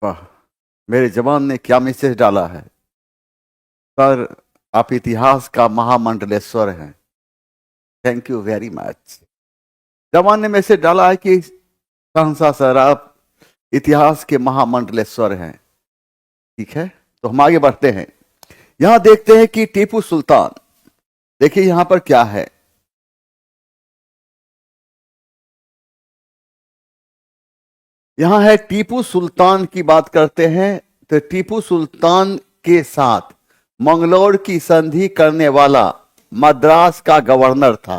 वाह! मेरे जवान ने क्या मैसेज डाला है। सर, आप इतिहास का महामंडलेश्वर हैं। Thank you very much. जवान ने मैसेज डाला है कि सहनसा सर, आप इतिहास के महामंडलेश्वर हैं। ठीक है, तो हम आगे बढ़ते हैं। यहां देखते हैं कि टीपू सुल्तान, देखिए यहां पर क्या है। यहां है टीपू सुल्तान की बात करते हैं। तो टीपू सुल्तान के साथ मंगलौर की संधि करने वाला मद्रास का गवर्नर था।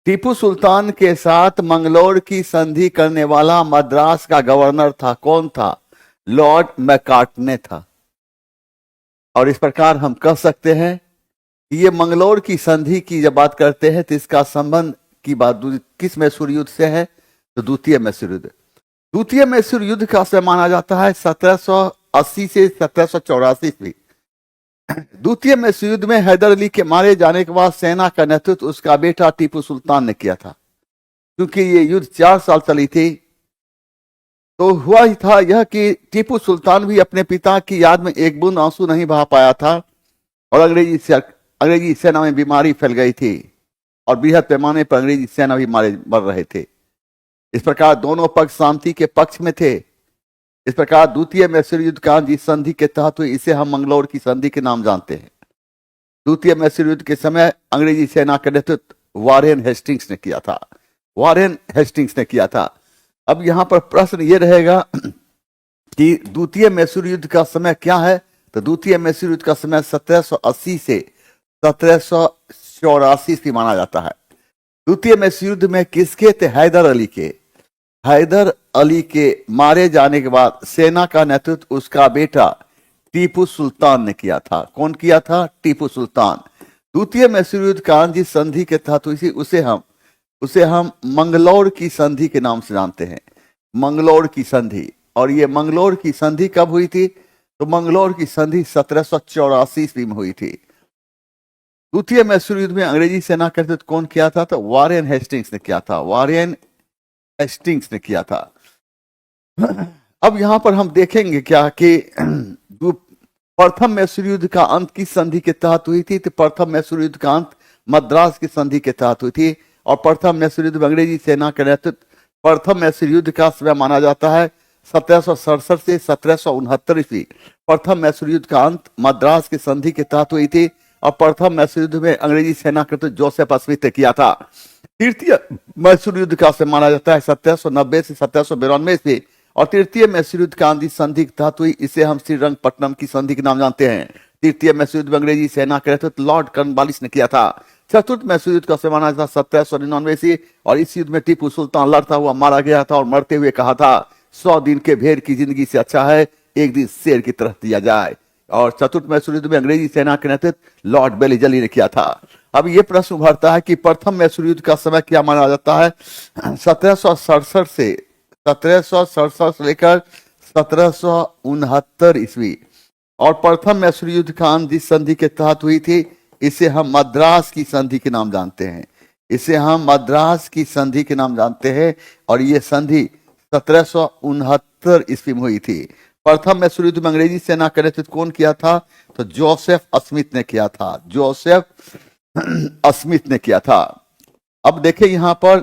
टीपू सुल्तान के साथ मंगलौर की संधि करने वाला मद्रास का गवर्नर था। कौन था? लॉर्ड मैकार्टने था। और इस प्रकार हम कह सकते हैं कि ये मंगलौर की संधि की जब बात करते हैं तो इसका संबंध की बात किस मैसूर युद्ध से है? तो द्वितीय मैसूर युद्ध। द्वितीय मैसूर युद्ध का समय माना जाता है 1780 से 1784 ईस्वी। द्वितीय मैसूर युद्ध में हैदर अली के मारे जाने के बाद सेना का नेतृत्व उसका बेटा टीपू सुल्तान ने किया था। क्योंकि ये युद्ध 4 साल चली थी, तो हुआ ही था यह कि टीपू सुल्तान भी अपने पिता की याद में एक बूंद आंसू नहीं बहा पाया था। और अंग्रेजी सेना में बीमारी फैल गई थी और बृहद पैमाने पर अंग्रेजी सेना भी मर रहे थे। इस प्रकार दोनों पक्ष शांति के पक्ष में थे। इस प्रकार द्वितीय मैसूर युद्ध का जिस संधि के तहत हुई, इसे हम मंगलौर की संधि के नाम जानते हैं। द्वितीय मैसूर युद्ध के समय अंग्रेजी सेना का नेतृत्व वॉरेन हेस्टिंग्स ने किया था। वॉरेन हेस्टिंग्स ने किया था। अब यहां पर प्रश्न ये रहेगा कि द्वितीय मैसूर युद्ध का समय क्या है? तो द्वितीय मैसूर युद्ध का समय 1780 से 1784 की माना जाता है। द्वितीय मैसूर युद्ध में किसके थे? हैदर अली के। हैदर अली के मारे जाने के बाद सेना का नेतृत्व उसका बेटा टीपू सुल्तान ने किया था। कौन किया था? टीपू सुल्तान। द्वितीय मैसूर युद्ध का जिस संधि के तहत हुई उसे हम मंगलौर की संधि के नाम से जानते हैं। मंगलौर की संधि। और ये मंगलौर की संधि कब हुई थी? तो मंगलौर की संधि 1784 ईस्वी में हुई थी। द्वितीय मैसूर युद्ध में अंग्रेजी सेना का नेतृत्व कौन किया था? तो वॉरेन हेस्टिंग्स ने किया था। वॉरेन हेस्टिंग्स ने किया था। अब यहां पर हम देखेंगे क्या कि प्रथम मैसूर युद्ध का अंत किस संधि के तहत हुई थी? तो प्रथम मैसूर युद्ध का अंत मद्रास की संधि के तहत हुई थी। और प्रथम मैसूर युद्ध में अंग्रेजी सेना का नेतृत्व, प्रथम मैसूर युद्ध का समय माना जाता है 1767 से 1769 ईस्वी। प्रथम मैसूर युद्ध का अंत मद्रास की संधि के तहत हुई थी। और प्रथम मैसूर युद्ध में अंग्रेजी सेना का नेतृत्व जोसेफ स्मिथ ने किया था। तृतीय मैसूर युद्ध का समय माना जाता है 1790 से 1792 ईस्वी। और तृतीय मैसूर युद्ध का अंत संधि के तहत हुई, इसे हम श्रीरंगपट्टनम की संधि के नाम जानते हैं। तृतीय मैसूर युद्ध में अंग्रेजी सेना का नेतृत्व लॉर्ड कर्नवालिस ने किया था। चतुर्थ मैसूर युद्ध का समय माना जाता 1799 ईस्वी। और इस युद्ध में टीपू सुल्तान लड़ता हुआ मारा गया था और मरते हुए कहा था, 100 दिन के भेड़ की जिंदगी से अच्छा है एक दिन शेर की तरह दिया जाए। और चतुर्थ मैसूर युद्ध में अंग्रेजी सेना के नेतृत्व लॉर्ड बेलीजली ने किया था। अब ये प्रश्न उभरता है कि प्रथम मैसूर युद्ध का समय क्या माना जाता है? 1767 से लेकर 1769 ईस्वी। और प्रथम मैसूर युद्ध का अंत जिस संधि के तहत हुई थी, इसे हम मद्रास की संधि के नाम जानते हैं। इसे हम मद्रास की संधि के नाम जानते हैं। और ये संधि 1769 ईस्वी में हुई थी। प्रथम मैसूर युद्ध में अंग्रेजी सेना का नेतृत्व कौन किया था? तो जोसेफ स्मिथ ने किया था। जोसेफ स्मिथ ने किया था। अब देखिए यहां पर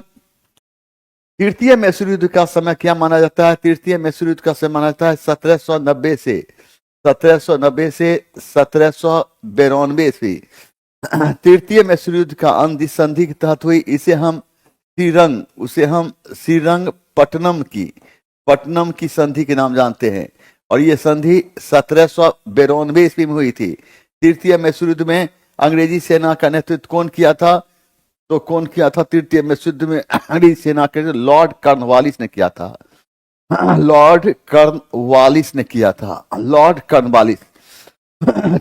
तृतीय मैसूर युद्ध का समय क्या माना जाता है? तृतीय मैसूर युद्ध का समय माना जाता है 1790 से 1792 ईस्वी। तृतीय मैसूर युद्ध का अंत जिस संधि के तहत हुई, इसे हम श्रीरंगपट्टनम की संधि के नाम जानते हैं। और ये संधि 1792 ईस्वी में हुई थी। तृतीय मैसूर युद्ध में अंग्रेजी सेना का नेतृत्व कौन किया था? तो कौन किया था तृतीय मैसूर युद्ध में अंग्रेजी सेना के? लॉर्ड कर्नवालिस ने किया था। लॉर्ड कर्नवालिस ने किया था। Lord Cornwallis.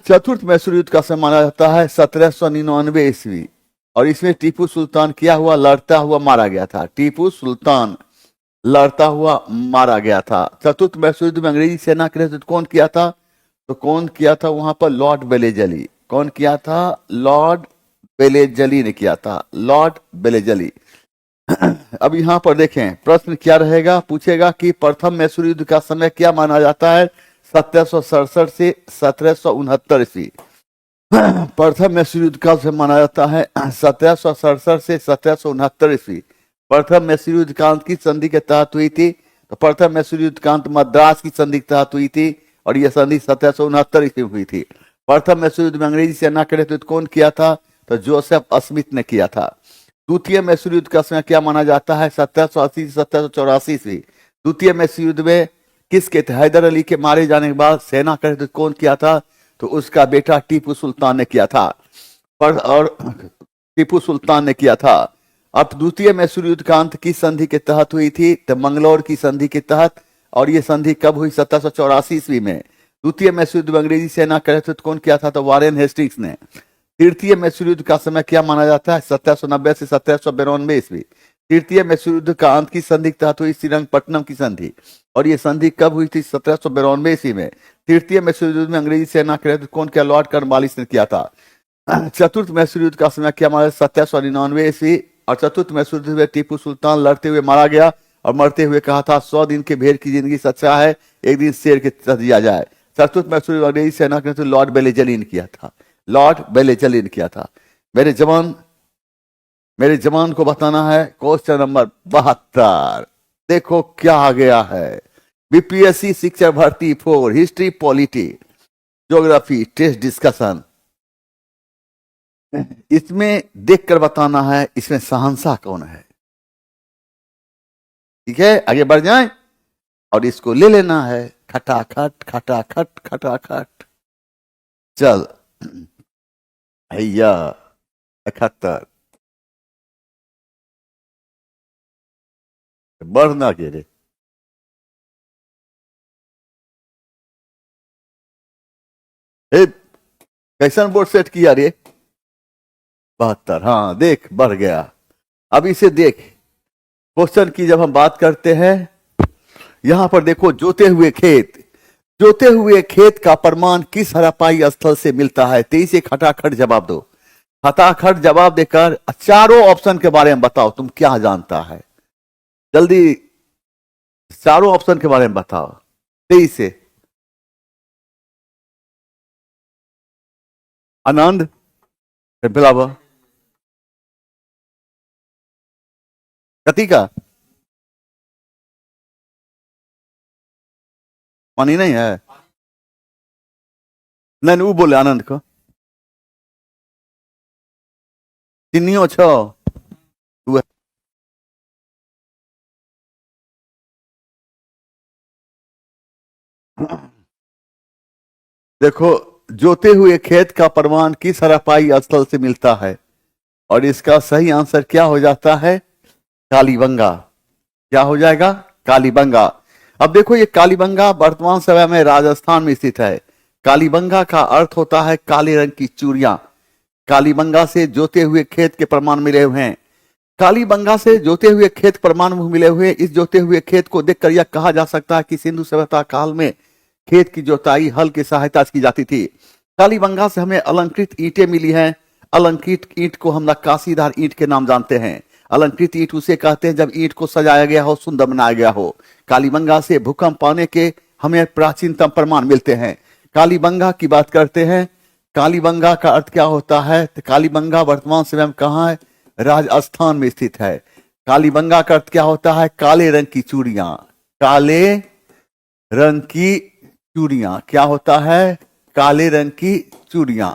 चतुर्थ मैसूर युद्ध का समय माना जाता है 1799 ईस्वी। और इसमें टीपू सुल्तान क्या हुआ? लड़ता हुआ मारा गया था। टीपू सुल्तान लड़ता हुआ मारा गया था। चतुर्थ मैसूर युद्ध में अंग्रेजी सेना के नेतृत्व कौन किया था? तो कौन किया था वहां पर? लॉर्ड बेलीजली। कौन किया था? लॉर्ड बेलीजली ने किया था। लॉर्ड बेलीजली। अब यहाँ पर देखें प्रश्न क्या रहेगा, पूछेगा कि प्रथम मैसूर युद्ध का समय क्या माना जाता है, 1767 से 1769 ईस्वी। प्रथम मैसूर युद्ध का समय माना जाता है 1767 से 1769 ईस्वी। प्रथम मैसूर युद्ध कांत की संधि के तहत हुई थी, तो प्रथम मैसूर युद्ध कांत मद्रास की संधि के तहत हुई थी और यह संधि 1769 ईस्वी में हुई थी। प्रथम मैसूर युद्ध में अंग्रेजी सेना के नेतृत्व कौन किया था, तो जोसेफ स्मिथ ने किया था। द्वितीय मैसूर युद्ध का समय क्या माना जाता है, 1780 से 1784 ईस्वी। द्वितीय मैसूर युद्ध में किसके थे, हैदर अली के मारे जाने के बाद सेना का नेतृत्व कौन किया था, तो उसका बेटा टीपू सुल्तान ने किया था। और टीपू सुल्तान ने किया था। अब द्वितीय मैसूर युद्ध का अंत किस संधि के तहत हुई थी, तो मंगलौर की संधि के तहत, और ये संधि कब हुई, 1784 ईस्वी में। द्वितीय मैसूर युद्ध में अंग्रेजी सेना का नेतृत्व कौन किया था, तो वारेन हेस्टिंग्स ने। तृतीय मैसूर युद्ध का समय क्या माना जाता है, 1790 से 1792 ईस्वी। तृतीय मैसूर युद्ध का अंत की संधि के तहत हुई श्रीरंगपट्टनम की संधि, और ये संधि कब हुई थी, 1792 ईस्वी में। तृतीय मैसूर युद्ध में अंग्रेजी सेना का नेतृत्व कौन किया, लॉर्ड कॉर्नवालिस ने किया था। चतुर्थ मैसूर युद्ध का समय क्या माना, 1799 ईस्वी। और चतुर्थ मैसूर युद्ध में टीपू सुल्तान लड़ते हुए मारा गया और मरते हुए कहा था 100 दिन के भेड़ की जिंदगी सच्चा है, एक दिन शेर के तरह जिया जाए। चतुर्थ मैसूर युद्ध अंग्रेजी सेना के नेतृत्व लॉर्ड बेलेजली ने किया था, लॉर्ड बेलेजली ने किया था। मेरे जवान को बताना है क्वेश्चन नंबर 72। देखो क्या आ गया है, बीपीएससी शिक्षक भर्ती 4 history polity geography test discussion. इसमें देखकर बताना है इसमें शहंशाह कौन है। ठीक है, आगे बढ़ जाएं और इसको ले लेना है खटाखट खटाखट खटाखट। चल भैया 71 बढ़ना के रे, कैसन बोर्ड सेट किया रे, 72। हाँ देख बढ़ गया। अब इसे देख, क्वेश्चन की जब हम बात करते हैं, यहां पर देखो जोते हुए खेत का प्रमाण किस हड़प्पाई स्थल से मिलता है, 23 से खटाखट जवाब दो। खटाखट जवाब देकर चारों ऑप्शन के बारे में बताओ, तुम क्या जानता है, जल्दी चारों ऑप्शन के बारे में बताओ। 23 से आनंद बिलावा कति का पानी नहीं है, नहीं वो बोले आनंद को चिन्नियो छो देखो जोते हुए खेत का प्रमाण किस हड़प्पाई स्थल से मिलता है, और इसका सही आंसर क्या हो जाता है, कालीबंगा। क्या हो जाएगा, कालीबंगा। अब देखो ये कालीबंगा वर्तमान समय में राजस्थान में स्थित है। कालीबंगा का अर्थ होता है काले रंग की चूड़ियां। कालीबंगा से जोते हुए खेत के प्रमाण मिले हुए हैं। कालीबंगा से जोते हुए खेत प्रमाण मिले हुए, इस जोते हुए खेत को देखकर यह कहा जा सकता है कि सिंधु सभ्यता काल में खेत की जोताई हल की सहायता से की जाती थी। कालीबंगा से हमें अलंकृत ईंटें मिली हैं। अलंकृत ईंट को हम नक्काशीदार ईंट के नाम जानते हैं। अलंकृत ईंट उसे कहते हैं जब ईंट को सजाया गया हो, सुंदर बनाया गया हो। कालीबंगा से भूकंप आने के हमें प्राचीनतम प्रमाण मिलते हैं। कालीबंगा की बात करते हैं, कालीबंगा का अर्थ क्या होता है, तो कालीबंगा वर्तमान समय में कहाँ है, राजस्थान में स्थित है। कालीबंगा का अर्थ क्या होता है, काले रंग की चूड़ियां। काले रंग की चूड़ियां क्या होता है, काले रंग की चूड़ियां।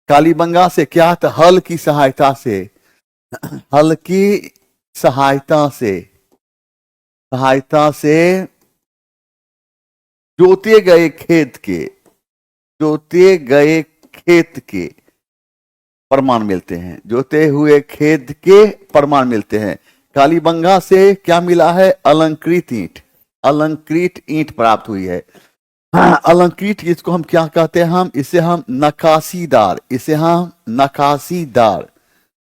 कालीबंगा से क्या था, हल की सहायता से, हल की सहायता से जोते गए खेत के प्रमाण मिलते हैं। जोते हुए खेत के प्रमाण मिलते हैं। कालीबंगा से क्या मिला है, अलंकृत ईंट प्राप्त हुई है। हाँ, अलंकृत इसको हम क्या कहते हैं, इसे हम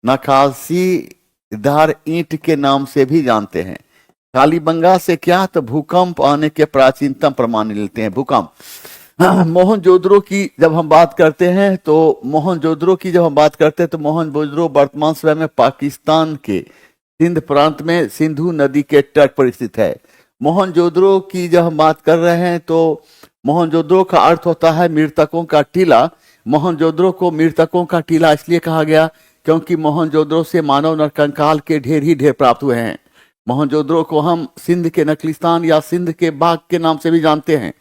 नकाशीदार ईंट के नाम से भी जानते हैं। कालीबंगा से क्या, तो भूकंप आने के प्राचीनतम प्रमाण मिलते हैं। भूकंप, मोहनजोदड़ो की जब हम बात करते हैं तो मोहनजोदड़ो वर्तमान समय में पाकिस्तान के सिंध प्रांत में सिंधु नदी के तट पर स्थित है। मोहनजोदड़ो की जब हम बात कर रहे हैं तो मोहनजोदड़ो का अर्थ होता है मृतकों का टीला। मोहनजोदड़ो को मृतकों का टीला इसलिए कहा गया क्योंकि मोहनजोदड़ो से मानव नरकंकाल के ढेर ही ढेर प्राप्त हुए हैं। मोहनजोदड़ो को हम सिंध के नकलिस्तान या सिंध के बाग के नाम से भी जानते हैं।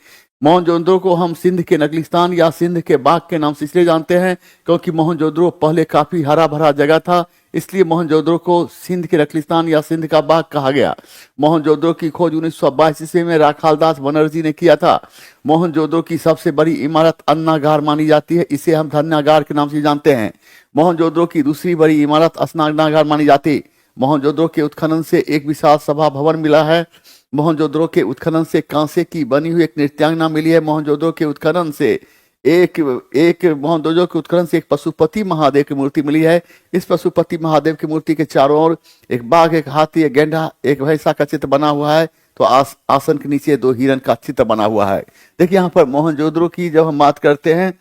मोहनजोदड़ो को हम सिंध के नकलिस्तान या सिंध के बाग के नाम से इसलिए जानते हैं क्योंकि मोहनजोदड़ो पहले काफी हरा भरा जगह था, इसलिए मोहनजोदड़ो को सिंध के नकलिस्तान या सिंध का बाग कहा गया। मोहनजोदड़ो की खोज 1922 ईस्वी में राखालदास बनर्जी ने किया था। मोहनजोदड़ो की सबसे बड़ी इमारत अन्नागार मानी जाती है, इसे हम धन्यागार के नाम से जानते हैं। मोहनजोदड़ो की दूसरी बड़ी इमारत स्नानागार मानी जाती। मोहनजोदड़ो के उत्खनन से एक विशाल सभा भवन मिला है। मोहनजोदड़ो के उत्खनन से कांसे की बनी हुई एक नृत्यांगना मिली है। मोहनजोदड़ो के उत्खनन से मोहनजोदड़ो के उत्खनन से एक पशुपति महादेव की मूर्ति मिली है। इस पशुपति महादेव की मूर्ति के चारों ओर एक बाघ, एक हाथी, एक गेंडा, एक भैंसा का चित्र बना हुआ है। तो आसन के नीचे 2 हिरण का चित्र बना हुआ है। देखिए यहाँ पर मोहनजोदड़ो की जब हम बात करते हैं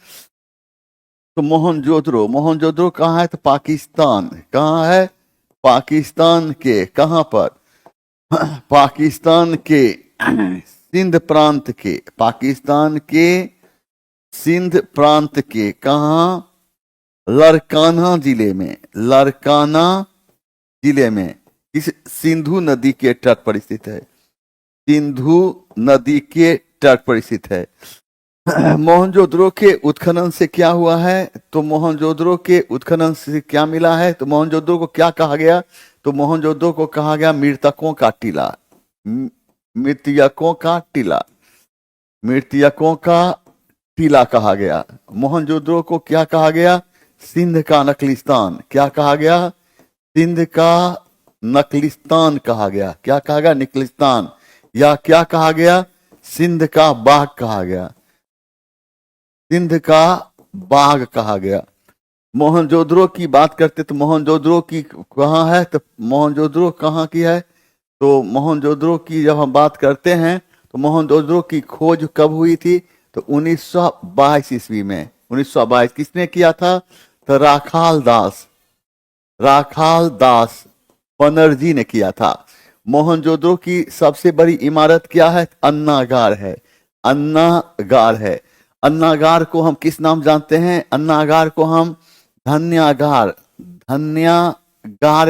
तो मोहनजोदड़ो कहाँ है? तो पाकिस्तान। कहाँ है? पाकिस्तान के कहाँ पर? पाकिस्तान के सिंध प्रांत के, पाकिस्तान के सिंध प्रांत के कहाँ? लरकाना जिले में। लरकाना जिले में इस सिंधु नदी के तट पर स्थित है। सिंधु नदी के तट पर स्थित है। मोहनजोदड़ो के उत्खनन से क्या हुआ है? तो मोहनजोदड़ो के उत्खनन से क्या मिला है? तो मोहनजोदड़ो को क्या कहा गया? तो मोहनजोदड़ो को कहा गया मृतकों का टीला। मृतकों का टीला, मृतकों का टीला कहा गया। मोहनजोदड़ो को क्या कहा गया? सिंध का नकलिस्तान। क्या कहा गया? सिंध का नकलिस्तान कहा गया। क्या कहा गया? नकलिस्तान। या क्या कहा गया? सिंध का बाग कहा गया। सिंध का बाग कहा गया। मोहनजोदड़ो की बात करते तो मोहनजोदड़ो की कहाँ है? तो मोहनजोदड़ो कहाँ की है? तो मोहनजोदड़ो की जब हम बात करते हैं तो मोहनजोदड़ो की खोज कब हुई थी? तो 1922 ईस्वी में। 1922 किसने किया था? तो राखालदास बनर्जी ने किया था। मोहनजोदड़ो की सबसे बड़ी इमारत क्या है? अन्नागार है। अन्नागार है। अन्नागार को हम किस नाम जानते हैं? अन्नागार को हम धन्यागार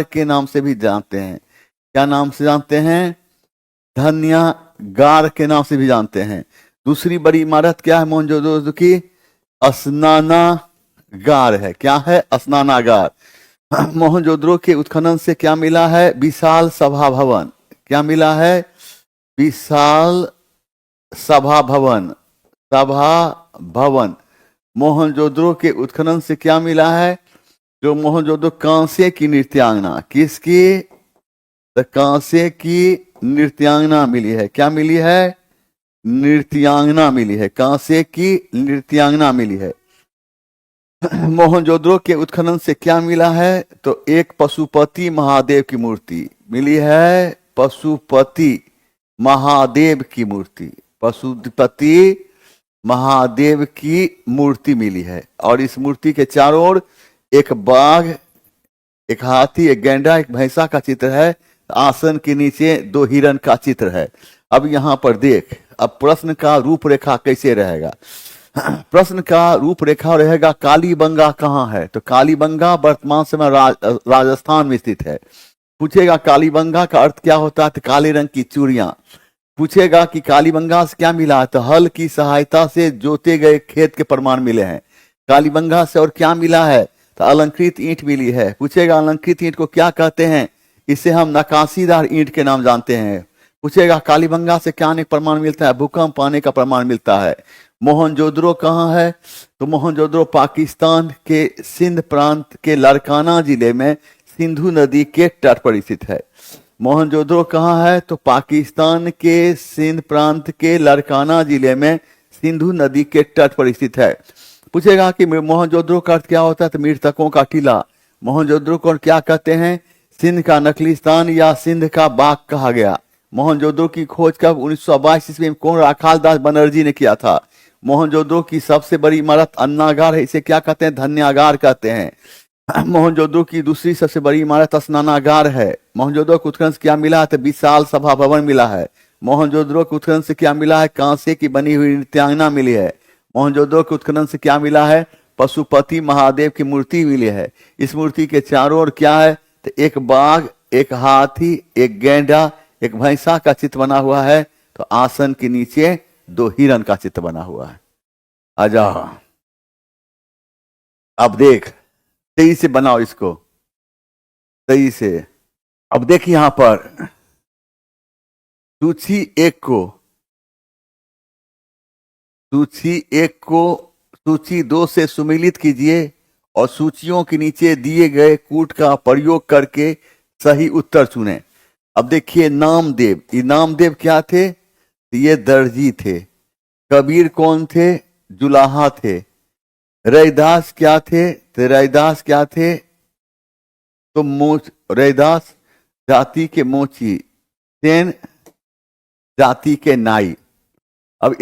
के नाम से भी जानते हैं। क्या नाम से जानते हैं? धन्यागार के नाम से भी जानते हैं। दूसरी बड़ी इमारत क्या है मोहनजोदड़ो की? स्नानागार है। क्या है? स्नानागार। मोहनजोदड़ो के उत्खनन से क्या मिला है? विशाल सभा भवन। क्या मिला है? विशाल सभा भवन। मोहनजोदड़ो के उत्खनन से क्या मिला है? जो मोहनजोदड़ो कांसे की नृत्यांगना। किसकी? तो कांसे की नृत्यांगना मिली है। क्या मिली है? नृत्यांगना मिली है। कांसे की नृत्यांगना मिली है। मोहनजोदड़ो के उत्खनन से क्या मिला है? तो एक पशुपति महादेव की मूर्ति मिली है। पशुपति महादेव की मूर्ति, पशुपति महादेव की मूर्ति मिली है। और इस मूर्ति के चारों ओर एक बाघ, एक हाथी, एक गेंडा, एक भैंसा का चित्र है। आसन के नीचे 2 हिरण का चित्र है। अब यहाँ पर देख, अब प्रश्न का रूपरेखा कैसे रहेगा? प्रश्न का रूपरेखा रहेगा कालीबंगा कहाँ है? तो कालीबंगा वर्तमान समय राजस्थान में स्थित है। पूछेगा कालीबंगा का अर्थ क्या होता है? तो काले रंग की चूड़ियां। पूछेगा कि कालीबंगा से क्या मिला है? तो हल की सहायता से जोते गए खेत के प्रमाण मिले हैं। कालीबंगा से और क्या मिला है? तो अलंकृत ईंट मिली है। पूछेगा अलंकृत ईंट को क्या कहते हैं? इसे हम नकाशीदार ईंट के नाम जानते हैं। पूछेगा कालीबंगा से क्या अनेक प्रमाण मिलता है? भूकंप आने का प्रमाण मिलता है। मोहनजोदड़ो कहाँ है? तो मोहनजोदड़ो पाकिस्तान के सिंध प्रांत के लरकाना जिले में सिंधु नदी के तट पर स्थित है। मोहनजोदड़ो कहाँ है? तो पाकिस्तान के सिंध प्रांत के लरकाना जिले में सिंधु नदी के तट पर स्थित है। पूछेगा कि मोहनजोदड़ो का अर्थ क्या होता है? तो मृतकों का टीला। मोहनजोदड़ो को क्या कहते हैं? सिंध का नकलिस्तान या सिंध का बाग कहा गया। मोहनजोदड़ो की खोज कब? 1922 ईस्वी में कौन? राखालदास बनर्जी ने किया था। मोहनजोदड़ो की सबसे बड़ी इमारत अन्नागार है। इसे क्या कहते हैं? धन्यागार कहते हैं। मोहनजोदड़ो की दूसरी सबसे बड़ी इमारत स्नानागार है। मोहनजोदड़ो को उत्खनन से क्या मिला है? तो विशाल सभा भवन मिला है। मोहनजोदड़ो को उत्खनन से क्या मिला है? कांसे की बनी हुई नृत्यांगना मिली है। मोहनजोदड़ो के उत्खनन से क्या मिला है? पशुपति महादेव की मूर्ति मिली है। इस मूर्ति के चारों ओर क्या है? तो एक बाघ, एक हाथी, एक गैंडा, एक भैंसा का चित्र बना हुआ है। तो आसन के नीचे 2 हिरण का चित्र बना हुआ है। आजा, अब देख, सही से बनाओ इसको, सही से। अब देख यहां पर सूची एक को सूची 2 से सुमिलित कीजिए और सूचियों के नीचे दिए गए कूट का प्रयोग करके सही उत्तर चुनें। अब देखिए, नामदेव, ये नामदेव क्या थे? ये दर्जी थे। कबीर कौन थे? जुलाहा थे। रैदास क्या थे? तो रैदास क्या थे? तो रैदास जाति के मोची, सेन जाति के नाई। अब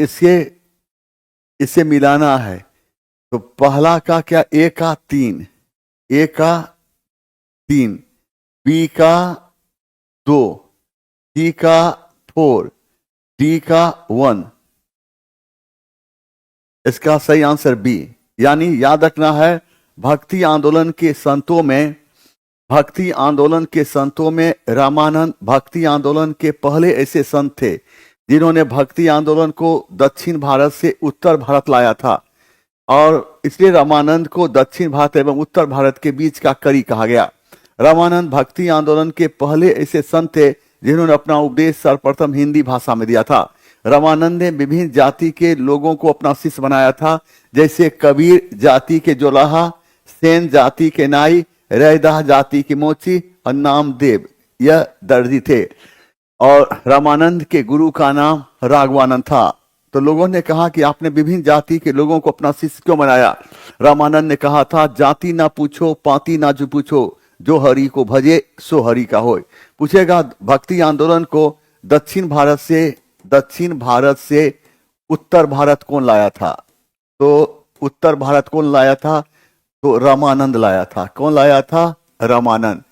इसे मिलाना है। तो पहला का क्या? ए का 3, ए का 3, बी का 2, सी का 4, डी का 1। इसका सही आंसर बी। यानी याद रखना है, भक्ति आंदोलन के संतों में रामानंद भक्ति आंदोलन के पहले ऐसे संत थे जिन्होंने भक्ति आंदोलन को दक्षिण भारत से उत्तर भारत लाया था, और इसलिए रामानंद को दक्षिण भारत एवं उत्तर भारत के बीच का कड़ी कहा गया। रामानंद भक्ति आंदोलन के पहले ऐसे संत थे जिन्होंने अपना उपदेश सर्वप्रथम हिंदी भाषा में दिया था। रामानंद ने विभिन्न जाति के लोगों को अपना शिष्य बनाया था, जैसे कबीर जाति के जोलाहा, सेन जाति के नाई, रैदास जाति के मोची और नामदेव यह दर्जी थे। और रामानंद के गुरु का नाम राघवानंद था। तो लोगों ने कहा कि आपने विभिन्न जाति के लोगों को अपना शिष्य क्यों बनाया? रामानंद ने कहा था, जाति ना पूछो, पाति ना जो पूछो, जो हरि को भजे सो हरि का होय। पूछेगा, भक्ति आंदोलन को दक्षिण भारत से उत्तर भारत कौन लाया था? तो उत्तर भारत कौन लाया था? तो रामानंद लाया था। कौन लाया था? रामानंद।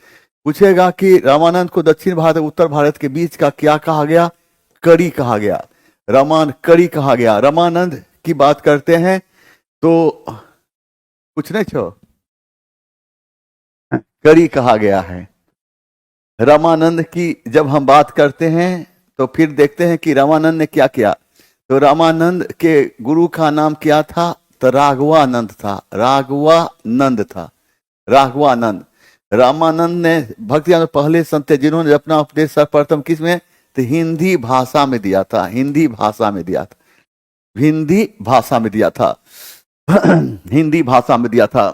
पूछेगा कि रामानंद को दक्षिण भारत और उत्तर भारत के बीच का क्या कहा गया? कड़ी कहा गया। कड़ी कहा गया। रामानंद की बात करते हैं तो कुछ नहीं छो, कड़ी कहा गया है। रामानंद की जब हम बात करते हैं तो फिर देखते हैं कि रामानंद ने क्या किया। तो रामानंद के गुरु का नाम क्या था? तो राघवानंद था। राघवानंद। रामानंद ने भक्ति आंदोलन पहले संत थे जिन्होंने अपना उपदेश सर्वप्रथम किस में? तो हिंदी भाषा में दिया था। हिंदी भाषा में दिया था।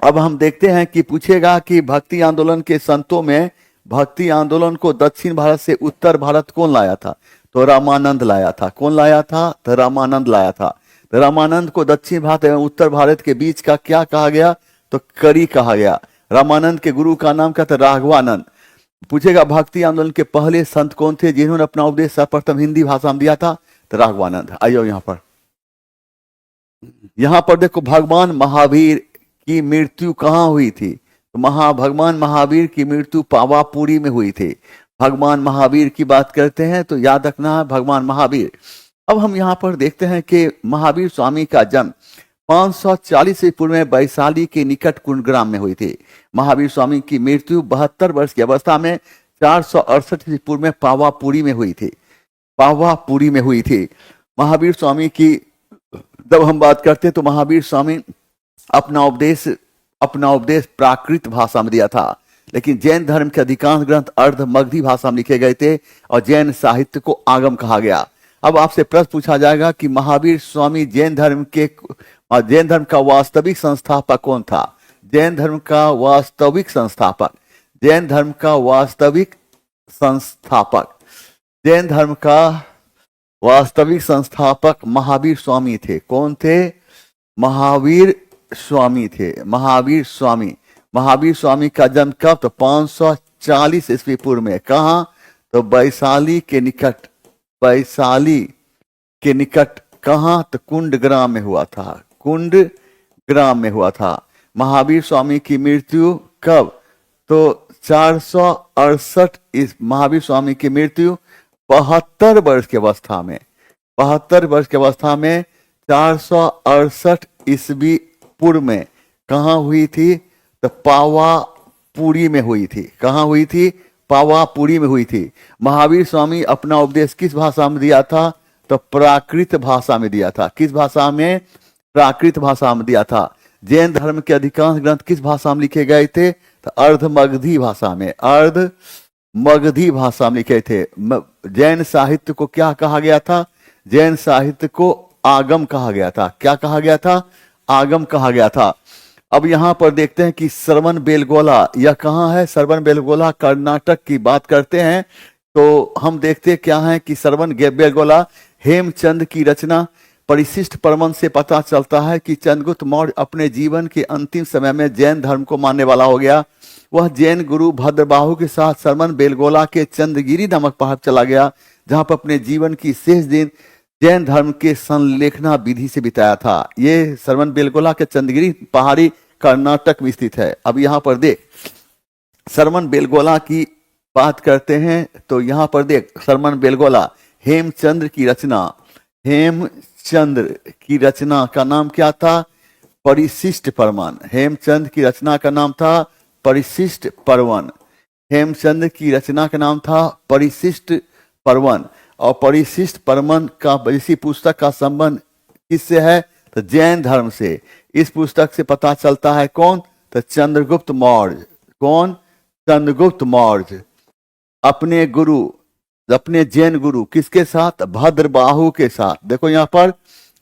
अब हम देखते हैं कि पूछेगा कि भक्ति आंदोलन के संतों में भक्ति आंदोलन को दक्षिण भारत से उत्तर भारत कौन लाया था? तो रामानंद लाया था। कौन लाया था? तो रामानंद लाया था। तो रामानंद को दक्षिण भारत एवं उत्तर भारत के बीच का क्या कहा गया? तो कड़ी कहा गया। रामानंद के गुरु का नाम क्या था? राघवानंद। पूछेगा, भक्ति आंदोलन के पहले संत कौन थे जिन्होंने अपना उपदेश सर्वप्रथम हिंदी भाषा में दिया था? तो राघवानंद। आइयो यहां पर देखो, भगवान महावीर की मृत्यु कहां हुई थी? तो भगवान महावीर की मृत्यु पावापुरी में हुई थी। भगवान महावीर की बात करते हैं तो याद रखना है भगवान महावीर। अब हम यहाँ पर देखते हैं कि महावीर स्वामी का जन्म 540 ईस्वी पूर्व में वैशाली के निकट कुंडग्राम में हुई थी। महावीर स्वामी की मृत्यु 72 वर्ष की अवस्था में 468 ईस्वी पूर्व में पावापुरी में हुई थी। महावीर स्वामी की जब हम बात करते हैं तो महावीर स्वामी अपना उपदेश प्राकृत भाषा में दिया था, लेकिन जैन धर्म के अधिकांश ग्रंथ अर्ध मगधी भाषा में लिखे गए थे और जैन साहित्य को आगम कहा गया। अब आपसे प्रश्न पूछा जाएगा कि महावीर स्वामी जैन धर्म का वास्तविक संस्थापक कौन था? जैन धर्म का वास्तविक संस्थापक महावीर स्वामी थे। कौन थे? महावीर स्वामी का जन्म कब? तो 540 ईस्वी पूर्व में। कहां? तो वैशाली के निकट। कहां? तो कुंडग्राम में हुआ था। महावीर स्वामी की मृत्यु कब? तो 468 इस महावीर स्वामी की मृत्यु 72 वर्ष की अवस्था में, 72 वर्ष की अवस्था में 468 ईस्वी पूर्व में कहाँ हुई थी? तो पावापुरी में हुई थी। कहाँ हुई थी? पावापुरी में हुई थी। महावीर स्वामी अपना उपदेश किस भाषा में दिया था? तो प्राकृत भाषा में दिया था। किस भाषा में? प्राकृत भाषा में दिया था। जैन धर्म के अधिकांश ग्रंथ किस भाषा में लिखे गए थे? तो अर्धमगधी भाषा में, अर्धमगधी भाषा में लिखे थे। जैन साहित्य को क्या कहा गया था? जैन साहित्य को आगम कहा गया था। क्या कहा गया था? आगम कहा गया था। अब यहां पर देखते हैं कि श्रवण बेलगोला, यह कहाँ है? श्रवण बेलगोला कर्नाटक की बात करते हैं तो हम देखते क्या है कि श्रवण बेलगोला हेमचंद की रचना। परिशिष्ट प्रमाण से पता चलता है कि चंद्रगुप्त मौर्य अपने जीवन के अंतिम समय में जैन धर्म को मानने वाला हो गया। वह जैन गुरु भद्रबाहु के साथ श्रवण बेलगोला के चंद्रगिरी नामक पहाड़ चला गया, जहां पर अपने जीवन की शेष दिन जैन धर्म के संलेखना विधि से बिताया था। ये श्रवण बेलगोला के चंद्रगिरी पहाड़ी कर्नाटक में स्थित है। अब यहाँ पर देख, श्रवण बेलगोला की बात करते हैं तो यहाँ पर देख, श्रवण बेलगोला हेमचंद्र की रचना, हेमचंद्र की रचना का नाम क्या था? परिशिष्ट प्रमाण। हेमचंद की रचना का नाम था परिशिष्ट प्रमाण। हेमचंद की रचना का नाम था परिशिष्ट प्रमाण। और परिशिष्ट प्रमाण का इसी पुस्तक का संबंध किससे है? तो जैन धर्म से। इस पुस्तक से पता चलता है कौन? तो चंद्रगुप्त मौर्य। कौन? चंद्रगुप्त मौर्य अपने गुरु, अपने जैन गुरु किसके साथ? भद्रबाहु के साथ। देखो यहाँ पर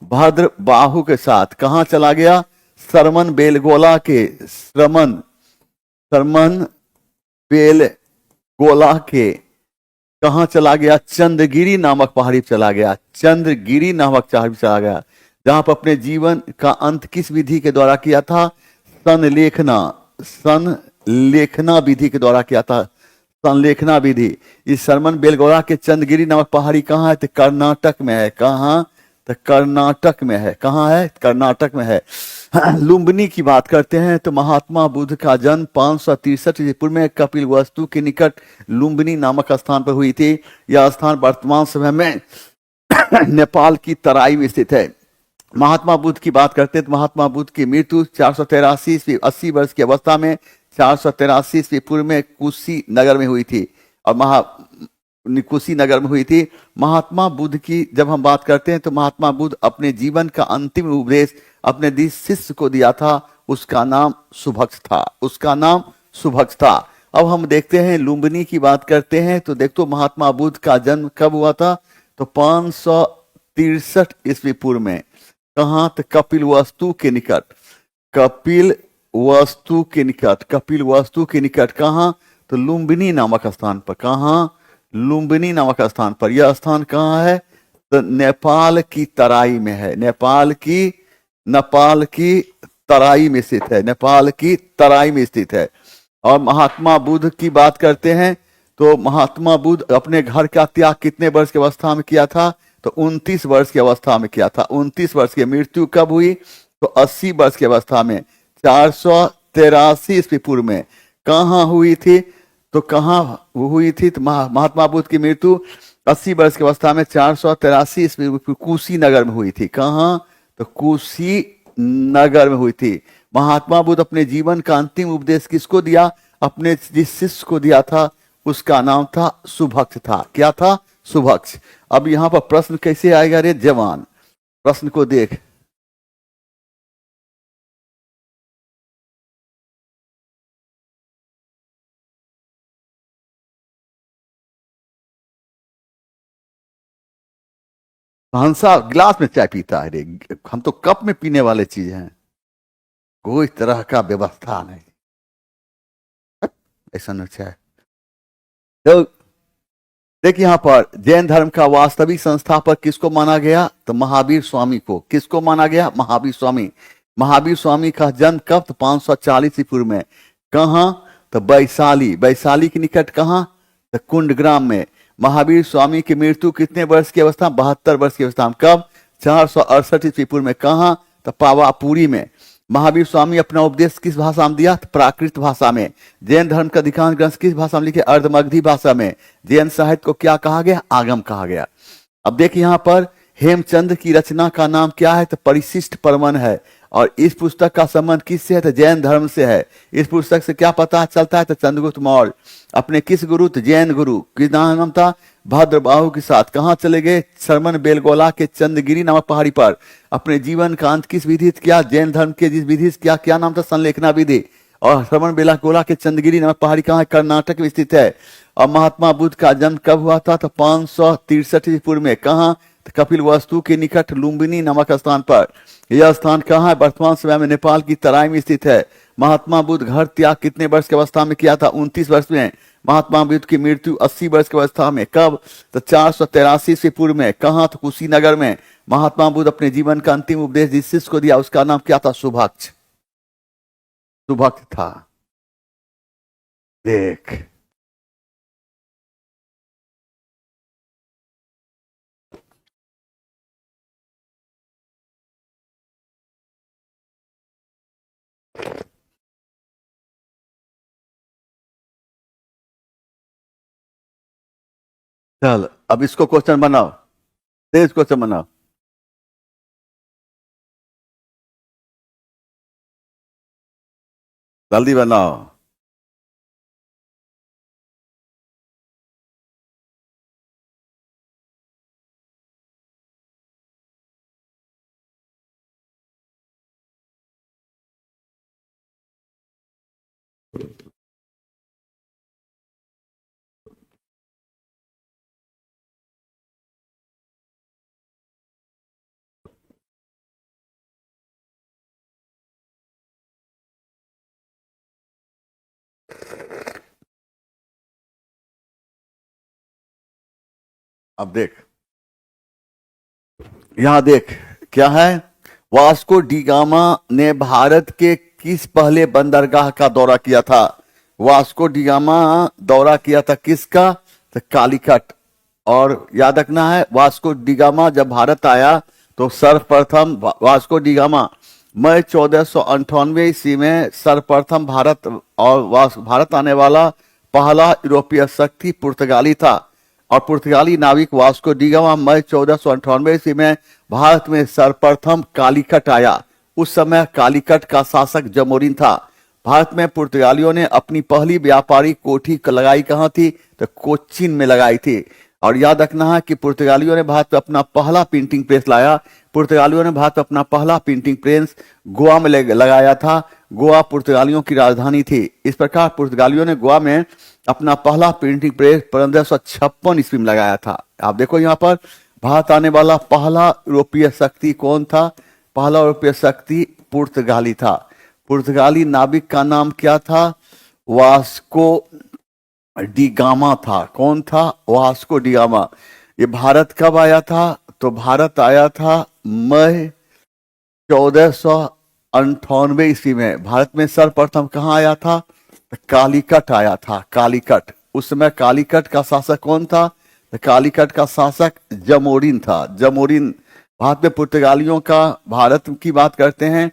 भद्रबाहु के साथ कहाँ चला गया? श्रवण बेलगोला के, श्रवण बेलगोला के कहाँ चला गया? चंद्रगिरी नामक पहाड़ी पर चला गया। चंद्रगिरी नामक पहाड़ी पर चला गया, जहां पर अपने जीवन का अंत किस विधि के द्वारा किया था? संलेखना, संलेखना विधि के द्वारा किया था। संलेखना विधि। इस श्रवण बेलगोला के चंद्रगिरी नामक पहाड़ी कहाँ है? तो कर्नाटक में है। कहाँ? तो कर्नाटक में है। कहाँ है? कर्नाटक में है। लुम्बिनी की बात करते हैं तो महात्मा बुद्ध का जन्म 563 ईस्वी पूर्व में कपिल वस्तु के निकट लुम्बिनी नामक स्थान पर हुई थी। यह स्थान वर्तमान समय में नेपाल की तराई में स्थित है। महात्मा बुद्ध की बात करते हैं तो महात्मा बुद्ध की मृत्यु 483 ईस्वी 80 वर्ष की अवस्था में 483 ईस्वी पूर्व में कुशी नगर में हुई थी। और कुशी नगर में हुई थी। महात्मा बुद्ध की जब हम बात करते हैं तो महात्मा बुद्ध अपने जीवन का अंतिम उपदेश अपने शिष्य को दिया था। उसका नाम सुभक्ष था। उसका नाम सुभक्ष था। अब हम देखते हैं लुम्बिनी की बात करते हैं तो देखो महात्मा बुद्ध का जन्म कब हुआ था? तो 563 ईस्वी पूर्व में। कहाँ? तो कपिल वस्तु के निकट। कपिल वस्तु के निकट। कपिल वस्तु के निकट कहाँ? तो लुम्बिनी नामक स्थान पर। कहाँ? लुम्बिनी नामक स्थान पर। यह स्थान कहाँ है? तो नेपाल की तराई में है। नेपाल की तराई में स्थित है। नेपाल की तराई में स्थित है। और महात्मा बुद्ध की बात करते हैं तो महात्मा बुद्ध अपने घर का त्याग कितने वर्ष की अवस्था में किया था? तो 29 वर्ष की अवस्था में किया था। 29 वर्ष की मृत्यु कब हुई? तो 80 वर्ष की अवस्था में 483 ईस्वी पूर्व में। कहाँ हुई थी? तो कहाँ हुई थी? तो महात्मा बुद्ध की मृत्यु 80 वर्ष की अवस्था में 483 ईस्वी कुशी नगर में हुई थी। कहाँ? तो कुशी नगर में हुई थी। महात्मा बुद्ध अपने जीवन का अंतिम उपदेश किसको दिया? अपने जिस शिष्य को दिया था उसका नाम था सुभक्ष था। क्या था? सुभक्ष। अब यहां पर प्रश्न कैसे आएगा रे जवान? प्रश्न को देख। हंसा गिलास में चाय पीता है रे, हम तो कप में पीने वाले चीज हैं। कोई तरह का व्यवस्था नहीं, ऐसा नहीं है। तो देखिए यहां पर जैन धर्म का वास्तविक संस्थापक किसको माना गया? तो महावीर स्वामी को। किसको माना गया? महावीर स्वामी। महावीर स्वामी का जन्म कब? तो 540 ईस्वी पूर्व में। कहां? तो वैशाली। वैशाली के निकट कहां? तो कुंडग्राम में। महावीर स्वामी की मृत्यु कितने वर्ष की अवस्था? 72 वर्ष की अवस्था में। कब? 468 ईस्वी पूर्व में। कहां? तो पावापुरी में। महावीर स्वामी अपना उपदेश किस भाषा में दिया? प्राकृत भाषा में। जैन धर्म का अधिकांश ग्रंथ किस भाषा में लिखे? अर्धमगधी भाषा में। जैन साहित्य को क्या कहा गया? आगम कहा गया। अब देखिए यहाँ पर हेमचंद की रचना का नाम क्या है? तो परिशिष्ट परमन है। और इस पुस्तक का संबंध किससे है? तो जैन धर्म से है। इस पुस्तक से क्या पता चलता है? तो चंद्रगुप्त मौर्य अपने किस गुरु? तो जैन गुरु किसका नाम था? भद्रबाहु के साथ कहाँ चले गए? सरमन बेलगोला के चंद्रगिरी नामक पहाड़ी पर अपने जीवन का अंत किस विधि से किया? जैन धर्म के जिस विधि से किया, क्या नाम था? संलेखना विधि। और सरमन बेलगोला के चंद्रगिरी नामक पहाड़ी कहाँ है? कर्नाटक में स्थित है। और महात्मा बुद्ध का जन्म कब हुआ था? तो 563 पूर्व में। कहाँ? तो कपिल वस्तु के निकट लुम्बिनी नामक स्थान पर। यह स्थान कहाँ है? वर्तमान समय में नेपाल की तराई में स्थित है। महात्मा बुद्ध घर त्याग कितने वर्ष की अवस्था में किया था? 29 वर्ष में। महात्मा बुद्ध की मृत्यु 80 वर्ष की अवस्था में। कब? तो 483 से पूर्व में। कहाँ? तो कुशीनगर में। महात्मा बुद्ध अपने जीवन का अंतिम उपदेश जिस शिष्य को दिया उसका नाम क्या था? सुभक्ष। सुभक्ष था। देख चल अब इसको क्वेश्चन बनाओ। तेज क्वेश्चन बनाओ। जल्दी बनाओ। अब देख, यहां देख क्या है। वास्को डी गामा ने भारत के किस पहले बंदरगाह का दौरा किया था? वास्को डी गामा दौरा किया था किसका? तो कालीकट। और याद रखना है, वास्को डी गामा जब भारत आया तो सर्वप्रथम वास्को डी गामा मई 1498 ईस्वी में सर्वप्रथम भारत आने वाला पहला यूरोपीय शक्ति पुर्तगाली था। और पुर्तगाली नाविक वास्को डी गामा मई 1498 ईस्वी में भारत में सर्वप्रथम कालीकट आया। उस समय कालीकट का शासक जमोरिन था। भारत में पुर्तगालियों ने अपनी पहली व्यापारी कोठी लगाई कहाँ थी? तो कोचीन में लगाई थी। और याद रखना है कि पुर्तगालियों ने भारत में अपना पहला प्रिंटिंग प्रेस लाया। पुर्तगालियों ने भारत में अपना पहला प्रिंटिंग प्रेस गोवा में लगाया था। गोवा पुर्तगालियों की राजधानी थी। इस प्रकार पुर्तगालियों ने गोवा में अपना पहला प्रिंटिंग प्रेस 1556 ईस्वी में लगाया था। आप देखो यहाँ पर भारत आने वाला पहला यूरोपीय शक्ति कौन था? पहला यूरोपीय शक्ति पुर्तगाली था। पुर्तगाली नाविक का नाम क्या था? वास्को डी गामा था। कौन था? Vasco D gamma. ये भारत कब आया था? तो भारत आया था मई 1498 ईस्वी में। भारत में सर्वप्रथम कहाँ आया था? कालीकट आया था। कालीकट। उस समय कालीकट का शासक कौन था? कालीकट का शासक जमोरिन था। जमोरिन। भारत में पुर्तगालियों का, भारत की बात करते हैं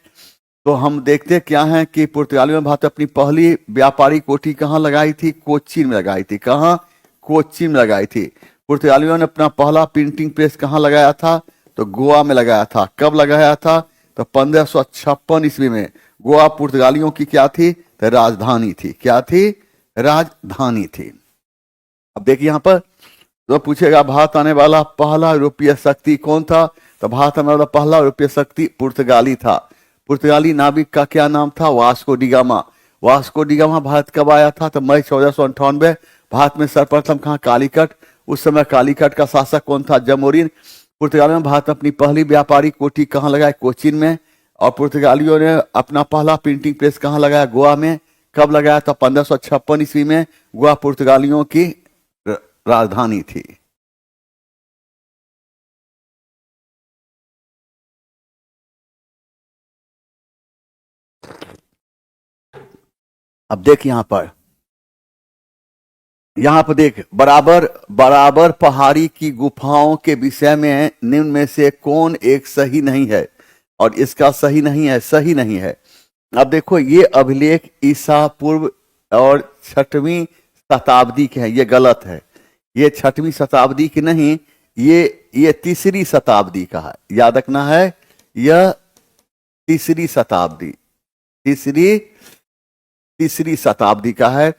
तो हम देखते क्या है कि पुर्तगालियों ने भारत में अपनी पहली व्यापारी कोठी कहाँ लगाई थी? कोचीन में लगाई थी। कहाँ? कोचीन में लगाई थी। पुर्तगालियों ने अपना पहला प्रिंटिंग प्रेस कहाँ लगाया था? तो गोवा में लगाया था। कब लगाया था? तो 1556 ईस्वी में। गोवा पुर्तगालियों की क्या थी? तो राजधानी थी। क्या थी? राजधानी थी। अब देखिए यहाँ पर तो पूछेगा भारत आने वाला पहला यूरोपीय शक्ति कौन था? तो भारत आने वाला पहला यूरोपीय शक्ति पुर्तगाली था। पुर्तगाली नाविक का क्या नाम था? Vasco D gamma. Vasco D gamma Bharat कब आया था? तो मई 1498। भारत में सर्वप्रथम कहाँ? कालीकट। उस समय कालीकट का शासक कौन था? जमोरिन। पुर्तगालियों ने भारत में अपनी पहली व्यापारी कोठी कहाँ लगाई? कोचीन में। और पुर्तगालियों ने अपना पहला प्रिंटिंग प्रेस कहाँ लगाया? गोवा में। कब लगाया था? 1556 ईस्वी में। गोवा पुर्तगालियों की राजधानी थी। अब देख यहाँ पर देख, बराबर पहाड़ी की गुफाओं के विषय में निम्न में से कौन एक सही नहीं है? और इसका सही नहीं है अब देखो ये अभिलेख ईसा पूर्व और 6वीं शताब्दी के हैं, ये गलत है। ये 6वीं शताब्दी की नहीं, ये 3री शताब्दी का है, याद रखना है। यह 3री शताब्दी, तीसरी शताब्दी का है।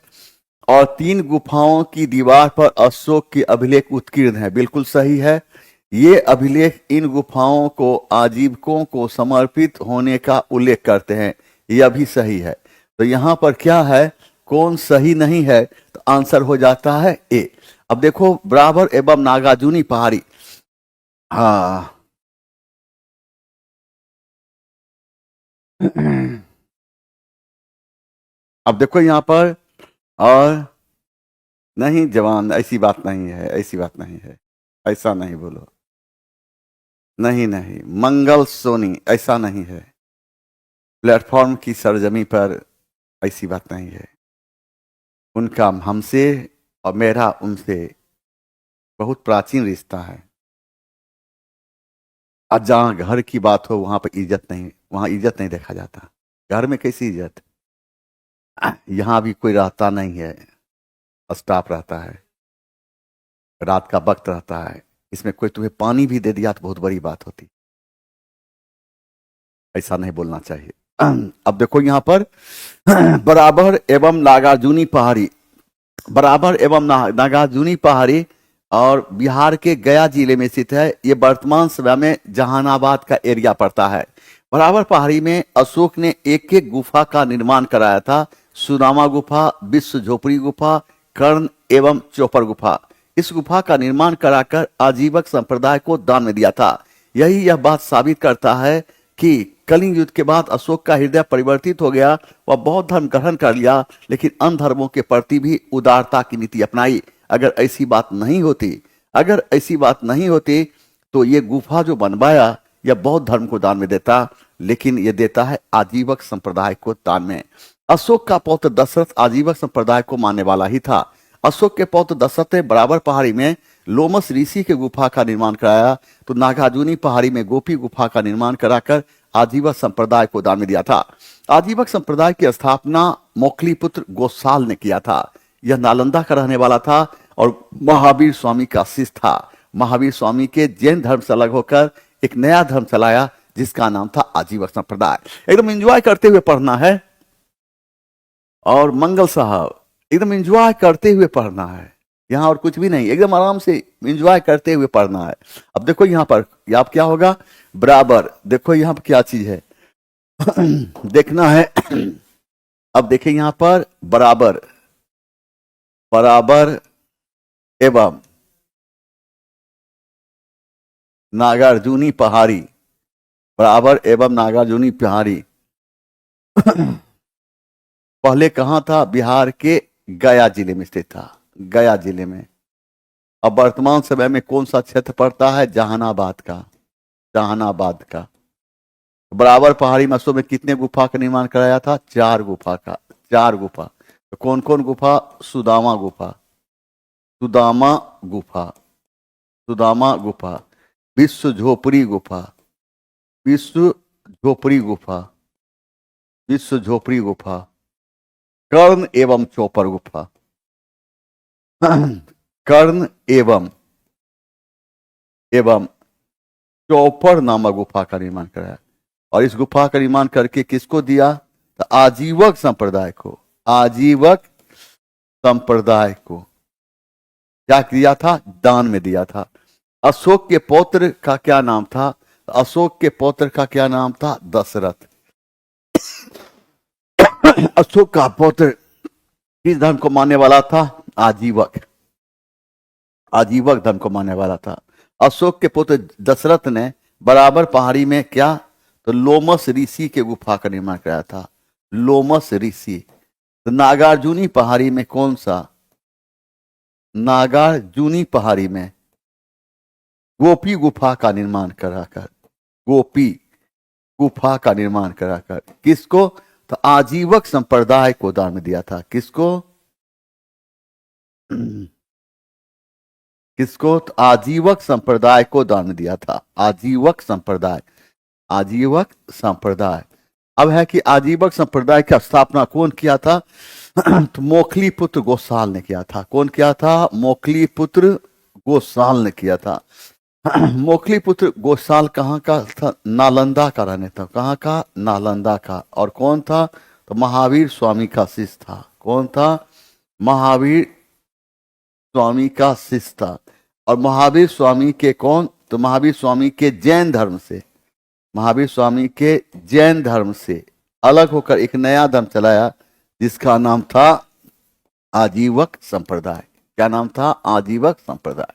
और 3 गुफाओं की दीवार पर अशोक की अभिलेख उत्कीर्ण है, बिल्कुल सही है। ये अभिलेख इन गुफाओं को आजीवकों को समर्पित होने का उल्लेख करते हैं, यह भी सही है। तो यहां पर क्या है, कौन सही नहीं है, तो आंसर हो जाता है ए। अब देखो बराबर एवं नागार्जुनी पहाड़ी, हाँ अब देखो यहां पर, और नहीं जवान, ऐसी बात नहीं है, ऐसी बात नहीं है, ऐसा नहीं बोलो, नहीं नहीं, मंगल सोनी ऐसा नहीं है, प्लेटफॉर्म की सरजमी पर ऐसी बात नहीं है। उनका हमसे और मेरा उनसे बहुत प्राचीन रिश्ता है। आज जहां घर की बात हो वहां पर इज्जत नहीं, वहां इज्जत नहीं देखा जाता। घर में कैसी इज्जत, यहां भी कोई रहता नहीं है, स्टाफ रहता है, रात का वक्त रहता है, इसमें कोई तुम्हें पानी भी दे दिया तो बहुत बड़ी बात होती, ऐसा नहीं बोलना चाहिए। अब देखो यहां पर बराबर एवं नागार्जुनी पहाड़ी, बराबर एवं नागार्जुनी पहाड़ी और बिहार के गया जिले में स्थित है। ये वर्तमान समय में जहानाबाद का एरिया पड़ता है। बराबर पहाड़ी में अशोक ने एक एक गुफा का निर्माण कराया था। सुदामा गुफा, विश्व झोपड़ी गुफा, कर्ण एवं चौपर गुफा। इस गुफा का निर्माण कराकर आजीवक संप्रदाय को दान में दिया था। यही यह बात साबित करता है कि कलिंग युद्ध के बाद अशोक का हृदय परिवर्तित हो गया, वह बौद्ध धर्म ग्रहण कर लिया, लेकिन अन्य धर्मों के प्रति भी उदारता की नीति अपनाई। अगर ऐसी बात नहीं होती, अगर ऐसी बात नहीं होती तो ये गुफा जो बनवाया यह बौद्ध धर्म को दान में देता, लेकिन यह देता है आजीवक संप्रदाय को दान में। अशोक का पौत्र दशरथ आजीवक संप्रदाय को मानने वाला ही था। अशोक के पौत्र दशरथ ने बराबर पहाड़ी में लोमस ऋषि के गुफा का निर्माण कराया, तो नागार्जुनी पहाड़ी में गोपी गुफा का निर्माण कराकर आजीवक संप्रदाय को दान में दिया था। आजीवक संप्रदाय की स्थापना मोखली पुत्र गोसाल ने किया था। यह नालंदा का रहने वाला था और महावीर स्वामी का शिष्य था। महावीर स्वामी के जैन धर्म से अलग होकर एक नया धर्म चलाया जिसका नाम था आजीवक संप्रदाय। एकदम एंजॉय करते हुए पढ़ना है, और मंगल साहब एकदम एंजॉय करते हुए पढ़ना है, यहां और कुछ भी नहीं, एकदम आराम से एंजॉय करते हुए पढ़ना है। अब देखो यहां पर आप क्या होगा, बराबर देखो यहां पर क्या चीज है देखना है। अब देखिए यहां पर बराबर, बराबर एवं नागार्जुनी पहाड़ी, बराबर एवं नागार्जुनी पहाड़ी पहले कहां था, बिहार के गया जिले में स्थित था, गया जिले में। अब वर्तमान समय में कौन सा क्षेत्र पड़ता है, जहानाबाद का, जहानाबाद का। बराबर पहाड़ी में अशोक में कितने गुफा का निर्माण कराया था, 4 गुफा का, 4 गुफा। तो कौन कौन गुफा, सुदामा गुफा, सुदामा गुफा, सुदामा गुफा, विश्व झोपड़ी गुफा, विश्व झोपड़ी गुफा, विश्व झोपड़ी गुफा, कर्ण एवं चौपर गुफा, कर्ण एवं चौपर नामक गुफा का निर्माण कराया। और इस गुफा का निर्माण करके किसको दिया, तो आजीवक संप्रदाय को, आजीवक संप्रदाय को क्या दिया था, दान में दिया था। अशोक के पौत्र का क्या नाम था, अशोक के पौत्र का क्या नाम था, दशरथ। अशोक का पौत्र किस धर्म को मानने वाला था, आजीवक, आजीवक धर्म को मानने वाला था। अशोक के पुत्र दशरथ ने बराबर पहाड़ी में क्या, तो लोमस ऋषि के गुफा का निर्माण कराया था, लोमस ऋषि। तो नागार्जुनी पहाड़ी में कौन सा, नागार्जुनी पहाड़ी में गोपी गुफा का निर्माण कराकर, गोपी गुफा का निर्माण कराकर किसको, तो आजीवक संप्रदाय को दान में दिया था। किसको, किसको, तो आजीवक संप्रदाय को दान में दिया था, आजीवक संप्रदाय, आजीवक संप्रदाय। अब है कि आजीवक संप्रदाय की स्थापना कौन किया था? तो मोखली पुत्र गोसाल ने किया था। कौन किया था? मोखली पुत्र गोसाल ने किया था। मोखली पुत्र गोसाल कहाँ का था? नालंदा का रहने था। कहाँ का? नालंदा का। और कौन था? तो महावीर स्वामी का शिष्य था। कौन था? महावीर स्वामी का शिष्य था। और महावीर स्वामी के कौन? तो महावीर स्वामी के जैन धर्म से, महावीर स्वामी के जैन धर्म से अलग होकर एक नया धर्म चलाया जिसका नाम था आजीवक संप्रदाय। क्या नाम था? आजीवक संप्रदाय।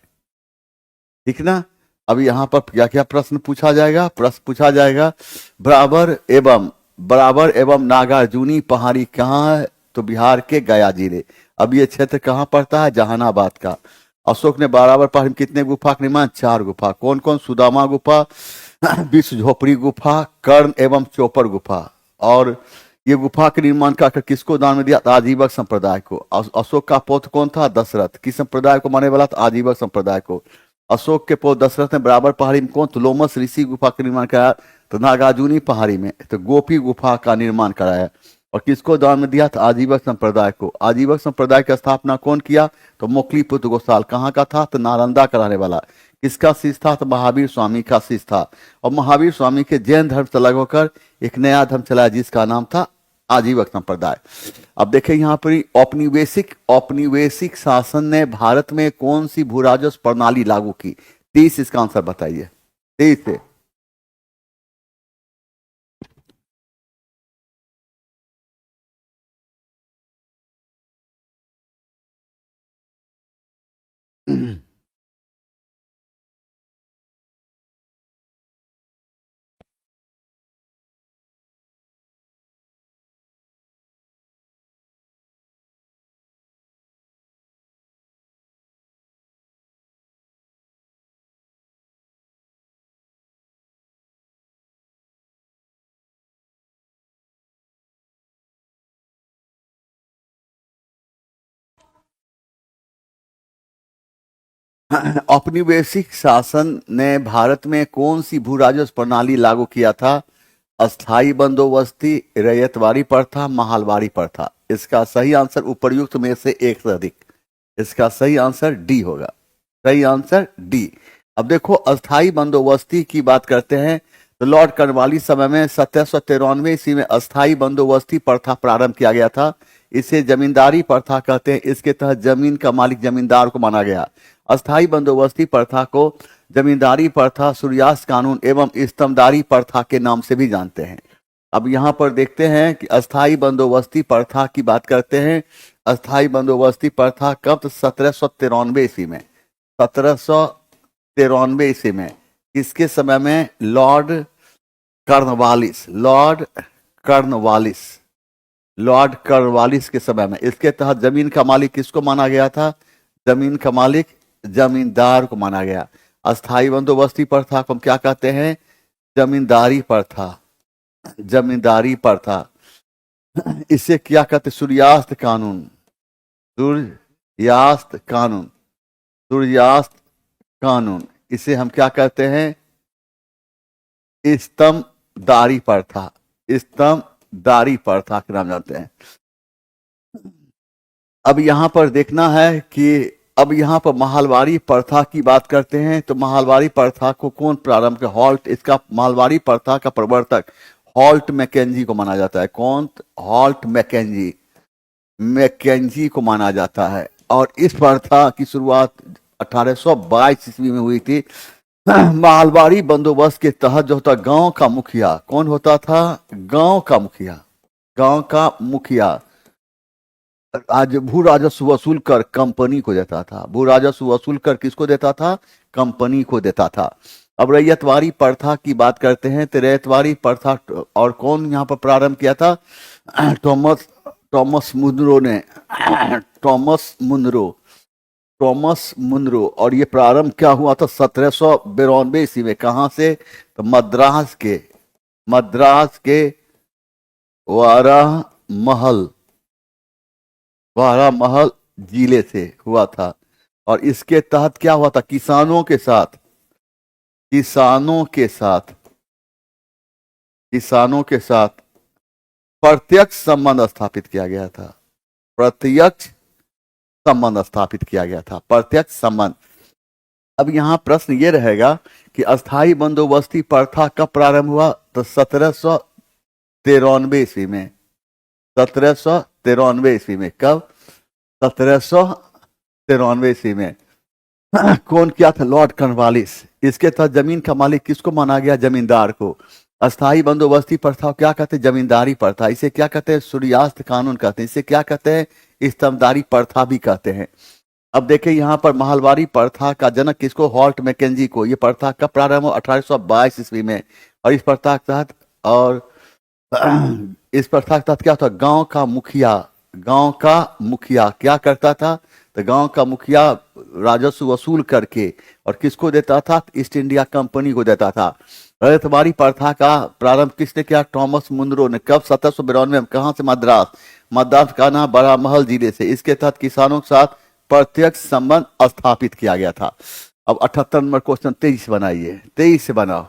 ठीक ना? अब यहां पर क्या क्या प्रश्न पूछा जाएगा? प्रश्न पूछा जाएगा बराबर एवं नागार्जुनी पहाड़ी कहाँ है? तो बिहार के गया जिले। अब ये क्षेत्र कहाँ पड़ता है? जहानाबाद का। अशोक ने बराबर पहाड़ी में कितने गुफा का निर्माण? 4 गुफा। कौन कौन? सुदामा गुफा, विश्व झोपड़ी गुफा, कर्ण एवं चौपर गुफा। और ये गुफा के निर्माण का किसको दान में दिया? आजीवक संप्रदाय को। अशोक का पौत्र कौन था? दशरथ। किस संप्रदाय को माने वाला था? आजीवक संप्रदाय को। अशोक के पौत्र दशरथ ने बराबर पहाड़ी में कौन? तुलोमस ऋषि गुफा का निर्माण कराया। तो नागार्जुनी पहाड़ी में तो गोपी गुफा का निर्माण कराया। और किसको दान में दिया था? आजीवक संप्रदाय को। आजीवक संप्रदाय की स्थापना कौन किया? तो मोखली पुत्र गोसाल। कहाँ का था? तो नालंदा का रहने वाला। किसका शिष्य था? तो महावीर स्वामी का शिष्य था। और महावीर स्वामी के जैन धर्म से अलग होकर एक नया धर्म चलाया जिसका नाम था आजीवक संप्रदाय। अब देखें यहाँ पर औपनिवेशिक शासन ने भारत में कौन सी भू राजस्व प्रणाली लागू की? 30 इसका आंसर बताइए। 30 से औपनिवेशिक शासन ने भारत में कौन सी भू राजस्व प्रणाली लागू किया था? अस्थाई बंदोबस्ती, रैयतवाड़ी प्रथा, महालवाड़ी प्रथा। इसका सही आंसर उपर्युक्त में से एक से अधिक। इसका सही आंसर डी होगा। सही आंसर डी। अब देखो अस्थाई बंदोबस्ती की बात करते हैं तो लॉर्ड कर्नवालिस समय में 1793 ईस्वी में अस्थाई बंदोबस्ती प्रथा प्रारंभ किया गया था। इसे जमींदारी प्रथा कहते हैं। इसके तहत जमीन का मालिक जमींदार को माना गया। अस्थाई बंदोबस्ती प्रथा को जमींदारी प्रथा, सूर्यास्त कानून एवं स्तंभदारी प्रथा के नाम से भी जानते हैं। अब यहाँ पर देखते हैं कि अस्थाई बंदोबस्ती प्रथा की बात करते हैं। अस्थाई बंदोबस्ती प्रथा कब? 1793 ईस्वी में। 1793 ईस्वी में। किसके समय में? लॉर्ड कर्नवालिस के समय में। इसके तहत जमीन का मालिक किसको माना गया था? जमीन का मालिक जमींदार को माना गया। अस्थाई बंदोबस्ती प्रथा को हम क्या कहते हैं? जमींदारी प्रथा। जमींदारी प्रथा। इसे क्या कहते? सूर्यास्त कानून। सूर्यास्त कानून। सूर्यास्त कानून। इसे हम क्या कहते हैं? स्तंभदारी प्रथा। स्तंभदारी प्रथा के नाम जानते हैं। अब यहां पर देखना है कि अब यहां पर महलवाड़ी प्रथा की बात करते हैं तो महलवाड़ी प्रथा को कौन प्रारंभ किया? हॉल्ट। इसका महलवाड़ी प्रथा का प्रवर्तक हॉल्ट मैकेंजी को माना जाता है। कौन? हॉल्ट मैकेंजी को माना जाता है। और इस प्रथा की शुरुआत 1822 ईस्वी में हुई थी। महलवाड़ी बंदोबस्त के तहत जो होता गांव का मुखिया, कौन होता था? गांव का मुखिया आज भू राजस्व वसूल कर कंपनी को देता था। भू राजस्व वसूल कर किसको देता था? कंपनी को देता था। अब रैयतवाड़ी प्रथा की बात करते हैं तो रैयतवाड़ी प्रथा और कौन यहाँ पर प्रारंभ किया था? Thomas Munro. और ये प्रारंभ क्या हुआ था? 1792 ईस्वी में। कहां से? तो मद्रास के वारामहल जिले से हुआ था। और इसके तहत क्या हुआ था? किसानों के साथ प्रत्यक्ष संबंध स्थापित किया गया था। प्रत्यक्ष संबंध स्थापित किया गया था, प्रत्यक्ष संबंध। अब यहां प्रश्न ये रहेगा कि अस्थाई बंदोबस्ती प्रथा कब प्रारंभ हुआ? तो 1793 ईस्वी में। 1793 ईस्वी में। कब? 1793 ईस्वी में। कौन किया था? Lord Cornwallis. इसके तहत जमीन का मालिक किसको माना गया? जमींदार को। अस्थाई बंदोबस्ती प्रथा क्या कहते हैं? जमींदारी प्रथा। इसे क्या कहते हैं? सूर्यास्त कानून कहते हैं। इसे क्या कहते हैं? स्तंभदारी प्रथा भी कहते हैं। अब देखिए यहाँ पर महलवारी प्रथा का जनक किसको? हॉल्ट मैकेंजी को। ये प्रथा कब प्रारंभ हुआ? 1822 ईस्वी में। और इस प्रथा के तहत इस प्रथा के तहत क्या था? गांव का मुखिया क्या करता था? तो गांव का मुखिया राजस्व वसूल करके और किसको देता था? ईस्ट इंडिया कंपनी को देता था। रजतवारी प्रथा का प्रारंभ किसने किया? टॉमस मुनरो ने। कब? 1792 में। कहां से? मद्रास का नाम बड़ा महल जिले से। इसके तहत किसानों के साथ प्रत्यक्ष संबंध स्थापित किया गया था। अब 78 नंबर क्वेश्चन 23 बनाइए। 23 से बनाओ।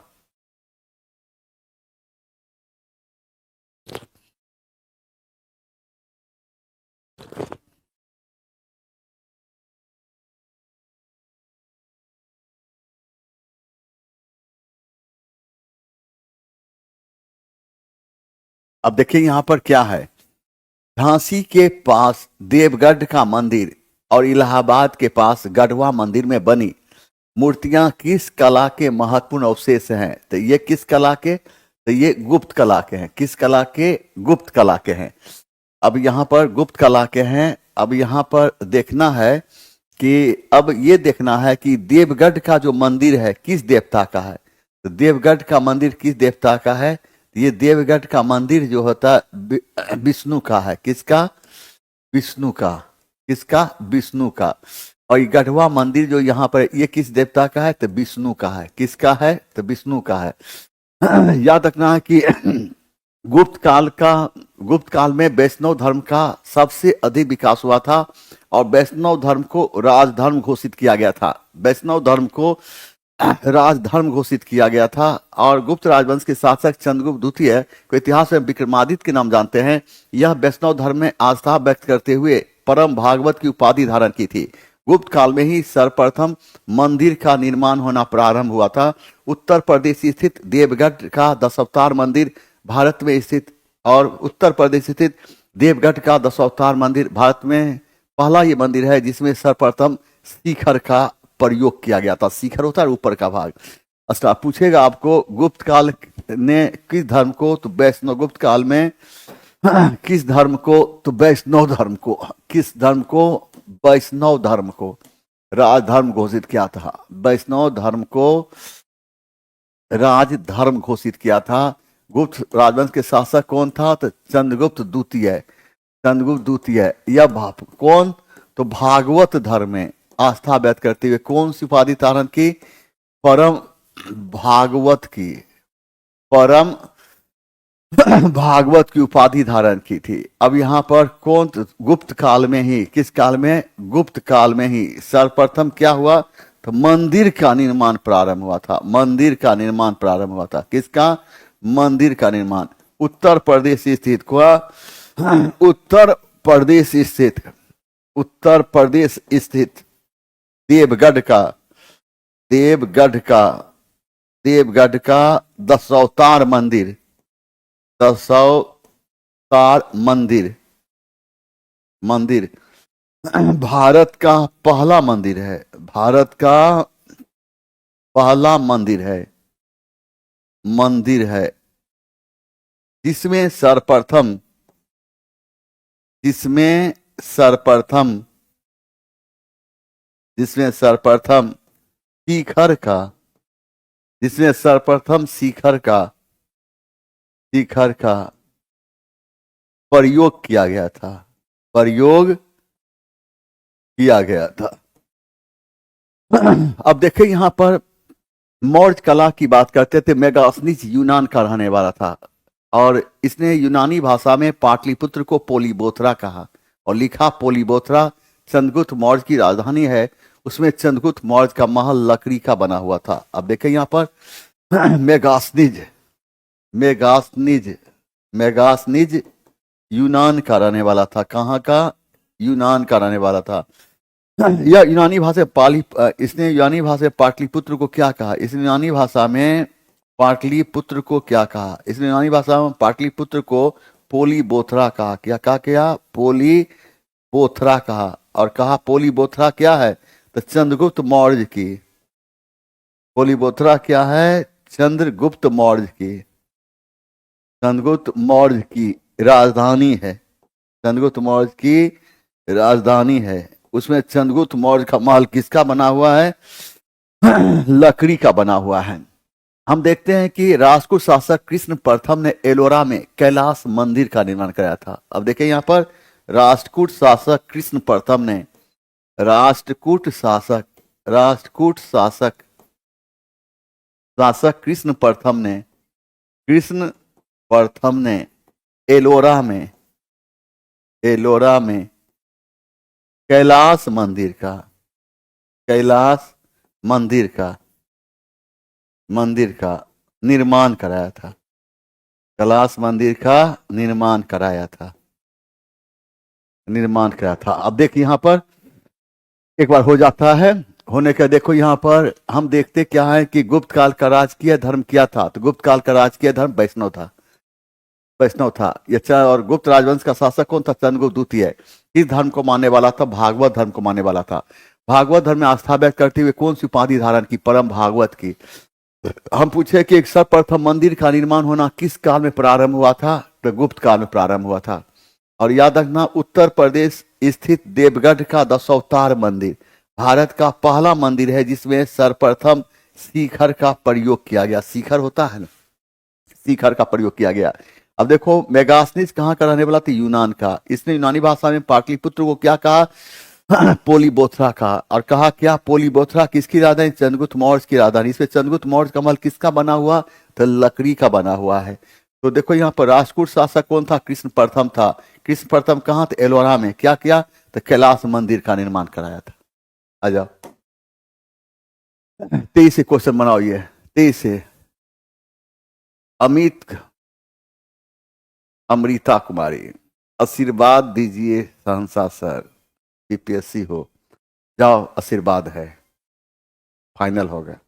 अब देखिए यहां पर क्या है। झांसी के पास देवगढ़ का मंदिर और इलाहाबाद के पास गढ़वा मंदिर में बनी मूर्तियां किस कला के महत्वपूर्ण अवशेष हैं? तो ये किस कला के? तो ये गुप्त कला के हैं। किस कला के? गुप्त कला के हैं। अब यहां पर गुप्त कला के हैं। अब यहां पर देखना है कि अब ये देखना है कि देवगढ़ का जो मंदिर है किस देवता का है? तो देवगढ़ का मंदिर किस देवता का है? ये देवगढ़ का मंदिर जो होता है विष्णु का है। किसका? विष्णु का। किसका? विष्णु का। और ये गढ़वा मंदिर जो यहाँ पर ये किस देवता का है? तो विष्णु का है। किसका है? तो विष्णु का है। याद रखना है कि गुप्त काल में वैष्णव धर्म का सबसे अधिक विकास हुआ था और वैष्णव धर्म को राजधर्म घोषित किया गया था। वैष्णव धर्म को राजधर्म घोषित किया गया था। और गुप्त राजवंश के शासक चंद्रगुप्त द्वितीय को इतिहास में विक्रमादित्य के नाम जानते हैं। यह वैष्णव धर्म में आस्था व्यक्त करते हुए परम भागवत की उपाधि धारण की थी। गुप्त काल में ही सर्वप्रथम मंदिर का निर्माण होना प्रारंभ हुआ था। उत्तर प्रदेश स्थित देवगढ़ का दशावतार मंदिर भारत में स्थित और उत्तर प्रदेश स्थित देवगढ़ का दशावतार मंदिर भारत में पहला ये मंदिर है जिसमें सर्वप्रथम शिखर का प्रयोग किया गया था। शिखर होता है ऊपर का भाग। अच्छा पूछेगा आपको गुप्त काल ने किस धर्म को? तो वैष्णव। गुप्त काल में किस धर्म को? तो वैष्णव धर्म को। किस धर्म को? वैष्णव धर्म को राजधर्म घोषित किया था। वैष्णव धर्म को राजधर्म घोषित किया था। गुप्त राजवंश के शासक कौन था? तो चंद्रगुप्त द्वितीय। चंद्रगुप्त द्वितीय। यह कौन? तो भागवत धर्म में आस्था व्यक्त करते हुए कौन सी उपाधि धारण की? परम भागवत की। परम भागवत की उपाधि धारण की थी। अब यहाँ पर कौन? गुप्त काल में ही। किस काल में? गुप्त काल में ही सर्वप्रथम क्या हुआ? तो मंदिर का निर्माण प्रारंभ हुआ था। मंदिर का निर्माण प्रारंभ हुआ था। किसका? मंदिर का निर्माण। उत्तर प्रदेश स्थित उत्तर प्रदेश स्थित देवगढ़ का दशावतार मंदिर भारत का पहला मंदिर है। भारत का पहला मंदिर है जिसमें सर्वप्रथम शिखर का प्रयोग किया गया था। अब देखिए यहां पर मौर्य कला की बात करते थे। मेगास्थनीज यूनान का रहने वाला था और इसने यूनानी भाषा में पाटलिपुत्र को पोलीबोथरा कहा और लिखा पोलीबोथरा चंद्रगुप्त मौर्य की राजधानी है। उसमें चंद्रगुप्त मौर्य का महल लकड़ी का बना हुआ था। अब देखें यहाँ पर मेगास्थनीज यूनान का रहने वाला था। कहाँ का? यूनान का रहने वाला था। यह यूनानी भाषा इसने यूनानी भाषा में पाटलिपुत्र को क्या कहा? इसने यूनानी भाषा में पाटलिपुत्र को क्या कहा? इसने यूनानी भाषा में पाटलिपुत्र को पोलीबोथरा कहा। क्या पोलीबोथरा कहा। और कहा पोलीबोथरा क्या है? तो चंद्रगुप्त मौर्य की। पोलीबोथरा क्या है? चंद्रगुप्त मौर्य की। चंद्रगुप्त मौर्य की राजधानी है। चंद्रगुप्त मौर्य की राजधानी है। उसमें चंद्रगुप्त मौर्य का महल किसका बना हुआ है? लकड़ी का बना हुआ है। हम देखते हैं कि राष्ट्रकूट शासक कृष्ण प्रथम ने एलोरा में कैलाश मंदिर का निर्माण कराया था। अब देखें यहाँ पर राष्ट्रकूट शासक कृष्ण प्रथम ने राष्ट्रकूट शासक कृष्ण प्रथम ने एलोरा में कैलाश मंदिर का निर्माण कराया था। कैलाश मंदिर का निर्माण कराया था। अब देखिए यहाँ पर एक बार हो जाता है, होने का देखो यहाँ पर हम देखते क्या है कि गुप्त काल का राजकीय धर्म क्या था? तो गुप्त काल का राजकीय धर्म वैष्णव था। और गुप्त राजवंश का शासक कौन था? चंद्रगुप्त द्वितीय। इस धर्म को मानने वाला था, भागवत धर्म को मानने वाला था। भागवत धर्म में आस्था व्यक्त करते हुए कौन सी उपाधि धारण की? परम भागवत की। हम पूछे कि एक सर्वप्रथम मंदिर का निर्माण होना किस काल में प्रारंभ हुआ था? तो गुप्त काल में प्रारंभ हुआ था। और याद रखना, उत्तर प्रदेश स्थित देवगढ़ का दशावतार मंदिर भारत का पहला मंदिर है जिसमें सर्वप्रथम शिखर का प्रयोग किया गया। शिखर होता है ना, शिखर का प्रयोग किया गया। अब देखो मेगास्थनीज कहाँ का रहने वाला था? यूनान का। इसने यूनानी भाषा में पाटलिपुत्र को क्या कहा? पोलीबोथरा कहा। और कहा क्या? पोलीबोथरा किसकी राजधानी? चंद्रगुप्त मौर्य की राजधानी। इसमें चंद्रगुप्त मौर्य का महल किसका बना हुआ? तो लकड़ी का बना हुआ है। तो देखो यहाँ पर राष्ट्रकूट शासक कौन था? कृष्ण प्रथम था। कृष्ण प्रथम कहाँ थे? एलोरा में। क्या किया? तो कैलाश मंदिर का निर्माण कराया था। आ जाओ 23 से क्वेश्चन बनाओ। ये 23 से अमृता कुमारी, आशीर्वाद दीजिए सहनसा सर, बीपीएससी हो जाओ, आशीर्वाद है, फाइनल हो गया।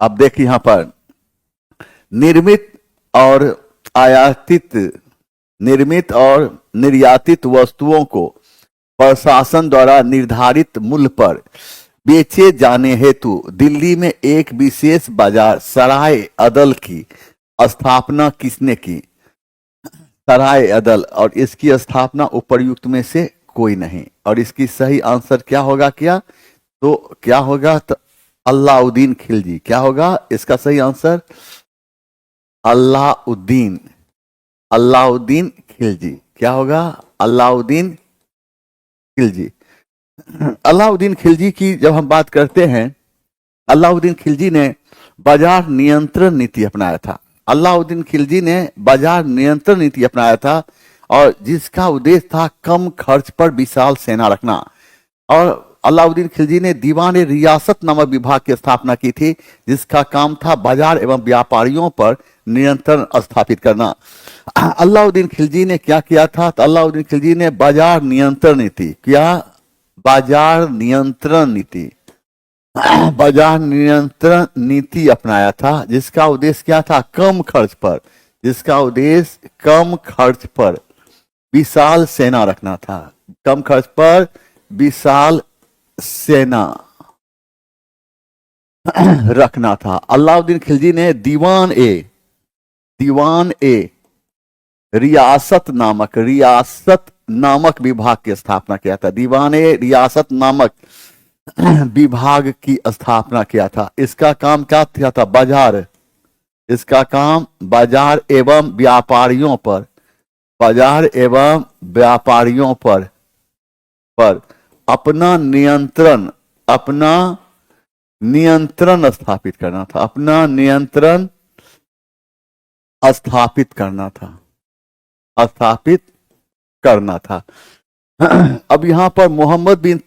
अब देखिए यहां पर निर्मित और आयातित निर्मित और निर्यातित वस्तुओं को प्रशासन द्वारा निर्धारित मूल्य पर बेचे जाने हेतु दिल्ली में एक विशेष बाजार सराय अदल की स्थापना किसने की? सराय अदल। और इसकी स्थापना उपर्युक्त में से कोई नहीं। और इसकी सही आंसर क्या होगा? तो क्या होगा? तो अलाउद्दीन खिलजी। क्या होगा इसका सही आंसर? अलाउद्दीन खिलजी। क्या होगा? अलाउद्दीन खिलजी। अलाउद्दीन खिलजी की जब हम बात करते हैं, अलाउद्दीन खिलजी ने बाजार नियंत्रण नीति अपनाया था। अलाउद्दीन खिलजी ने बाजार नियंत्रण नीति अपनाया था और जिसका उद्देश्य था कम खर्च पर विशाल सेना रखना। और अलाउद्दीन खिलजी ने दीवान रियासत नामक विभाग की स्थापना की थी जिसका काम था बाजार एवं व्यापारियों पर नियंत्रण स्थापित करना। अलाउद्दीन खिलजी ने क्या किया था? तो अलाउद्दीन खिलजी ने बाजार नियंत्रण नीति बाजार नियंत्रण नीति अपनाया था जिसका उद्देश्य क्या था? कम खर्च पर विशाल सेना रखना था। कम खर्च पर विशाल सेना रखना था। अलाउद्दीन खिलजी ने दीवान ए रियासत नामक विभाग की स्थापना किया था। दीवान ए रियासत नामक विभाग की स्थापना किया था। इसका काम क्या किया था? बाजार एवं व्यापारियों पर अपना नियंत्रण स्थापित करना था। स्थापित करना था, स्थापित करना था। अब यहाँ पर मोहम्मद बिन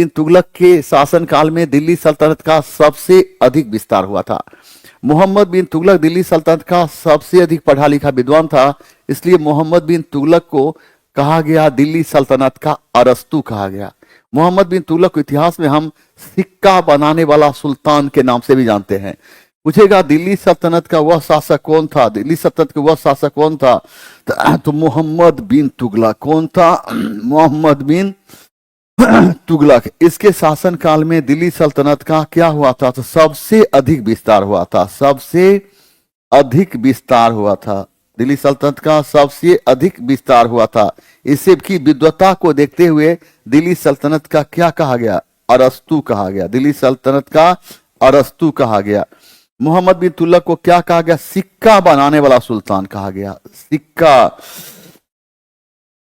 तुगलक के शासनकाल में दिल्ली सल्तनत का सबसे अधिक विस्तार हुआ था। मोहम्मद बिन तुगलक दिल्ली सल्तनत का सबसे अधिक पढ़ा लिखा विद्वान था, इसलिए मोहम्मद बिन तुगलक को कहा गया दिल्ली सल्तनत का अरस्तु कहा गया। मोहम्मद बिन तुगलक को इतिहास में हम सिक्का बनाने वाला सुल्तान के नाम से भी जानते हैं। पूछेगा दिल्ली सल्तनत का वह शासक कौन था, दिल्ली सल्तनत का वह शासक कौन था, तो मोहम्मद बिन तुगलक। कौन था? मोहम्मद बिन तुगलक। इसके शासन काल में दिल्ली सल्तनत का क्या हुआ था? तो सबसे अधिक विस्तार हुआ था, सबसे अधिक विस्तार हुआ था। दिल्ली सल्तनत का सबसे अधिक विस्तार हुआ था। इससे की विद्वता को देखते हुए दिल्ली सल्तनत का क्या कहा गया? अरस्तु कहा गया। दिल्ली सल्तनत का अरस्तु कहा गया। मोहम्मद बिन तुगलक को क्या कहा गया? सिक्का बनाने वाला सुल्तान कहा गया। सिक्का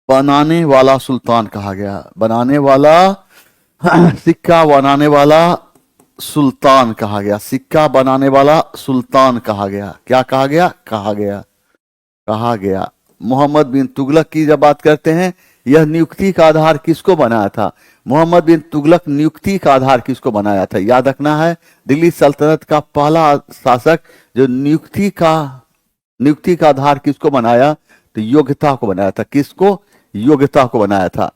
बनाने वाला सुल्तान कहा गया। बनाने वाला, सिक्का बनाने वाला सुल्तान कहा गया। सिक्का बनाने वाला सुल्तान कहा गया। क्या कहा गया? कहा गया। मोहम्मद बिन तुगलक की जब बात करते हैं, यह नियुक्ति का आधार किसको बनाया था? मोहम्मद बिन तुगलक नियुक्ति का आधार किसको बनाया था? याद रखना है, दिल्ली सल्तनत का पहला शासक जो नियुक्ति का आधार किसको बनाया? तो योग्यता को बनाया था। किसको? योग्यता को बनाया था।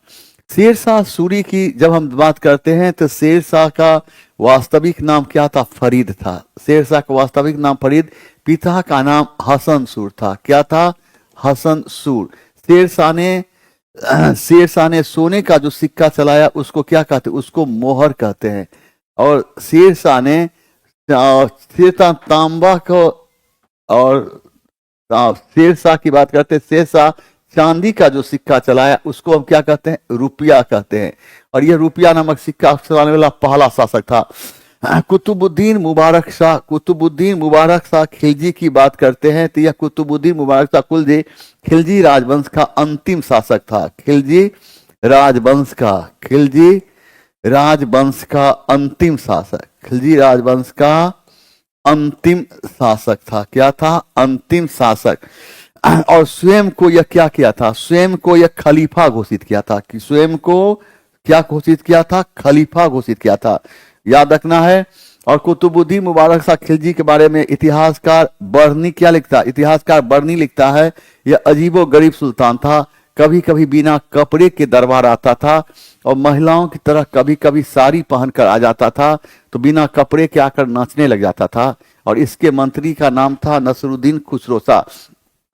शेरशाह सूरी की जब हम बात करते हैं तो शेरशाह का वास्तविक नाम क्या था? फरीद था। शेरशाह का वास्तविक नाम फरीद, पिता का नाम हसन सूर था। क्या था? हसन सूर। शेरशाह ने सोने का जो सिक्का चलाया उसको क्या कहते? उसको मोहर कहते हैं। और शेरशाह तांबा को, और शेरशाह की बात करते हैं, शेरशाह चांदी का जो सिक्का चलाया उसको हम क्या कहते हैं? रुपया कहते हैं। और यह रुपया नामक सिक्का चलाने वाला पहला शासक था। कुतुबुद्दीन मुबारक शाह खिलजी की बात करते हैं तो यह कुतुबुद्दीन मुबारक शाह खिलजी, खिलजी राजवंश का अंतिम शासक था। खिलजी राजवंश का अंतिम शासक, खिलजी राजवंश का अंतिम शासक था। क्या था? अंतिम शासक। और स्वयं को यह क्या किया था? स्वयं को यह खलीफा घोषित किया था। कि स्वयं को क्या घोषित किया था? खलीफा घोषित किया था। याद रखना है। और कुतुबुद्दीन मुबारक शाह खिलजी के बारे में इतिहासकार बर्नी क्या लिखता? इतिहासकार बर्नी लिखता है, यह अजीबो गरीब सुल्तान था। कभी कभी बिना कपड़े के दरबार आता था और महिलाओं की तरह कभी कभी साड़ी पहनकर आ जाता था, तो बिना कपड़े के आकर नाचने लग जाता था। और इसके मंत्री का नाम था नसरुद्दीन खुसरो शाह।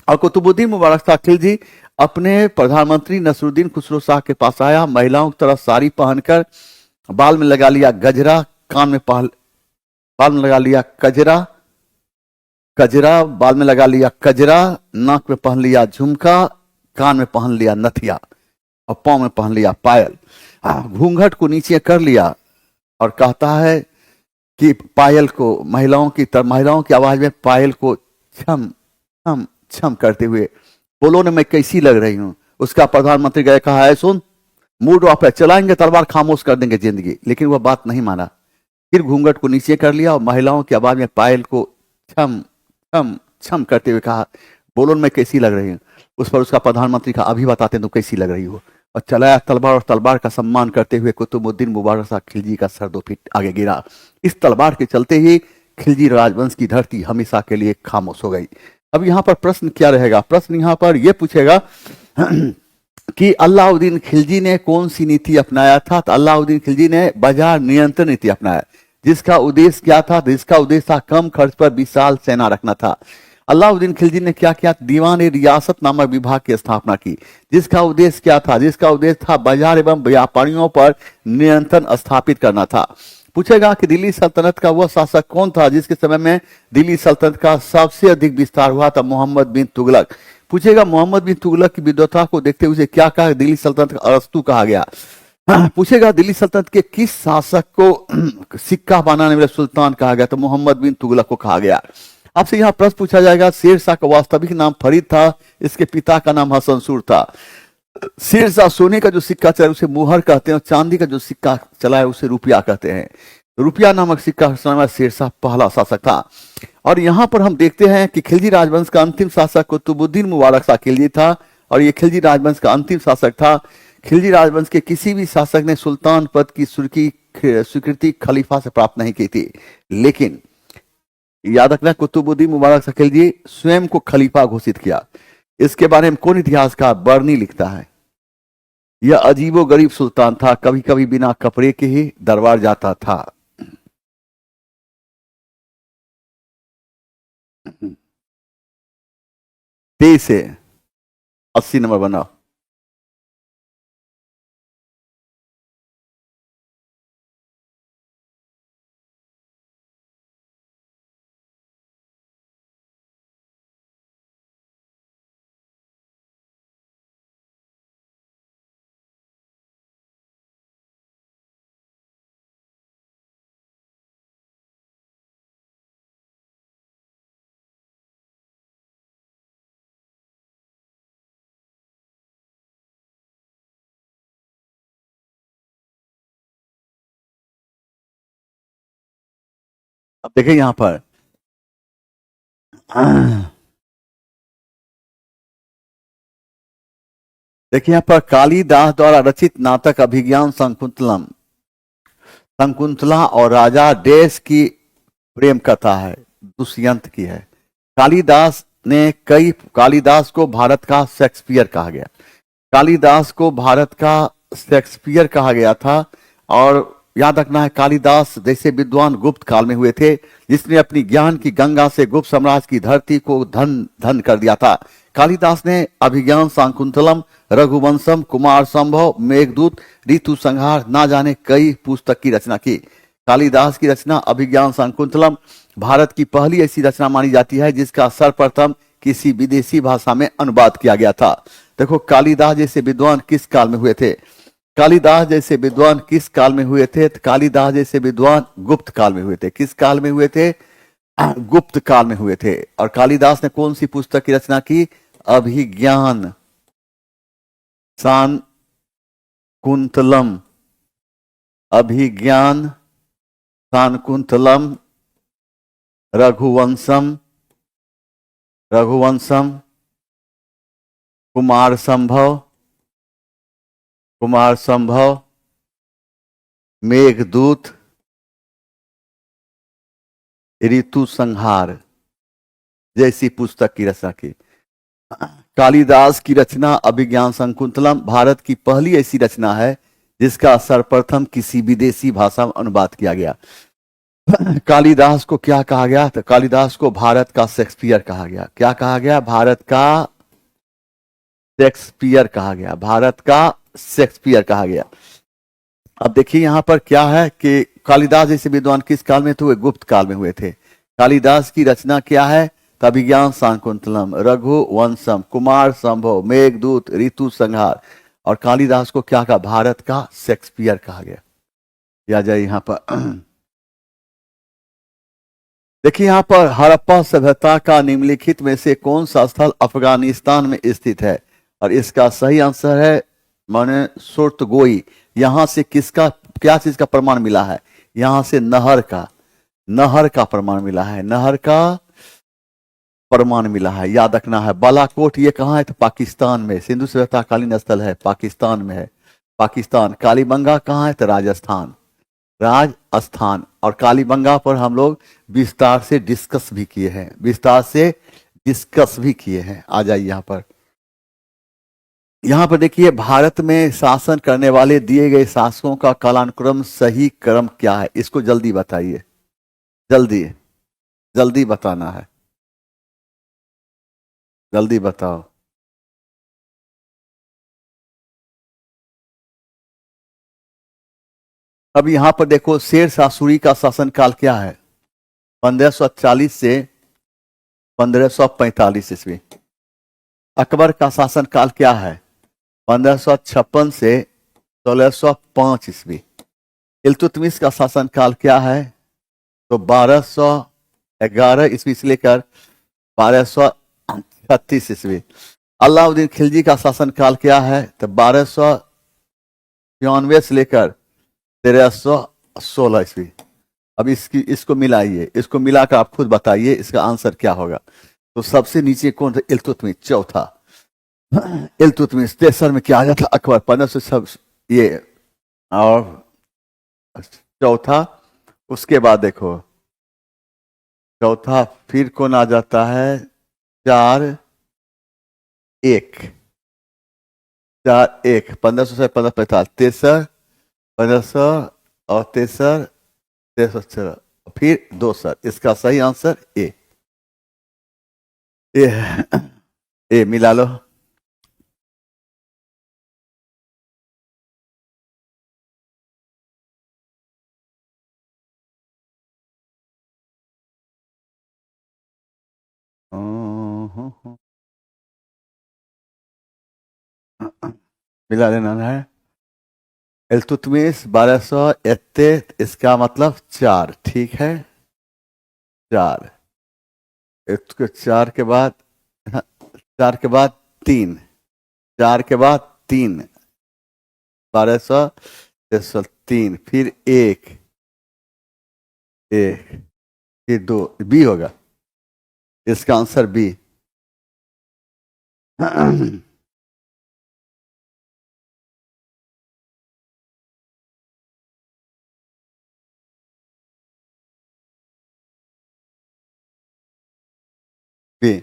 और कुतुबुद्दीन मुबारक शाह खिलजी अपने प्रधानमंत्री नसरुद्दीन खुसरो शाह के पास आया, महिलाओं की तरह साड़ी पहनकर, बाल में लगा लिया गजरा, बाल में लगा लिया कजरा, बाल में लगा लिया कजरा, नाक में पहन लिया झुमका, कान में पहन लिया नथिया और पांव में पहन लिया पायल। घूंघट को नीचे कर लिया और कहता है कि पायल को, महिलाओं की आवाज में पायल को छम छम छम करते हुए बोलो ना मैं कैसी लग रही हूं। उसका प्रधानमंत्री गए, कहा है सुन, मूड ऑफ है, चलाएंगे तलवार, खामोश कर देंगे जिंदगी। लेकिन वह बात नहीं माना। फिर घूंघट को नीचे कर लिया और महिलाओं की आवाज में पायल को छम छम छम करते हुए कहा, बोलो मैं कैसी लग रही हूँ। उस पर उसका प्रधानमंत्री कहा, अभी बताते तुम कैसी लग रही हो। और चलाया तलवार, और तलवार का सम्मान करते हुए कुतुबुद्दीन मुबारक शाह खिलजी का सर 2 फीट आगे गिरा। इस तलवार के चलते ही खिलजी राजवंश की धरती हमेशा के लिए खामोश हो गई। अब यहाँ पर प्रश्न क्या रहेगा? प्रश्न यहाँ पर यह पूछेगा कि अलाउद्दीन खिलजी ने कौन सी नीति अपनाया था? तो अलाउद्दीन खिलजी ने बाजार नियंत्रण नीति अपनाया, जिसका उद्देश्य क्या था? जिसका उद्देश्य था कम खर्च पर विशाल सेना रखना था। अलाउद्दीन खिलजी ने क्या किया? दीवान ए रियासत नामक विभाग की स्थापना की, जिसका उद्देश्य क्या था? जिसका उद्देश्य था बाजार एवं व्यापारियों पर नियंत्रण स्थापित करना था। पूछेगा कि दिल्ली सल्तनत का वह शासक कौन था जिसके समय में दिल्ली सल्तनत का सबसे अधिक विस्तार हुआ था? मोहम्मद बिन तुगलक। पूछेगा मोहम्मद बिन तुगलक की विद्वता को देखते हुए क्या कहा? दिल्ली सल्तनत का अरस्तु कहा गया। पूछेगा दिल्ली सल्तनत के किस शासक को सिक्का बनाने वाले सुल्तान कहा गया? तो मोहम्मद बिन तुगलक को कहा गया। आपसे यहाँ प्रश्न पूछा जाएगा, शेरशाह का वास्तविक नाम फरीद था, इसके पिता का नाम हसन सूर था। शेरशाह सोने का जो सिक्का चलाया उसे मुहर कहते हैं, और चांदी का जो सिक्का चलाया उसे रुपया कहते हैं। रुपया नामक सिक्का उस समय शेरशाह पहला शासक था। और यहाँ पर हम देखते हैं कि खिलजी राजवंश का अंतिम शासक कुतुबुद्दीन मुबारक शाह खिलजी था और ये खिलजी राजवंश का अंतिम शासक था। खिलजी राजवंश के किसी भी शासक ने सुल्तान पद की स्वीकृति खलीफा से प्राप्त नहीं की थी, लेकिन याद रखना कुतुबुद्दीन मुबारक शाह खिलजी स्वयं को खलीफा घोषित किया। इसके बारे में कौन इतिहासकार बर्नी लिखता है, यह अजीबो गरीब सुल्तान था, कभी कभी बिना कपड़े के ही दरबार जाता था। 23 से 80 नंबर बनाओ। अब देखिए यहां पर देखिए यहाँ पर कालिदास द्वारा रचित नाटक अभिज्ञान शकुंतला और राजा देश की प्रेम कथा है, दुष्यंत की है। कालिदास को भारत का शेक्सपियर कहा गया। कालिदास को भारत का शेक्सपियर कहा गया था। और याद रखना है, कालिदास जैसे विद्वान गुप्त काल में हुए थे, जिसने अपनी ज्ञान की गंगा से गुप्त साम्राज्य की धरती को धन धन कर दिया था। कालिदास ने अभिज्ञान शाकुंतलम, रघुवंशम, कुमार संभव, मेघदूत, ऋतु संहार ना जाने कई पुस्तक की रचना की। कालिदास की रचना अभिज्ञान शाकुंतलम भारत की पहली ऐसी रचना मानी जाती है जिसका सर्वप्रथम किसी विदेशी भाषा में अनुवाद किया गया था। देखो कालिदास जैसे विद्वान किस काल में हुए थे, कालिदास जैसे विद्वान किस काल में हुए थे, तो कालिदास जैसे विद्वान गुप्त काल में हुए थे। किस काल में हुए थे? गुप्त काल में हुए थे। और कालिदास ने कौन सी पुस्तक की रचना की? अभिज्ञान शाकुंतलम, अभिज्ञान शाकुंतलम, रघुवंशम, कुमार संभव, मेघदूत, ऋतु संहार जैसी पुस्तक की रचना की। कालिदास की रचना अभिज्ञान शाकुंतलम भारत की पहली ऐसी रचना है जिसका सर्वप्रथम किसी विदेशी भाषा में अनुवाद किया गया। कालिदास को क्या कहा गया? तो कालिदास को भारत का शेक्सपियर कहा गया। क्या कहा गया? भारत का शेक्सपियर कहा गया। भारत का शेक्सपियर कहा गया। अब देखिए यहां पर क्या है कि कालिदास जैसे विद्वान किस काल में थे? वे गुप्त काल में हुए थे। कालिदास की रचना क्या है? अभिज्ञान शाकुंतलम, रघुवंशम, कुमार संभव, मेघदूत, ऋतु संहार। और कालिदास को क्या कहा? भारत का शेक्सपियर कहा गया। या जाए यहां पर देखिए यहां पर हड़प्पा सभ्यता का निम्नलिखित में से कौन सा स्थल अफगानिस्तान में स्थित है? और इसका सही आंसर है माने सुर्तगोई। यहां से किसका क्या चीज का प्रमाण मिला है? यहां से नहर का प्रमाण मिला है। नहर का प्रमाण मिला है। याद रखना है। बालाकोट ये कहाँ है? तो पाकिस्तान में। सिंधु सभ्यता कालीन स्थल है, पाकिस्तान में है। पाकिस्तान। कालीबंगा कहाँ है? तो राजस्थान। और कालीबंगा पर हम लोग विस्तार से डिस्कस भी किए हैं। आ जाइए यहां पर देखिए भारत में शासन करने वाले दिए गए शासकों का कालानुक्रम सही क्रम क्या है? इसको जल्दी बताइए, जल्दी बताना है, जल्दी बताओ। अब यहां पर देखो शेर शाह सूरी का शासनकाल क्या है? 1540 से 1545 ईस्वी। अकबर का शासनकाल क्या है? 1556 से 1605 ईस्वी। इल्तुतमिश का शासनकाल क्या है? तो 1211 ईस्वी से लेकर 1236 ईस्वी। अलाउद्दीन खिलजी का शासनकाल क्या है? तो 1296 से लेकर 1316 ईस्वी। अब इसको मिलाइए, इसको मिलाकर आप खुद बताइए इसका आंसर क्या होगा। तो सबसे नीचे कौन था? इल्तुतमिश। चौथा इल्तुतमिश। तेसर में क्या आ जाता? अकबर। 1500 सब ये। और चौथा, उसके बाद देखो चौथा फिर कौन आ जाता है? 4-1। 4-1। 1500 से 1545। तेसर 1500 और तेसर 1314। फिर 2 सर। इसका सही आंसर ए। ए, ए मिला लो। मिला लेना है। इल्तुतमिश 1231। इसका मतलब 4। ठीक है, 4। इसको 4 के बाद, 4 के बाद 3। 4 के बाद 3। 1203। फिर 1, 1, फिर 2। बी होगा इसका आंसर, बी। बी।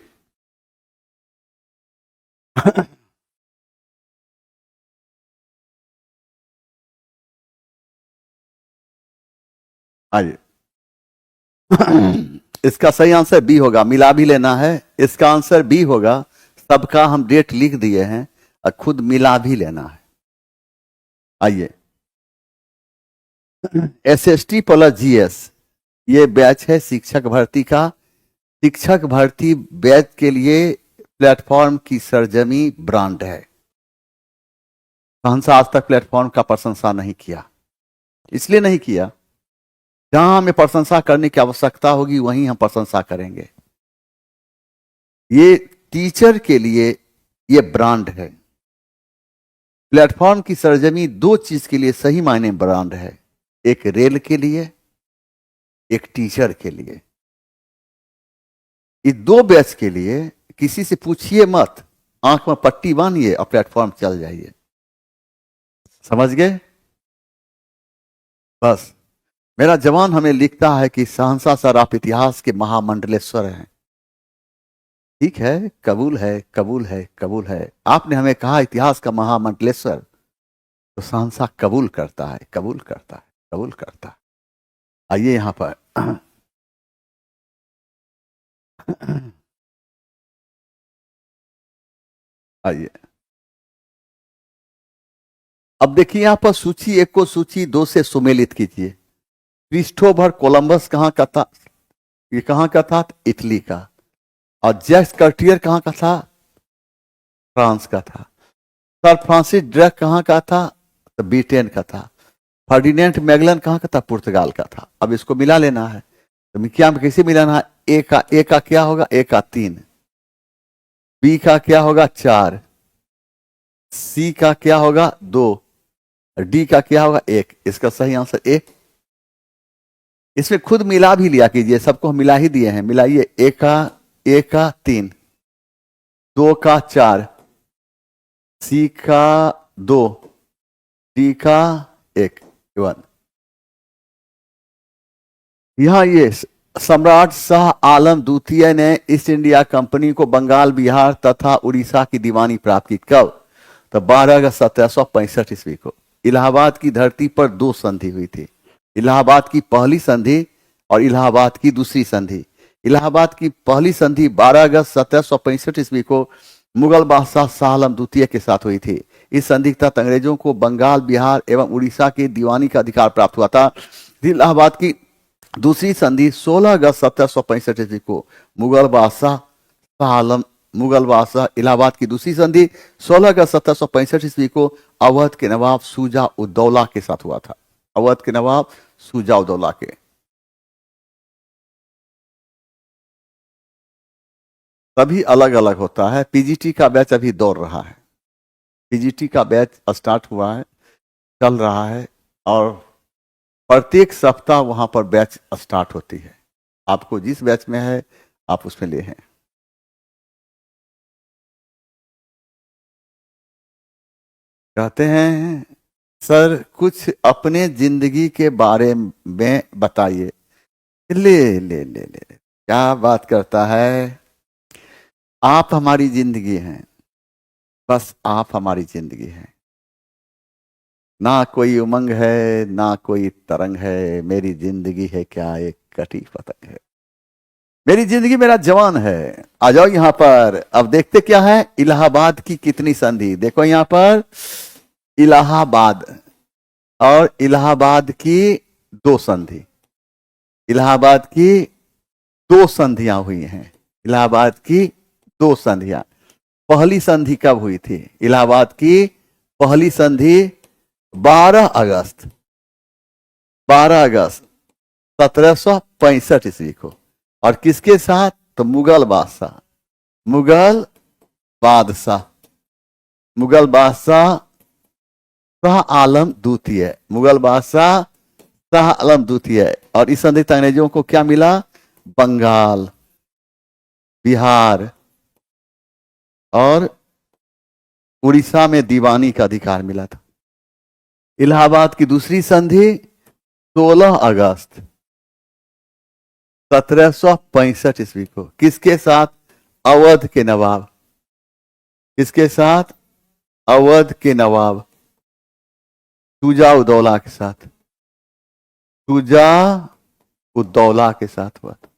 आइए। इसका सही आंसर बी होगा। मिला भी लेना है। इसका आंसर बी होगा। सबका हम डेट लिख दिए हैं और खुद मिला भी लेना है। आइए। एसएसटी प्लस जीएस, ये बैच है शिक्षक भर्ती का। शिक्षक भर्ती बैच के लिए प्लेटफॉर्म की सरजमी ब्रांड है। सहनसा आज तक प्लेटफॉर्म का प्रशंसा नहीं किया। इसलिए नहीं किया, जहां हमें प्रशंसा करने की आवश्यकता होगी वहीं हम प्रशंसा करेंगे। ये टीचर के लिए ये ब्रांड है। प्लेटफॉर्म की सरजमी 2 चीज के लिए सही मायने ब्रांड है। एक रेल के लिए, एक टीचर के लिए। ये 2 बैच के लिए किसी से पूछिए मत, आंख में पट्टी बांधिए और प्लेटफॉर्म चल जाइए। समझ गए? बस। मेरा जवान हमें लिखता है कि सहनसा सर आप इतिहास के महामंडलेश्वर हैं। ठीक है, कबूल है, कबूल है, कबूल है। आपने हमें कहा इतिहास का महामंडलेश्वर, तो सहनसा कबूल करता है, कबूल करता है, कबूल करता है। आइए यहां पर। आइए। अब देखिए यहां पर सूची 1 को सूची 2 से सुमेलित कीजिए। क्रिस्टोफर कोलंबस कहां का था? ये कहां का था? इटली का। और जैक्स कार्टियर कहां का था? फ्रांस का था। सर फ्रांसिस ड्रेक कहां का था? तो ब्रिटेन का था। फर्डिनेंट मैगलन कहां का था? पुर्तगाल का था। अब इसको मिला लेना है। तो क्या कैसे मिलाना है? ए का क्या होगा? ए का 3। बी का क्या होगा? 4। सी का क्या होगा? 2। डी का क्या होगा? 1। इसका सही आंसर ए। इसमें खुद मिला भी लिया कीजिए, सबको हम मिला ही दिए हैं। मिलाइए। ए का 3, 2 का 4, सी का 2, डी का 1। 1। यहां ये सम्राट शाह आलम द्वितीय ने ईस्ट इंडिया कंपनी को बंगाल, बिहार तथा उड़ीसा की दीवानी प्राप्त की। कब? तो 12 अगस्त 1765 ईस्वी को। इलाहाबाद की धरती पर 2 संधि हुई थी। इलाहाबाद की पहली संधि और इलाहाबाद की दूसरी संधि। इलाहाबाद की पहली संधि 12 अगस्त 1765 ईस्वी को मुगल बादशाह शाह आलम द्वितीय के साथ हुई थी। इस संधि के तहत अंग्रेजों को बंगाल, बिहार एवं उड़ीसा की दीवानी का अधिकार प्राप्त हुआ था। इलाहाबाद की दूसरी संधि 16 अगस्त 1765 ईस्वी को मुगल बादशाह इलाहाबाद की दूसरी संधि 16 अगस्त 1765 ईस्वी को अवध के नवाब शुजा उद्दौला के साथ हुआ था। अवध के नवाब शुजा उद्दौला के। सभी अलग अलग होता है। पीजीटी का बैच अभी दौड़ रहा है। पीजीटी का बैच स्टार्ट हुआ है, चल रहा है। और प्रत्येक सप्ताह वहां पर बैच स्टार्ट होती है। आपको जिस बैच में है आप उसमें ले हैं। कहते हैं सर कुछ अपने जिंदगी के बारे में बताइए। ले ले ले ले क्या बात करता है। आप हमारी जिंदगी हैं, बस आप हमारी जिंदगी हैं। ना कोई उमंग है ना कोई तरंग है, मेरी जिंदगी है क्या एक कटी पतंग है। मेरी जिंदगी मेरा जवान है। आ जाओ यहां पर। अब देखते क्या है, इलाहाबाद की कितनी संधि। देखो यहां पर इलाहाबाद और इलाहाबाद की दो संधि। इलाहाबाद की दो संधियां हुई हैं। इलाहाबाद की दो संधियां। पहली संधि कब हुई थी? इलाहाबाद की पहली संधि 12 अगस्त, 12 अगस्त 1765 ईस्वी को। और किसके साथ? तो मुगल बादशाह, मुगल बादशाह, मुगल बादशाह शाह आलम द्वितीय, मुगल बादशाह शाह आलम द्वितीय। और इस संधि से अंग्रेजों को क्या मिला? बंगाल, बिहार और उड़ीसा में दीवानी का अधिकार मिला था। इलाहाबाद की दूसरी संधि 16 अगस्त 1765 को। किसके साथ? अवध के नवाब। किसके साथ? अवध के नवाब शुजा उदौला के साथ। शुजा उदौला के साथ हुआ था।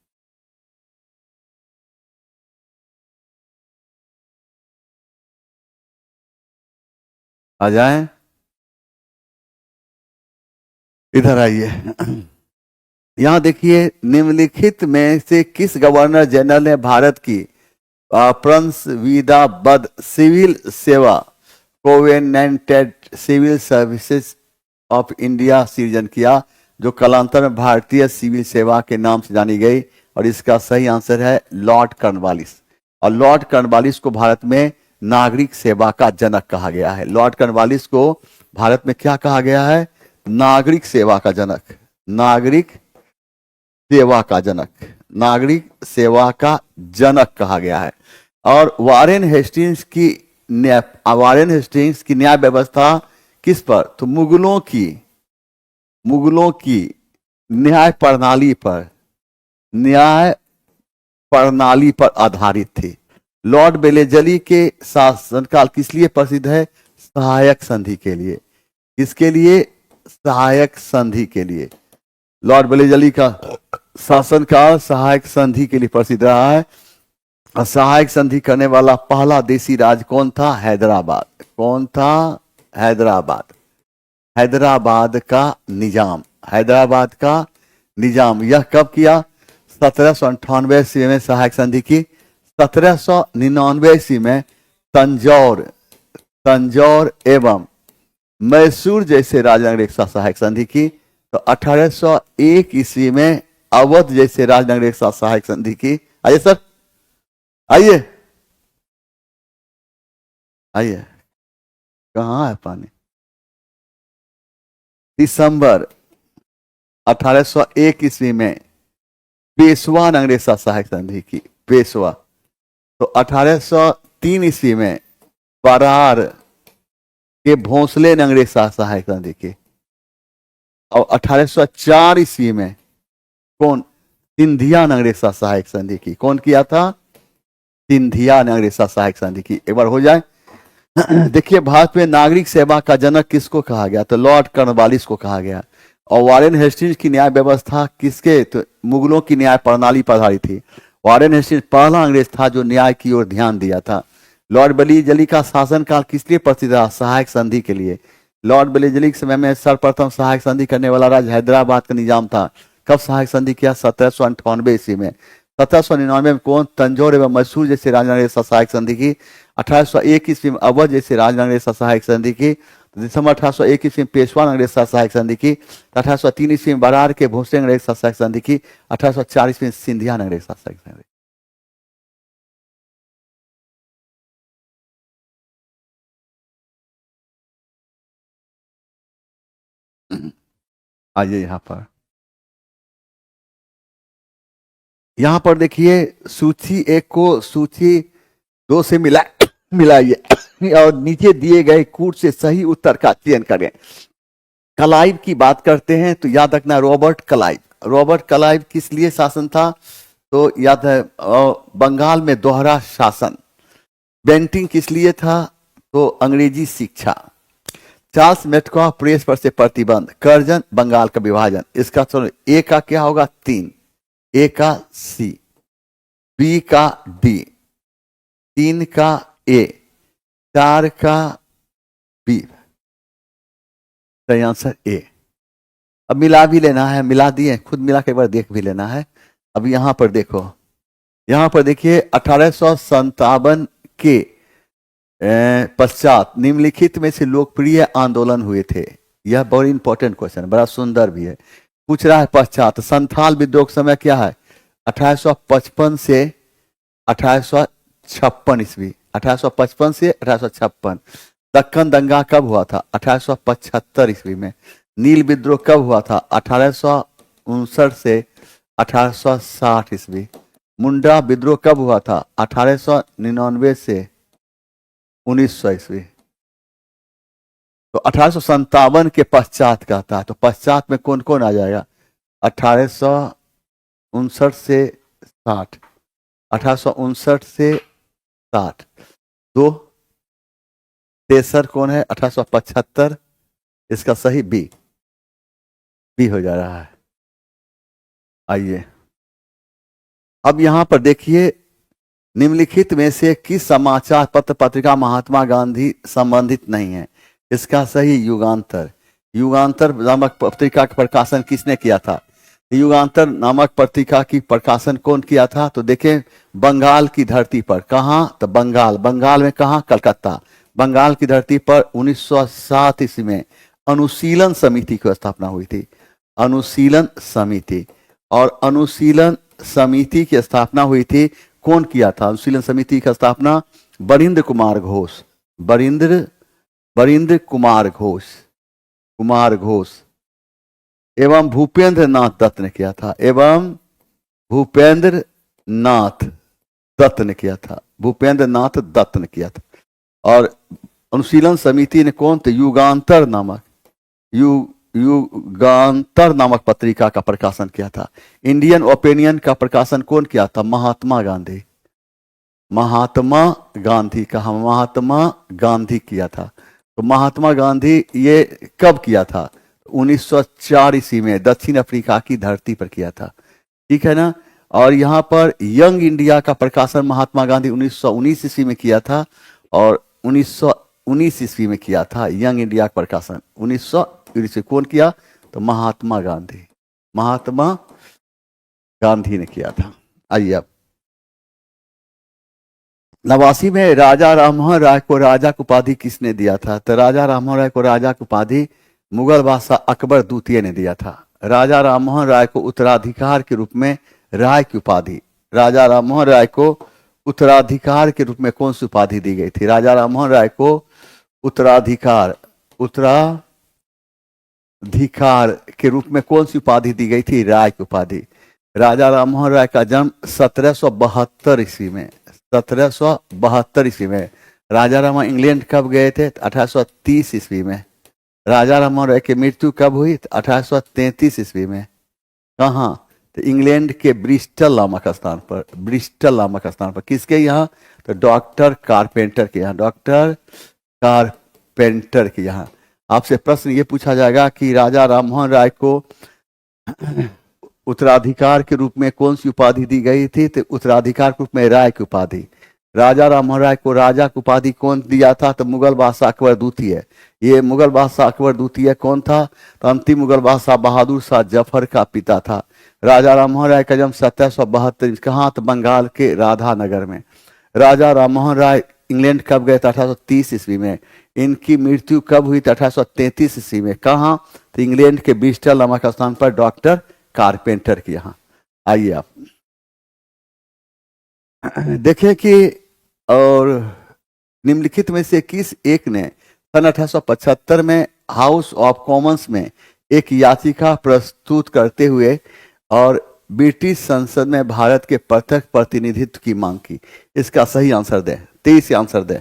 आ जाएं, इधर आइए। यहां देखिए, निम्नलिखित में से किस गवर्नर जनरल ने भारत की अपरांसविदाबद्ध सिविल सेवा covenanted civil services of India सृजन किया, जो कालांतर में भारतीय सिविल सेवा के नाम से जानी गई? और इसका सही आंसर है लॉर्ड कॉर्नवालिस। और लॉर्ड कॉर्नवालिस को भारत में नागरिक सेवा का जनक कहा गया है। लॉर्ड कॉर्नवालिस को भारत में क्या कहा गया है? नागरिक सेवा का जनक, नागरिक सेवा का जनक, नागरिक सेवा का जनक कहा गया है। और वारेन हेस्टिंग्स की न्याय व्यवस्था किस पर? तो मुगलों की न्याय प्रणाली पर, न्याय प्रणाली पर आधारित थी। लॉर्ड बेलेजली के शासनकाल किस लिए प्रसिद्ध है? सहायक संधि के लिए। किसके लिए? सहायक संधि के लिए। लॉर्ड बेलेजली का शासनकाल सहायक संधि के लिए प्रसिद्ध रहा है। और सहायक संधि करने वाला पहला देसी राज कौन था? हैदराबाद। कौन था? हैदराबाद। हैदराबाद का निजाम, हैदराबाद का निजाम। यह कब किया? 1798 ईस्वी में सहायक संधि की। 1799 ईस्वी में तंजौर, तंजौर एवं मैसूर जैसे राजनगरी के साथ सहायक संधि की। तो 1801 ईस्वी में अवध जैसे राजनगरी के साथ सहायक संधि की। आइए सर, आइए आइए। कहाँ है पानी? दिसंबर 1801 ईस्वी में पेशवा नगरी साथ सहायक संधि की। पेशवा। तो 1803 ईस्वी में बरार के भोंसले नगरी साथ सहायक संधि की। और 1804 ईस्वी में कौन? सिंधिया नगरी साथ सहायक संधि की। कौन किया था? सिंधिया नगरी साथ सहायक संधि की। एक बार हो जाए। देखिए, भारत में नागरिक सेवा का जनक किसको कहा गया? तो लॉर्ड कॉर्नवालिस को कहा गया। और वारेन हेस्टिंग्स की न्याय व्यवस्था किसके? तो मुगलों की न्याय प्रणाली पर आधारित थी। वारेन हेस्टिंग्स पहला अंग्रेज था जो न्याय की ओर ध्यान दिया था। लॉर्ड बेलीजली का शासनकाल किस लिए प्रसिद्ध रहा? सहायक संधि के लिए। लॉर्ड बेलीजली के समय में सर्वप्रथम सहायक संधि करने वाला राज्य हैदराबाद का निजाम था। कब सहायक संधि किया? 1798 ईस्वी में। 1799 में कौन? तंजौर एवं मैसूर जैसे राजनगरी सहायक संधि की। 1801 ईस्वी में अवध जैसे राजनगरी सहायक संधि की। दिसंबर 1801 ईस्वी में पेशवा नगरी सहायक संधि की। 1803 ईस्वी में बरार के भोसले नगरी सहायक संधि की। 1804 ईस्वी में सिंधिया नगरी सहायक संधि। आइए यहाँ पर देखिए सूची 1 को सूची 2 से मिलाइए और नीचे दिए गए कूट से सही उत्तर का चयन करें। क्लाइव की बात करते हैं तो याद रखना रॉबर्ट क्लाइव। रॉबर्ट क्लाइव किस लिए शासन था तो याद है बंगाल में दोहरा शासन। बेंटिंग किस लिए था तो अंग्रेजी शिक्षा। चार्ल्स मेटकॉ प्रेस पर से प्रतिबंध। कर्जन बंगाल का विभाजन। इसका चलो ए का क्या होगा 3, ए का सी, बी का डी, 3 का ए, 4 का बी। सही आंसर ए। अब मिला भी लेना है, मिला दिए, खुद मिला के एक बार देख भी लेना है। अब यहां पर देखो, यहां पर देखिए 1857 के पश्चात निम्नलिखित में से लोकप्रिय आंदोलन हुए थे। यह बहुत इंपॉर्टेंट क्वेश्चन, बड़ा सुंदर भी है। पूछ रहा है पश्चात संथाल विद्रोह का समय क्या है 1855 से 1856 ईस्वी। 1855 से 1856। दक्कन दंगा कब हुआ था 1875 ईस्वी में। नील विद्रोह कब हुआ था 1859 से 1860 ईस्वी। मुंडा विद्रोह कब हुआ था 1899 से 1900 ईस्वी। तो 1857 के पश्चात कहता है, तो पश्चात में कौन कौन आ जाएगा 1859 से 60, 1859 से 60। 2 तेसर कौन है 1875। इसका सही बी हो जा रहा है। आइए अब यहां पर देखिए निम्नलिखित में से किस समाचार पत्र पत्रिका महात्मा गांधी संबंधित नहीं है। इसका सही युगांतर। युगांतर नामक पत्रिका का प्रकाशन किसने किया था। युगांतर नामक पत्रिका की प्रकाशन कौन किया था तो देखें बंगाल की धरती पर। कहां तो बंगाल में कहां कलकत्ता। बंगाल की धरती पर 1907 ईस्वी में अनुशीलन समिति की स्थापना हुई थी। अनुशीलन समिति, और अनुशीलन समिति की स्थापना हुई थी। कौन किया था अनुशीलन समिति की स्थापना बरिंद्र कुमार घोष। बरिंद्र कुमार घोष एवं भूपेंद्र नाथ दत्त ने किया था। एवं भूपेंद्र नाथ दत्त ने किया था। भूपेंद्र नाथ दत्त ने किया था। और अनुशीलन समिति ने कौन थे युगांतर नामक पत्रिका का प्रकाशन किया था। इंडियन ओपिनियन का प्रकाशन कौन किया था महात्मा गांधी किया था। तो महात्मा गांधी ये कब किया था 1904 ईस्वी में दक्षिण अफ्रीका की धरती पर किया था। ठीक है ना। और यहाँ पर यंग इंडिया का प्रकाशन महात्मा गांधी 1919 ईस्वी में किया था। और 1919 ईस्वी में किया था यंग इंडिया का प्रकाशन। 1919 कौन किया तो महात्मा गांधी ने किया था। आइए अब 89 में राजा राममोहन राय को राजा की उपाधि किसने दिया था तो राजा राममोहन राय को राजा की उपाधि मुगल बादशाह अकबर द्वितीय ने दिया था। राजा राममोहन राय को उत्तराधिकार के रूप में राय की उपाधि। राजा राममोहन राय को उत्तराधिकार के रूप में कौन सी उपाधि दी गई थी। राजा राममोहन राय को उत्तराधिकार के रूप में कौन सी उपाधि दी गई थी राय की उपाधि। राजा राममोहन राय का जन्म 1772 ईस्वी में। 1772 ईस्वी में। राजा राममोहन इंग्लैंड कब गए थे 1830 ईस्वी में। राजा राममोहन राय की मृत्यु कब हुई 1833 ईस्वी में। कहाँ तो इंग्लैंड के ब्रिस्टल नामक स्थान पर। किसके यहाँ तो डॉक्टर कारपेंटर के यहाँ। आपसे प्रश्न ये पूछा जाएगा कि राजा राममोहन राय को उत्तराधिकार के रूप में कौन सी उपाधि दी गई थी तो उत्तराधिकार के रूप में राय की उपाधि। राजा राममोहन राय को राजा की उपाधि कौन दिया था तो मुगल बादशाह अकबर द्वितीय। ये मुगल बादशाह अकबर द्वितीय कौन था तो अंतिम मुगल बादशाह बहादुर शाह जफर का पिता था। राजा राममोहन राय का जन्म 1772 कहाँ तो बंगाल के राधानगर में। राजा राममोहन राय इंग्लैंड कब गए थे 1830 ईस्वी में। इनकी मृत्यु कब हुई थी 1833 ईस्वी में। कहाँ तो इंग्लैंड के ब्रिस्टल नामक स्थान पर डॉक्टर कारपेंटर के यहाँ। आइए आप देखें कि और निम्नलिखित में से किस एक ने सन 1875 में हाउस ऑफ कॉमन्स में एक याचिका प्रस्तुत करते हुए और ब्रिटिश संसद में भारत के प्रत्यक्ष प्रतिनिधित्व की मांग की। इसका सही आंसर दें, 23 आंसर दें।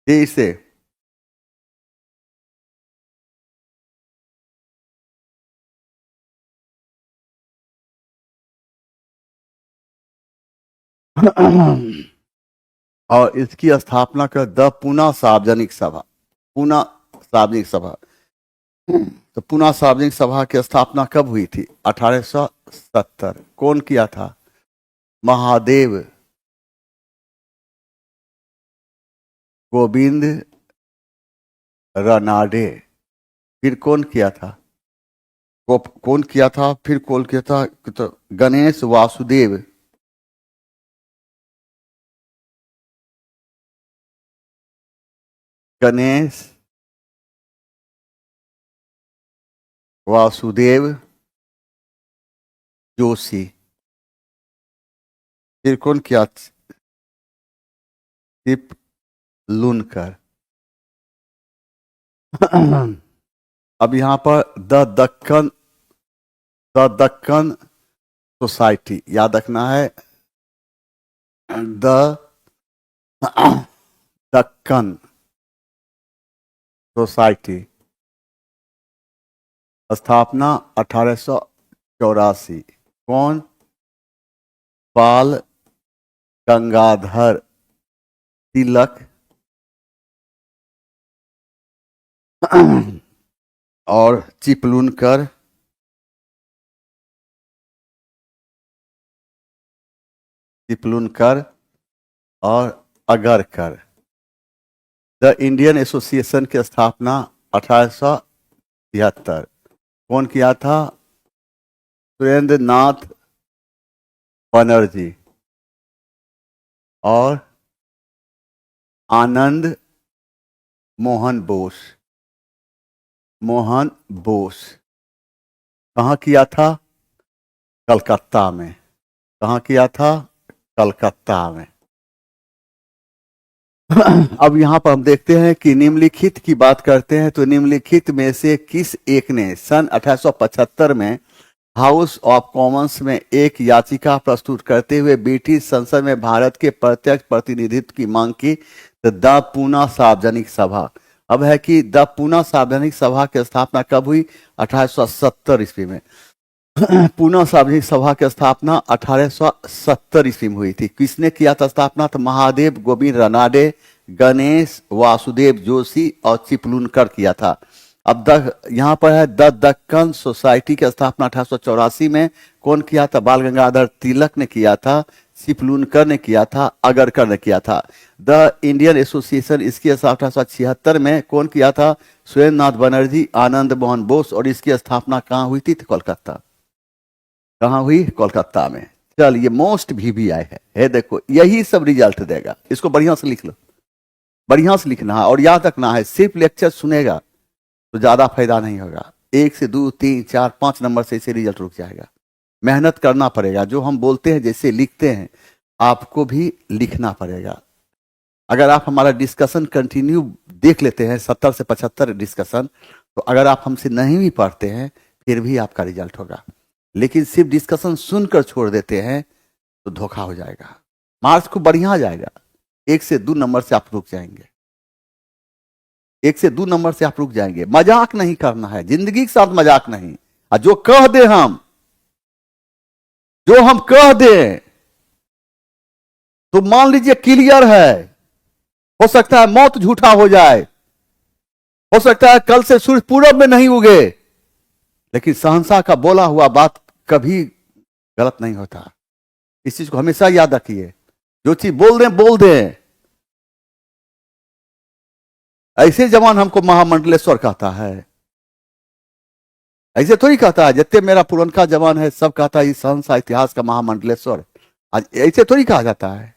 तेईस से और इसकी स्थापना कर द पूना सार्वजनिक सभा। पूना सार्वजनिक सभा, तो पूना सार्वजनिक सभा की स्थापना कब हुई थी? 1870। कौन किया था? महादेव गोविंद रनाडे। फिर कौन किया था? कौन किया था? फिर कौन किया था? तो गणेश वासुदेव। गणेश वासुदेव जोशी। फिर कौन किया? सिप लूनकर। अब यहां पर द दक्कन सोसाइटी याद रखना है। द दक्कन सोसाइटी, स्थापना 1884। कौन? बाल गंगाधर तिलक और चिपलूनकर और अगरकर। द इंडियन एसोसिएशन की स्थापना 1873। कौन किया था? सुरेंद्र नाथ बनर्जी और आनंद मोहन बोस। कहाँ किया था? कलकत्ता में। कहाँ किया था? कलकत्ता में। अब यहां पर हम देखते हैं कि निम्नलिखित की बात करते हैं, तो निम्नलिखित में से किस एक ने सन 1875 में हाउस ऑफ कॉमन्स में एक याचिका प्रस्तुत करते हुए ब्रिटिश संसद में भारत के प्रत्यक्ष प्रतिनिधित्व की मांग की? तो द पूना सार्वजनिक सभा। अब है कि द पूना सार्वजनिक सभा की स्थापना कब हुई? 1870 ईस्वी में। पूना सार्वजनिक सभा की स्थापना 1870 ईस्वी में हुई थी। किसने किया था स्थापना? तो महादेव गोविंद रनाडे, गणेश वासुदेव जोशी और चिपलूनकर किया था। अब यहाँ पर है द दक्कन सोसाइटी की स्थापना 1884 में। कौन किया था? बाल गंगाधर तिलक ने किया था, चिपलूनकर ने किया था, अगरकर ने किया था। द इंडियन एसोसिएशन इसकी 1876 में। कौन किया था? सुरेंद्र नाथ बनर्जी, आनंद मोहन बोस। और इसकी स्थापना कहाँ हुई थी? कोलकाता। कहाँ हुई? कोलकाता में। चल, ये मोस्ट VVI है देखो, यही सब रिजल्ट देगा। इसको बढ़िया से लिख लो, बढ़िया से लिखना है और याद रखना है। सिर्फ लेक्चर सुनेगा तो ज्यादा फायदा नहीं होगा। 1 से 2 3 4 5 नंबर से इसे रिजल्ट रुक जाएगा। मेहनत करना पड़ेगा। जो हम बोलते हैं जैसे लिखते हैं आपको भी लिखना पड़ेगा। अगर आप हमारा डिस्कशन कंटिन्यू देख लेते हैं 70 से 75 डिस्कशन, तो अगर आप हमसे नहीं भी पढ़ते हैं फिर भी आपका रिजल्ट होगा। लेकिन सिर्फ डिस्कशन सुनकर छोड़ देते हैं तो धोखा हो जाएगा। मार्क्स को बढ़िया आ जाएगा। 1 से 2 नंबर से आप रुक जाएंगे। 1 से 2 नंबर से आप रुक जाएंगे। मजाक नहीं करना है, जिंदगी के साथ मजाक नहीं। और जो कह दे हम कह दे तो मान लीजिए क्लियर है, हो सकता है मौत झूठा हो जाए, हो सकता है कल से सूर्य पूरब में नहीं उगे, लेकिन शहंशाह का बोला हुआ बात कभी गलत नहीं होता। इस चीज को हमेशा याद रखिए। जो चीज बोल दें। ऐसे जवान हमको महामंडलेश्वर कहता है, ऐसे थोड़ी कहता है। जितने मेरा पुरनका जवान है सब कहता है शहंशाह इतिहास का महामंडलेश्वर। आज ऐसे थोड़ी कहा जाता है।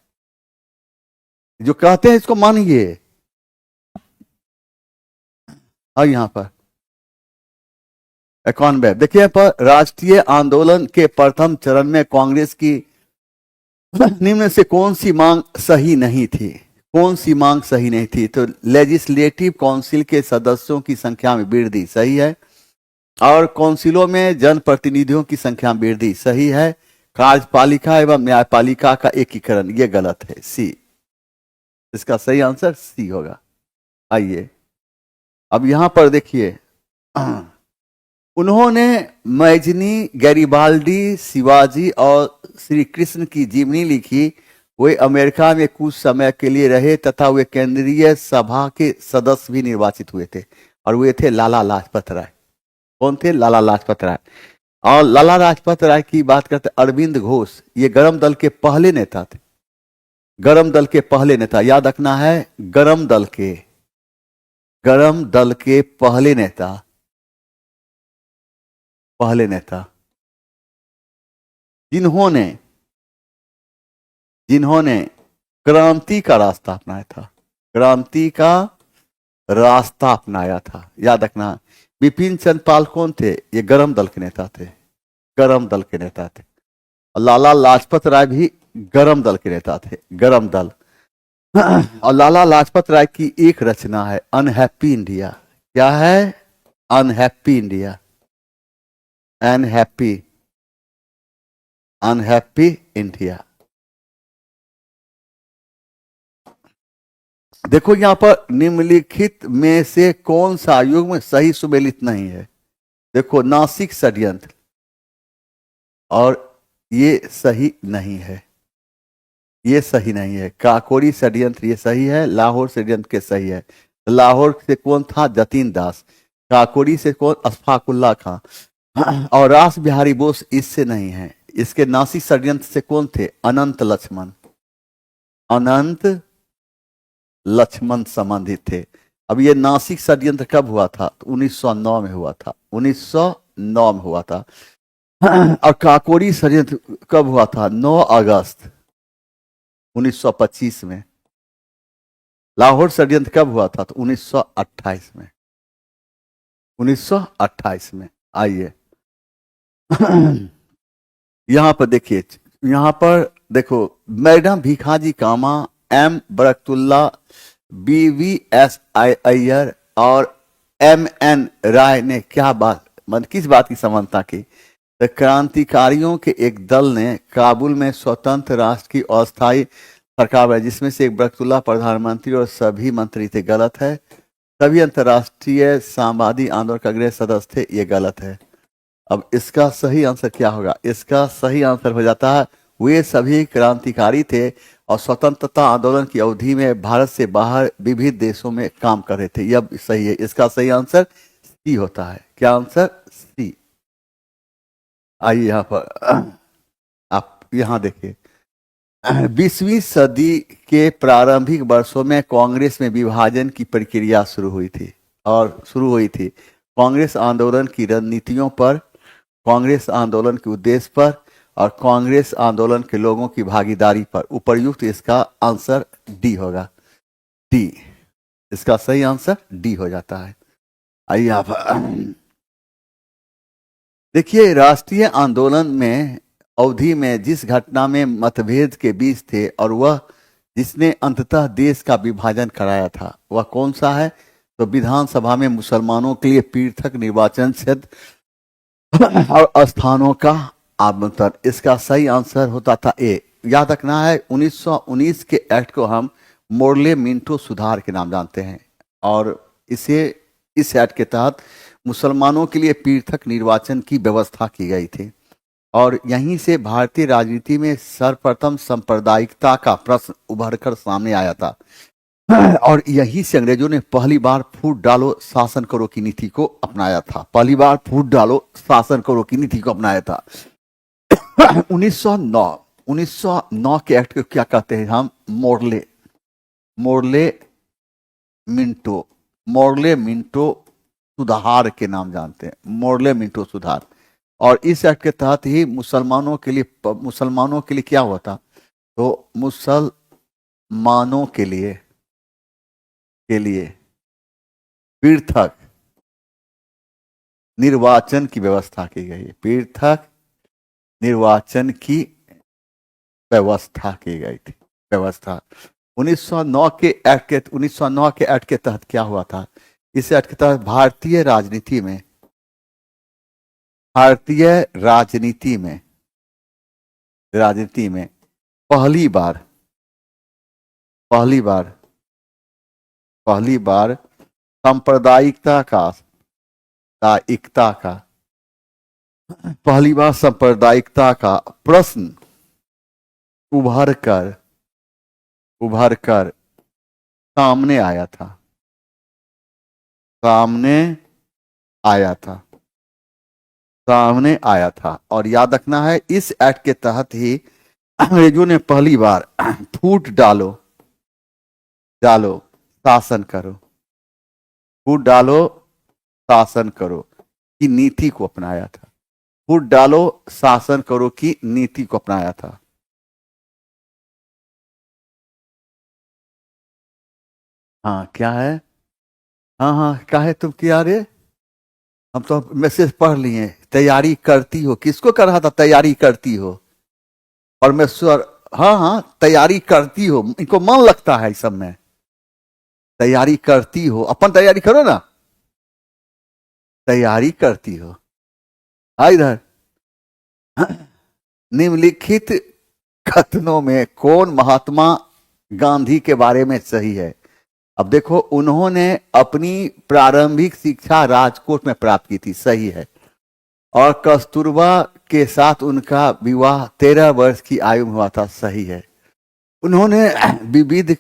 जो कहते हैं इसको मानिए। और यहां पर इक्यानवे देखिए, पर राष्ट्रीय आंदोलन के प्रथम चरण में कांग्रेस की निम्न से कौन सी मांग सही नहीं थी? कौन सी मांग सही नहीं थी? तो लेजिस्लेटिव काउंसिल के सदस्यों की संख्या में वृद्धि, सही है। और काउंसिलों में जनप्रतिनिधियों की संख्या में वृद्धि, सही है। कार्यपालिका एवं न्यायपालिका का एकीकरण, ये गलत है, सी। इसका सही आंसर सी होगा। आइए अब यहां पर देखिए, उन्होंने मैजनी, गैरिबाल्डी, शिवाजी और श्री कृष्ण की जीवनी लिखी। वे अमेरिका में कुछ समय के लिए रहे तथा वे केंद्रीय सभा के सदस्य भी निर्वाचित हुए थे, और वे थे लाला लाजपत राय। कौन थे? लाला लाजपत राय। और लाला लाजपत राय की बात करते अरविंद घोष, ये गरम दल के पहले नेता थे। गरम दल के पहले नेता, याद रखना है, गरम दल के पहले नेता जिन्होंने क्रांति का रास्ता अपनाया था। क्रांति का रास्ता अपनाया था, याद रखना। बिपिन चंद्र पाल कौन थे? ये गरम दल के नेता थे। और लाला लाजपत राय भी गरम दल के नेता थे, गरम दल। और लाला लाजपत राय की एक रचना है अनहैप्पी इंडिया। क्या है? Unhappy India. Unhappy India. देखो यहां पर निम्नलिखित में से कौन सा युग्म सही सुमेलित नहीं है? देखो, नासिक षड्यंत्र, और ये सही नहीं है, ये सही नहीं है। काकोरी षड्यंत्र ये सही है। लाहौर षड्यंत्र के सही है। लाहौर से कौन था? जतीन दास। काकोरी से कौन? अशफाकुल्ला खां। और रास बिहारी बोस इससे नहीं है। इसके नासिक षड्यंत्र से कौन थे? अनंत लक्ष्मण संबंधित थे। अब ये नासिक षड्यंत्र कब हुआ था? तो 1909 में हुआ था। 1909 में हुआ था। और काकोरी षड्यंत्र कब हुआ था? 9 अगस्त 1925 में। लाहौर षड्यंत्र कब हुआ था? तो 1928 में। 1928 में। आइए यहां पर देखिए, यहां पर देखो, मैडम भीखाजी कामा, एम बरकतुल्ला, BVS अय्यर और MN राय ने क्या बात, किस बात की समानता की? तो क्रांतिकारियों के एक दल ने काबुल में स्वतंत्र राष्ट्र की अस्थायी सरकार बनाई, जिसमें से एक बरकतुल्ला प्रधानमंत्री और सभी मंत्री थे। गलत है। सभी अंतर्राष्ट्रीय साम्यवादी आंदोलन का अग्रणी सदस्य थे। ये गलत है। अब इसका सही आंसर क्या होगा? इसका सही आंसर हो जाता है, वे सभी क्रांतिकारी थे और स्वतंत्रता आंदोलन की अवधि में भारत से बाहर विविध देशों में काम कर रहे थे। यह सही है। इसका सही आंसर सी होता है। क्या आंसर? सी। आइए यहां पर आप यहां देखिए, 20वीं सदी के प्रारंभिक वर्षों में कांग्रेस में विभाजन की प्रक्रिया शुरू हुई थी। कांग्रेस आंदोलन की रणनीतियों पर, कांग्रेस आंदोलन के उद्देश्य पर और कांग्रेस आंदोलन के लोगों की भागीदारी पर। उपर्युक्त इसका आंसर डी होगा। डी। इसका सही आंसर डी हो जाता है। आइए आप देखिए, राष्ट्रीय आंदोलन में अवधि में जिस घटना में मतभेद के बीच थे और वह जिसने अंततः देश का विभाजन कराया था, वह कौन सा है? तो विधानसभा में मुसलमानों के लिए पृथक निर्वाचन क्षेत्र और स्थानों का आवंटन। इसका सही आंसर होता था ए। याद रखना है, 1919 के एक्ट को हम मोर्ले मिंटो सुधार के नाम जानते हैं, और इस एक्ट के तहत मुसलमानों के लिए पृथक निर्वाचन की व्यवस्था की गई थी। और यहीं से भारतीय राजनीति में सर्वप्रथम सांप्रदायिकता का प्रश्न उभरकर सामने आया था, और यहीं से अंग्रेजों ने पहली बार फूट डालो शासन करो की नीति को अपनाया था। 1909 के एक्ट को क्या कहते हैं हम? मोर्ले मिंटो सुधार के नाम जानते हैं। मोर्ले मिंटो सुधार। और इस एक्ट के तहत ही मुसलमानों के लिए क्या हुआ था? तो मुसलमानों के लिए पृथक निर्वाचन की व्यवस्था की गई। पृथक निर्वाचन की व्यवस्था की गई थी। व्यवस्था 1909 के एक्ट के 1909 के एक्ट के तहत क्या हुआ था? इस एक्ट के तहत भारतीय राजनीति में पहली बार सांप्रदायिकता का प्रश्न उभर कर सामने आया था। और याद रखना है, इस एक्ट के तहत ही अंग्रेजों ने पहली बार फूट डालो शासन करो की नीति को अपनाया था। फूट डालो शासन करो की नीति को अपनाया था। हाँ क्या है? हाँ क्या है? तुम क्या रे? हम तो मैसेज पढ़ लिए। तैयारी करती हो, किसको कर रहा था? तैयारी करती हो परमेश्वर। हाँ तैयारी करती हो, इनको मन लगता है इस सब में। तैयारी करती हो, अपन तैयारी करो ना। तैयारी करती हो। इधर निम्नलिखित कथनों में कौन महात्मा गांधी के बारे में सही है? अब देखो, उन्होंने अपनी प्रारंभिक शिक्षा राजकोट में प्राप्त की थी, सही है। और कस्तूरबा के साथ उनका विवाह 13 वर्ष की आयु में हुआ था, सही है। उन्होंने विधि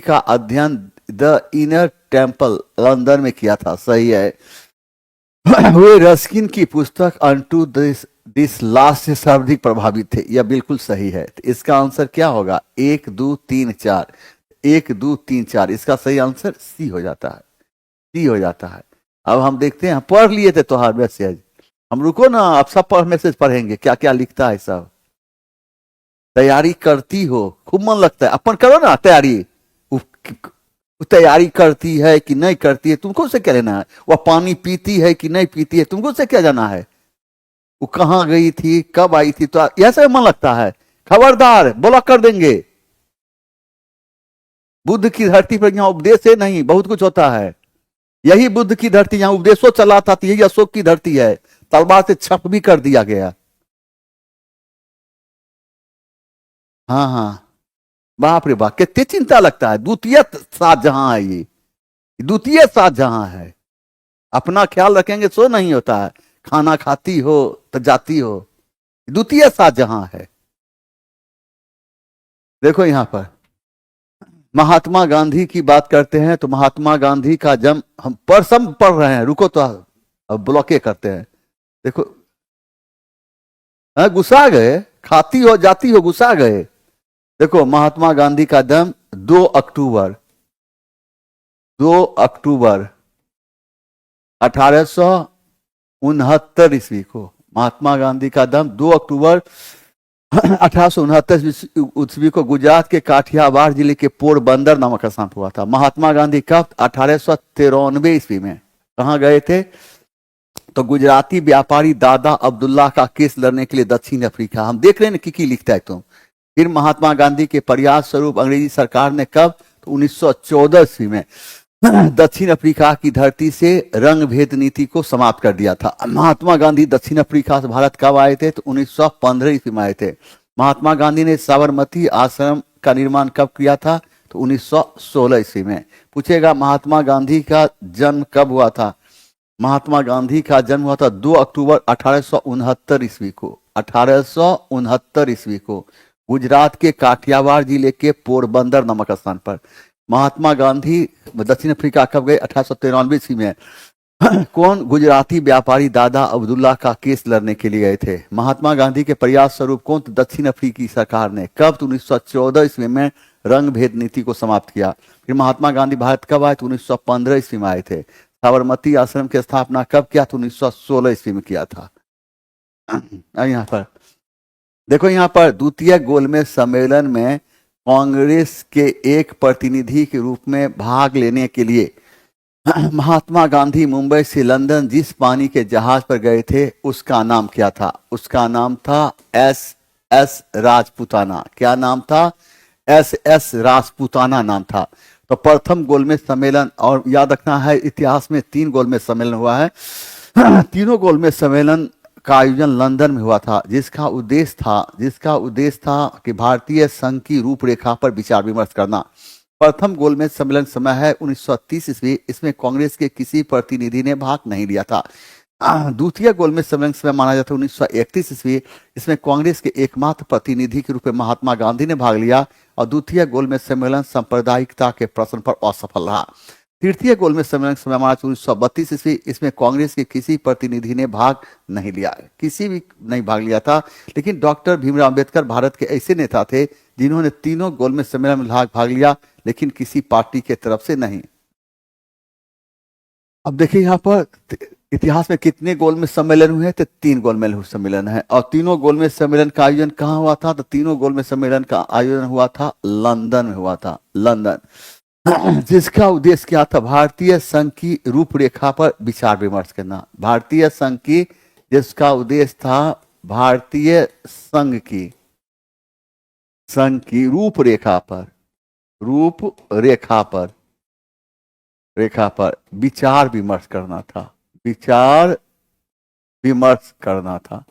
का अध्ययन द इनर टेम्पल लंदन में किया था, सही है। वे रस्किन की पुस्तक अनटू दिस लास्ट से सर्वाधिक प्रभावित थे, यह बिल्कुल सही है। तो इसका आंसर क्या होगा? 1 2 3 4 1 2 3 4। इसका सही आंसर सी हो जाता है। अब हम देखते हैं, पढ़ लिए थे तो मैसेज। हम रुको ना, आप सब मैसेज पढ़ेंगे क्या क्या लिखता है सब। तैयारी करती हो, खूब मन लगता है, अपन करो ना तैयारी। तैयारी करती है कि नहीं करती है, तुमको से क्या लेना है? वह पानी पीती है कि नहीं पीती है, तुमको से क्या जाना है? वो कहां गई थी, कब आई थी, तो ऐसे मन लगता है। खबरदार, ब्लॉक कर देंगे। बुद्ध की धरती पर यहाँ उपदेश है नहीं, बहुत कुछ होता है। यही बुद्ध की धरती, यहाँ उपदेशों चला था, यही अशोक की धरती है। तलवार से छप भी कर दिया गया। हाँ बाप रे बाप, कितनी चिंता लगता है। द्वितीय शाहजहां है ये, द्वितीय शाहजहां है। अपना ख्याल रखेंगे सो नहीं होता है। खाना खाती हो तो जाती हो, द्वितीय शाहजहां है। देखो यहां पर महात्मा गांधी की बात करते हैं, तो महात्मा गांधी का जन्म हम पढ़ रहे हैं, रुको तो अब ब्लॉके करते हैं। देखो गुस्सा गए, खाती हो जाती हो, गुस्सा गए। देखो महात्मा गांधी का जन्म 2 अक्टूबर 1869 ईस्वी को। महात्मा गांधी का जन्म 2 अक्टूबर 1869 ईस्वी को गुजरात के काठियावाड़ जिले के पोरबंदर नामक स्थान पर हुआ था। महात्मा गांधी कब? 1893 ईस्वी में। कहां गए थे? तो गुजराती व्यापारी दादा अब्दुल्ला का केस लड़ने के लिए दक्षिण अफ्रीका। हम देख रहे हैं कि लिखता है तुम। फिर महात्मा गांधी के प्रयास स्वरूप अंग्रेजी सरकार ने कब? तो 1914 ईस्वी में दक्षिण अफ्रीका की धरती से रंग भेद नीति को समाप्त कर दिया था। महात्मा गांधी दक्षिण अफ्रीका से भारत कब आए थे? तो 1915 ईस्वी में आए थे। महात्मा गांधी ने साबरमती आश्रम का निर्माण कब किया था? तो 1916 ईस्वी में। पूछेगा महात्मा गांधी का जन्म कब हुआ था? महात्मा गांधी का जन्म हुआ था 2 अक्टूबर 1869 ईस्वी को। 1869 ईस्वी को गुजरात के काठियावाड़ जिले के पोरबंदर नामक स्थान पर। महात्मा गांधी दक्षिण अफ्रीका कब गए? 1893 ईस्वी में। कौन? गुजराती व्यापारी दादा अब्दुल्ला का केस लड़ने के लिए गए थे। महात्मा गांधी के प्रयास स्वरूप कौन? दक्षिण अफ्रीकी सरकार ने कब? 1914 ईस्वी में रंग भेद नीति को समाप्त किया। फिर महात्मा गांधी भारत कब आए? तो 1915 ईस्वी में आए थे। साबरमती आश्रम की स्थापना कब किया? तो 1916 ईस्वी में किया था। यहाँ पर देखो, यहाँ पर द्वितीय गोलमेज सम्मेलन में कांग्रेस के एक प्रतिनिधि के रूप में भाग लेने के लिए महात्मा गांधी मुंबई से लंदन जिस पानी के जहाज पर गए थे उसका नाम क्या था? उसका नाम था SS राजपूताना। क्या नाम था? SS राजपूताना नाम था। तो प्रथम गोलमेज सम्मेलन, और याद रखना है इतिहास में 3 गोलमेज सम्मेलन हुआ है। तीनों गोलमेज सम्मेलन का आयोजन लंदन में हुआ था, जिसका उद्देश्य था कि भारतीय संघ की रूपरेखा पर विचार विमर्श करना। प्रथम गोलमेज सम्मेलन समय है 1930 ईस्वी। इसमें कांग्रेस के किसी प्रतिनिधि ने भाग नहीं लिया था। द्वितीय गोलमेज सम्मेलन समय माना जाता है 1931 ईस्वी। इसमें कांग्रेस के एकमात्र प्रतिनिधि के रूप में महात्मा गांधी ने भाग लिया, और द्वितीय गोलमेज सम्मेलन सांप्रदायिकता के प्रश्न पर असफल रहा। तृतीय गोलमेज सम्मेलन समय मार्च 1932 ईस्वी। इसमें कांग्रेस के किसी प्रतिनिधि ने भाग नहीं लिया, किसी भी नहीं भाग लिया था। लेकिन डॉक्टर भीमराव अंबेडकर भारत के ऐसे नेता थे जिन्होंने तीनों गोलमेज सम्मेलन में भाग लिया, लेकिन किसी पार्टी के तरफ से नहीं। अब देखिए यहाँ पर इतिहास में कितने गोलमेज सम्मेलन हुए? तो 3 गोलमेज सम्मेलन है, और तीनों गोलमेज सम्मेलन का आयोजन कहाँ हुआ था? तो तीनों गोलमेज सम्मेलन का आयोजन हुआ था लंदन में हुआ था, लंदन। जिसका उद्देश्य क्या था? भारतीय संघ की रूपरेखा पर विचार विमर्श करना। भारतीय संघ की, जिसका उद्देश्य था भारतीय संघ की रूपरेखा पर विचार विमर्श करना था।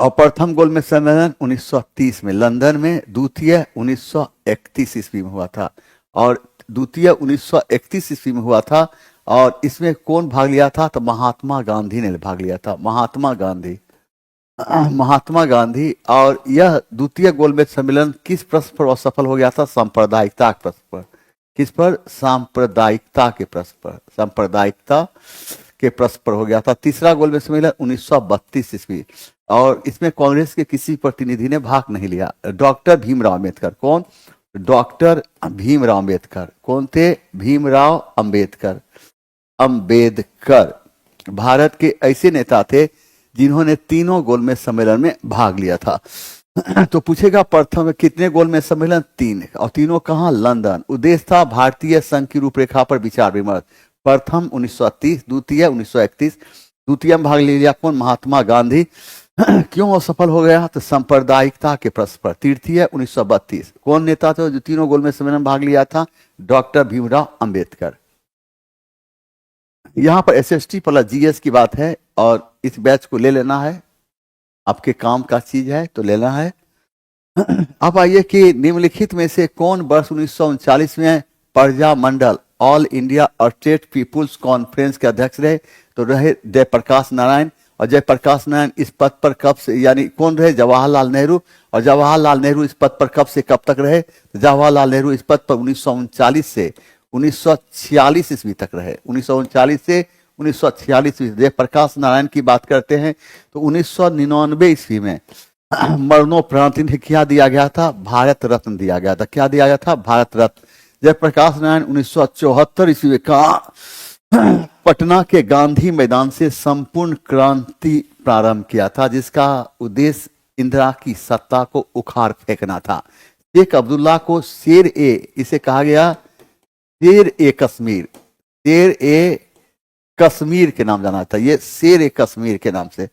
और प्रथम गोलमेज सम्मेलन 1930 में लंदन में, द्वितीय 1931 ईस्वी में हुआ था, और द्वितीय 1931 ईस्वी में हुआ था। और इसमें कौन भाग लिया था? तो महात्मा गांधी ने भाग लिया था, महात्मा गांधी। और यह द्वितीय गोलमेज सम्मेलन किस प्रश्न पर असफल हो गया था? सांप्रदायिकता के प्रश्न पर। किस पर? सांप्रदायिकता के प्रश्न पर हो गया था। तीसरा गोलमेज सम्मेलन 1932 ईस्वी, और इसमें कांग्रेस के किसी प्रतिनिधि ने भाग नहीं लिया। डॉक्टर भीमराव अंबेडकर। कौन? डॉक्टर भीमराव अंबेडकर। कौन थे? भीमराव अंबेडकर भारत के ऐसे नेता थे जिन्होंने तीनों गोलमेज सम्मेलन में भाग लिया था। तो पूछेगा प्रथम कितने गोलमेज सम्मेलन? 3, और तीनों कहाँ? लंदन। उद्देश्य था भारतीय संघ की रूपरेखा पर विचार विमर्श। प्रथम 1930, द्वितीय 1931। द्वितीय में भाग ले लिया कौन? महात्मा गांधी। क्यों असफल हो गया? तो सांप्रदायिकता के प्रश्न पर। तृतीय 1932। कौन नेता थे जो तीनों गोलमेज सम्मेलन में भाग लिया था? डॉक्टर भीमराव अंबेडकर। यहाँ पर SST प्लस GS की बात है, और इस बैच को ले लेना है, आपके काम का चीज है तो लेना है। अब आइए कि निम्नलिखित में से कौन वर्ष 1939 में Prajamandal All India State People's Conference के अध्यक्ष रहे? तो रहे जयप्रकाश नारायण। और जयप्रकाश नारायण इस पद पर कब से, यानी कौन रहे? जवाहरलाल नेहरू। और जवाहरलाल नेहरू इस पद पर कब से कब तक रहे? तो जवाहरलाल नेहरू इस पद पर 1939 से 1946 ईस्वी तक रहे। 1939 से 1946 ईस्वी। जयप्रकाश नारायण की बात करते हैं तो 1999 ईस्वी में मरणोपरांत इन्हें क्या दिया गया था? भारत रत्न दिया गया था। क्या दिया गया था? भारत रत्न। जयप्रकाश नारायण 1974 ईस्वी का पटना के गांधी मैदान से संपूर्ण क्रांति प्रारंभ किया था, जिसका उद्देश्य इंदिरा की सत्ता को उखाड़ फेंकना था। शेख अब्दुल्ला को इसे कहा गया शेर ए कश्मीर के नाम जाना था। ये शेर ए कश्मीर के नाम से।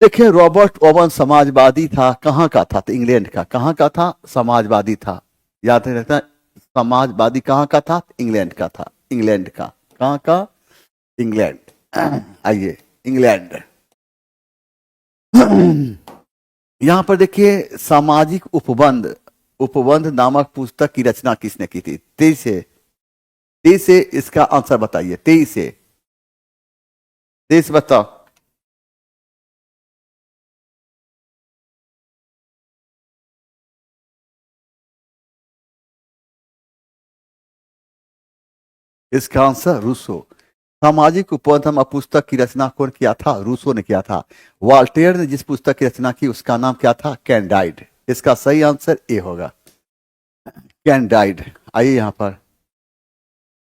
देखिए रॉबर्ट ओवन समाजवादी था। कहाँ का था? तो इंग्लैंड का। कहाँ का था? समाजवादी था। याद रहता है, समाजवादी कहाँ का था? इंग्लैंड का था। इंग्लैंड का। कहाँ का? इंग्लैंड। आइए इंग्लैंड। यहां पर देखिए सामाजिक उपबंध नामक पुस्तक की रचना किसने की थी? 23 से इसका आंसर बताइए। 23 बताओ। इसका आंसर रूसो। सामाजिक उपबंध नामक पुस्तक की रचना कौन किया था? रूसो ने किया था। वॉल्टेयर ने जिस पुस्तक की रचना की उसका नाम क्या था? कैंडाइड। इसका सही आंसर ए होगा, कैंडाइड। आइए यहां पर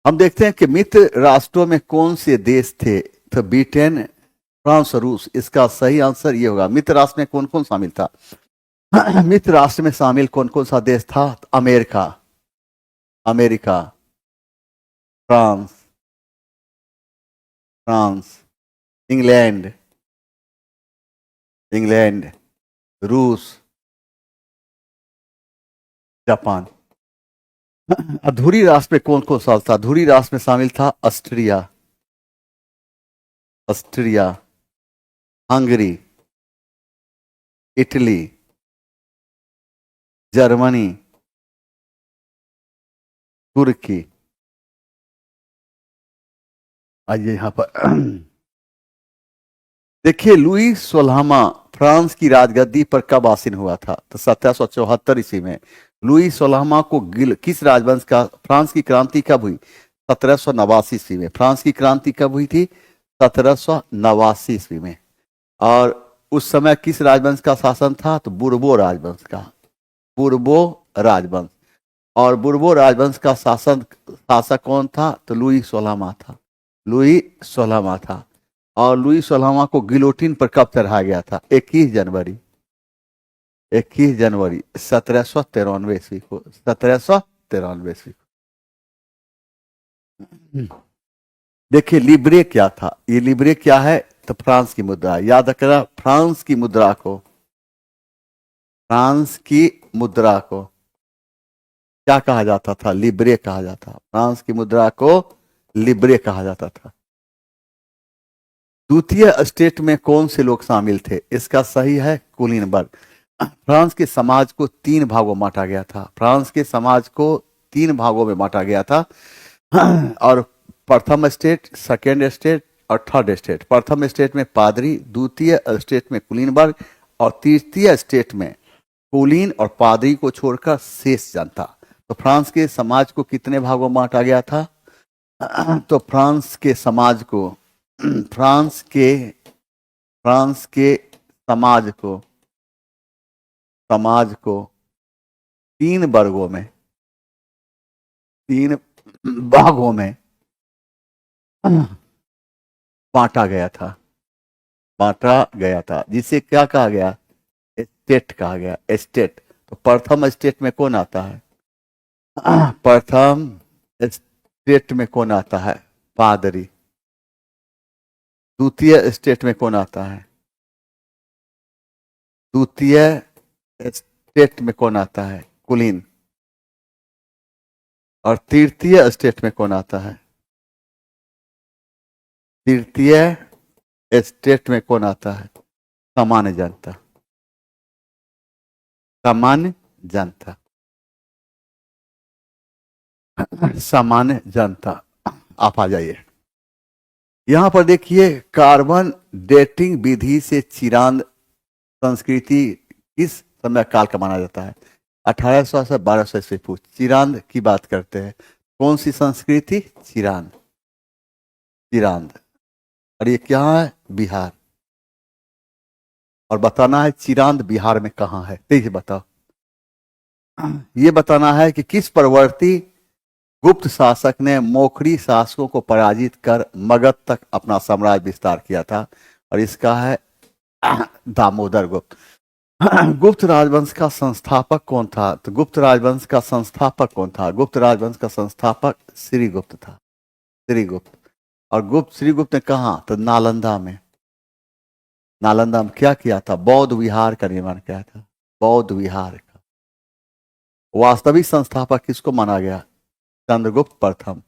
हम देखते हैं कि मित्र राष्ट्रों में कौन से देश थे? तो ब्रिटेन, फ्रांस और रूस। इसका सही आंसर ये होगा। मित्र राष्ट्र में कौन कौन शामिल था? मित्र राष्ट्र में शामिल कौन कौन सा देश था? America, America, France, France, England, England, रूस, जापान। अधूरी राष्ट्र में कौन कौन सा था? अधूरी राष्ट्र में शामिल था Austria, Austria, Hungary, Italy, Germany, तुर्की। आइए यहां पर देखिए, लुई 16वां फ्रांस की राजगद्दी पर कब आसीन हुआ था? तो 1774 ईस्वी में। लुई 16वां को किस राजवंश का, फ्रांस की क्रांति कब हुई? 1789 ईस्वी में। फ्रांस की क्रांति कब हुई थी? 1789 ईस्वी में। और उस समय किस राजवंश का शासन था? तो बुर्बो राजवंश का, बुर्बो राजवंश। और बुर्बो राजवंश का शासक कौन था? तो लुई 16वां था, लुई 16वां था। और लुई 16वां को गिलोटिन पर कब चढ़ाया गया था? 21 जनवरी, 21 जनवरी 1793 ईस्वी को, 1793 ईस्वी को। देखिए लिब्रे क्या था? ये लिब्रे क्या है? तो फ्रांस की मुद्रा। याद रखना, फ्रांस की मुद्रा को, फ्रांस की मुद्रा को क्या कहा जाता था? लिब्रे कहा जाता। फ्रांस की मुद्रा को लिब्रे कहा जाता था। द्वितीय स्टेट में कौन से लोग शामिल थे? इसका सही है कुलीनबर्ग। फ्रांस के समाज को 3 भागों में बांटा गया था। फ्रांस के समाज को 3 भागों में बांटा गया था। और प्रथम स्टेट, सेकेंड स्टेट और थर्ड स्टेट। प्रथम स्टेट में पादरी, द्वितीय स्टेट में कुलीनबर्ग और तृतीय स्टेट में कुलीन और पादरी को छोड़कर शेष जनता। तो फ्रांस के समाज को कितने भागों में बांटा गया था? तो फ्रांस के समाज को, फ्रांस के समाज को 3 वर्गों में, 3 भागों में बांटा गया था, बांटा गया था, जिसे क्या कहा गया? स्टेट कहा गया, स्टेट। तो प्रथम स्टेट में कौन आता है? प्रथम स्टेट में कौन आता है? पादरी। द्वितीय स्टेट में कौन आता है? द्वितीय स्टेट में कौन आता है? कुलीन। और तृतीय स्टेट में कौन आता है? तृतीय स्टेट में कौन आता है? सामान्य जनता, सामान्य जनता, सामान्य जनता। आप आ जाइए यहां पर। देखिए, कार्बन डेटिंग विधि से चिरांद संस्कृति किस समय काल का माना जाता है? 1800 से 1200 ईस्वी पूर्व। चिरांद की बात करते हैं। कौन सी संस्कृति? चिरांद, चिरांद। और ये क्या है? बिहार। और बताना है चिरांद बिहार में कहां है। तेज बताओ। ये बताना है कि किस परवर्ती गुप्त शासक ने मोखरी शासकों को पराजित कर मगध तक अपना साम्राज्य विस्तार किया था? और इसका है दामोदर गुप्त। गुप्त राजवंश का संस्थापक कौन था? तो गुप्त राजवंश का संस्थापक कौन था? गुप्त राजवंश का संस्थापक श्रीगुप्त था, श्रीगुप्त। और गुप्त, श्रीगुप्त ने कहा? तो नालंदा में। नालंदा में क्या किया था? बौद्ध विहार का निर्माण किया था, बौद्ध विहार का। वास्तविक संस्थापक किसको माना गया? चंद्रगुप्त प्रथम।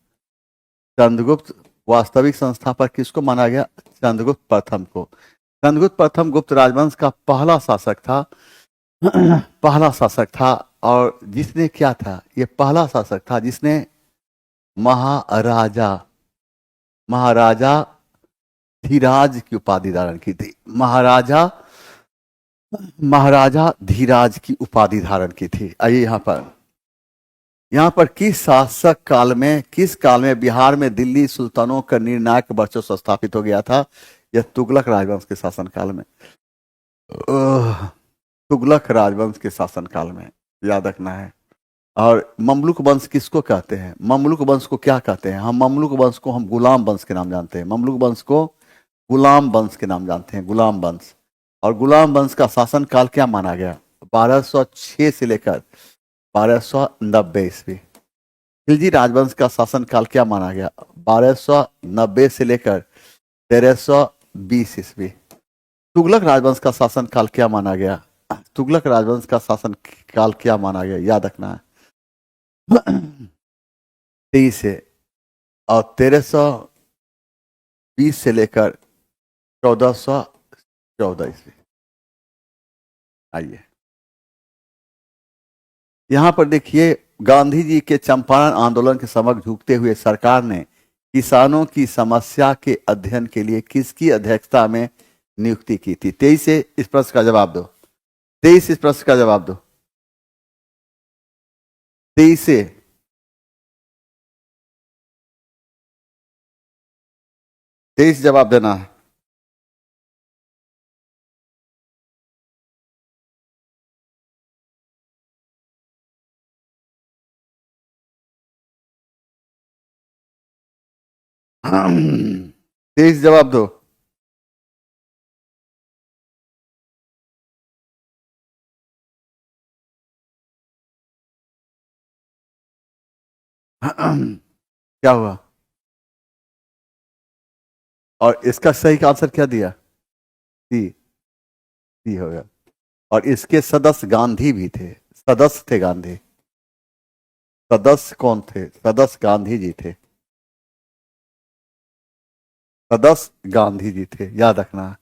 चंद्रगुप्त वास्तविक संस्थापक किसको माना गया? चंद्रगुप्त प्रथम को। चंद्रगुप्त प्रथम गुप्त राजवंश का पहला शासक था, पहला शासक था। और जिसने क्या था? ये पहला शासक था जिसने महाराजा, महाराजा धीराज की उपाधि धारण की थी। महाराजा, महाराजा धीराज की उपाधि धारण की थी। आइए यहाँ पर किस शासक काल में, किस काल में बिहार में दिल्ली सुल्तानों का निर्णायक वर्चस्व स्थापित हो गया था? यह तुगलक राजवंश के शासन काल में। तुगलक राजवंश के शासन काल में, याद रखना है। और ममलुक वंश किसको कहते हैं? ममलुक वंश को क्या कहते हैं? हम ममलुक वंश को हम गुलाम वंश के नाम जानते हैं। ममलुक वंश को गुलाम वंश के नाम जानते हैं, गुलाम वंश। और गुलाम वंश का शासन काल क्या माना गया? 1206 से लेकर 1290 ईस्वी। खिलजी राजवंश का शासनकाल क्या माना गया? 1290 से लेकर 1320 ईस्वी। तुगलक राजवंश का शासनकाल क्या माना गया? तुगलक राजवंश का शासनकाल क्या माना गया, याद रखना है। 23 से और 1320 से लेकर 1414 ईस्वी। आइए यहां पर देखिए, गांधी जी के चंपारण आंदोलन के समक्ष झुकते हुए सरकार ने किसानों की समस्या के अध्ययन के लिए किसकी अध्यक्षता में नियुक्ति की थी? 23 से इस प्रश्न का जवाब दो। 23 इस प्रश्न का जवाब दो। 23 से 23 जवाब देना है। तेईस जवाब दो। क्या हुआ? और इसका सही का आंसर क्या दिया? सी। सी हो गया। और इसके सदस्य गांधी भी थे, सदस्य थे गांधी। सदस्य कौन थे? सदस्य गांधी जी थे, सदस्य गांधी जी थे, याद रखना।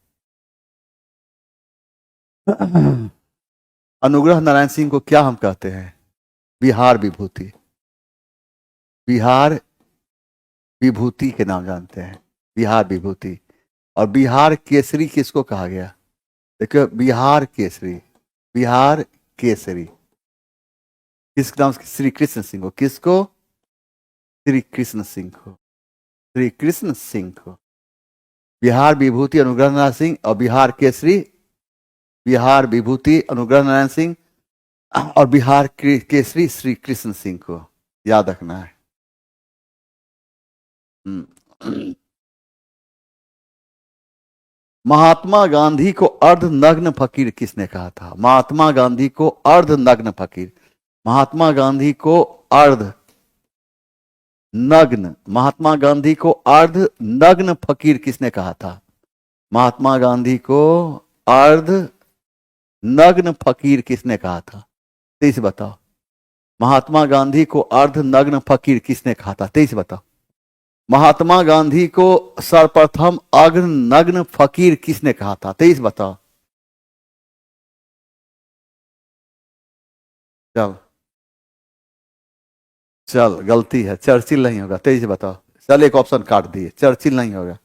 अनुग्रह नारायण सिंह को क्या हम कहते हैं? बिहार विभूति। बिहार विभूति के नाम जानते हैं, बिहार विभूति। और बिहार केसरी किसको कहा गया? देखिए, बिहार केसरी, बिहार केसरी किस नाम से? श्री कृष्ण सिंह को। किसको? श्री कृष्ण सिंह को, श्री कृष्ण सिंह को। बिहार विभूति अनुग्रह नारायण सिंह और बिहार केसरी, बिहार विभूति अनुग्रह नारायण सिंह और बिहार केसरी श्री कृष्ण सिंह को, याद रखना है। महात्मा गांधी को अर्धनग्न फकीर किसने कहा था? महात्मा गांधी को अर्धनग्न फकीर, महात्मा गांधी को अर्ध नग्न, महात्मा गांधी को अर्ध नग्न फकीर किसने कहा था? महात्मा गांधी को अर्ध नग्न फकीर किसने कहा था? 23 बताओ। महात्मा गांधी को अर्ध नग्न फकीर किसने कहा था? 23 बताओ। महात्मा गांधी को सर्वप्रथम अग्र नग्न फकीर किसने कहा था? 23 बताओ। चल चल, गलती है, चर्चिल नहीं होगा। 23 बताओ। चल एक ऑप्शन काट दिए, चर्चिल नहीं होगा।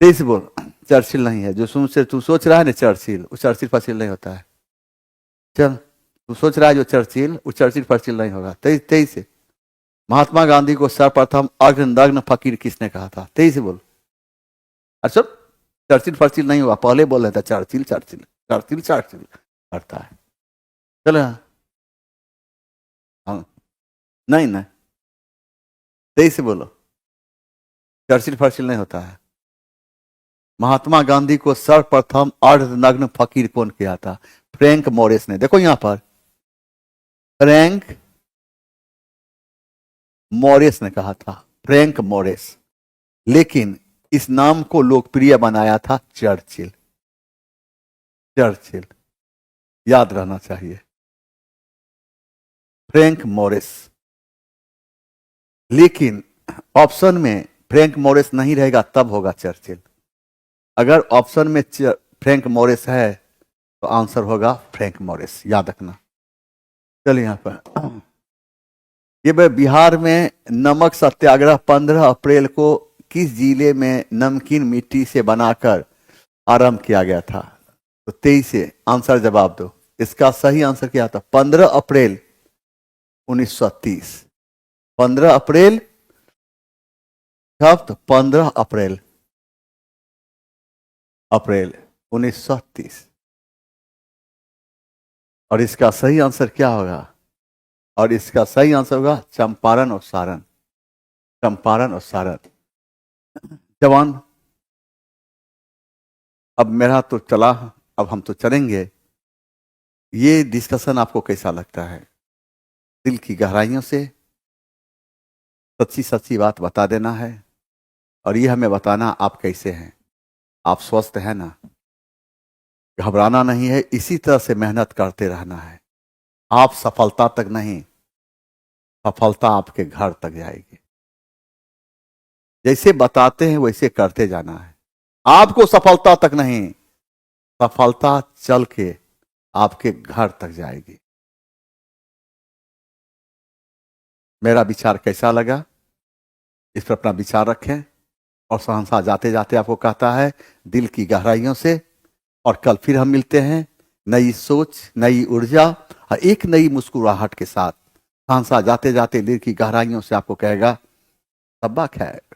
23 बोल। चर्चिल नहीं है, जो तू सोच रहा है ना चर्चिल, वो चर्चिल फर्चिल नहीं होता है। चल, तू सोच रहा है जो चर्चिल, वो चर्चिल फर्चिल नहीं होगा। 23 से महात्मा गांधी को सर्वप्रथम अग्र नग्न फकीर किसने कहा था? 23 बोल। अच्छा, चर्चिल फर्चिल नहीं हुआ, पहले बोल रहा था चर्चिल चर्चिल चर्चिल चर्चिल करता है। चलो हाँ, नहीं नहीं, 23 से बोलो। चर्चिल फर्चिल नहीं होता है। महात्मा गांधी को सर्वप्रथम अर्धनग्न फकीर कौन किया था? फ्रैंक मोरिस ने। देखो यहां पर फ्रैंक मोरिस ने कहा था, फ्रैंक मोरिस। लेकिन इस नाम को लोकप्रिय बनाया था चर्चिल। चर्चिल याद रहना चाहिए, फ्रैंक मोरिस। लेकिन ऑप्शन में फ्रैंक मोरिस नहीं रहेगा, तब होगा चर्चिल। अगर ऑप्शन में फ्रैंक मोरिस है तो आंसर होगा फ्रैंक मोरिस, याद रखना। चलिए यहां पर ये बिहार में नमक सत्याग्रह 15 अप्रैल को किस जिले में नमकीन मिट्टी से बनाकर आरंभ किया गया था? तो 23 से आंसर जवाब दो। इसका सही आंसर क्या था? 15 अप्रैल 1930। 15 अप्रैल कब? तो 15 अप्रैल अप्रैल 1930। और इसका सही आंसर क्या होगा? और इसका सही आंसर होगा चंपारण और सारण। चंपारण और सारण। जवान, अब मेरा तो चला, अब हम तो चलेंगे। ये डिस्कशन आपको कैसा लगता है? दिल की गहराइयों से सच्ची सच्ची बात बता देना है और ये हमें बताना आप कैसे हैं, आप स्वस्थ हैं ना। घबराना नहीं है, इसी तरह से मेहनत करते रहना है। आप सफलता तक नहीं, सफलता आपके घर तक जाएगी। जैसे बताते हैं वैसे करते जाना है। आपको सफलता तक नहीं, सफलता चल के आपके घर तक जाएगी। मेरा विचार कैसा लगा, इस पर अपना विचार रखें। और सहनसा जाते जाते आपको कहता है दिल की गहराइयों से, और कल फिर हम मिलते हैं नई सोच, नई ऊर्जा और एक नई मुस्कुराहट के साथ। सहनसा जाते जाते दिल की गहराइयों से आपको कहेगा तब्बा खैर।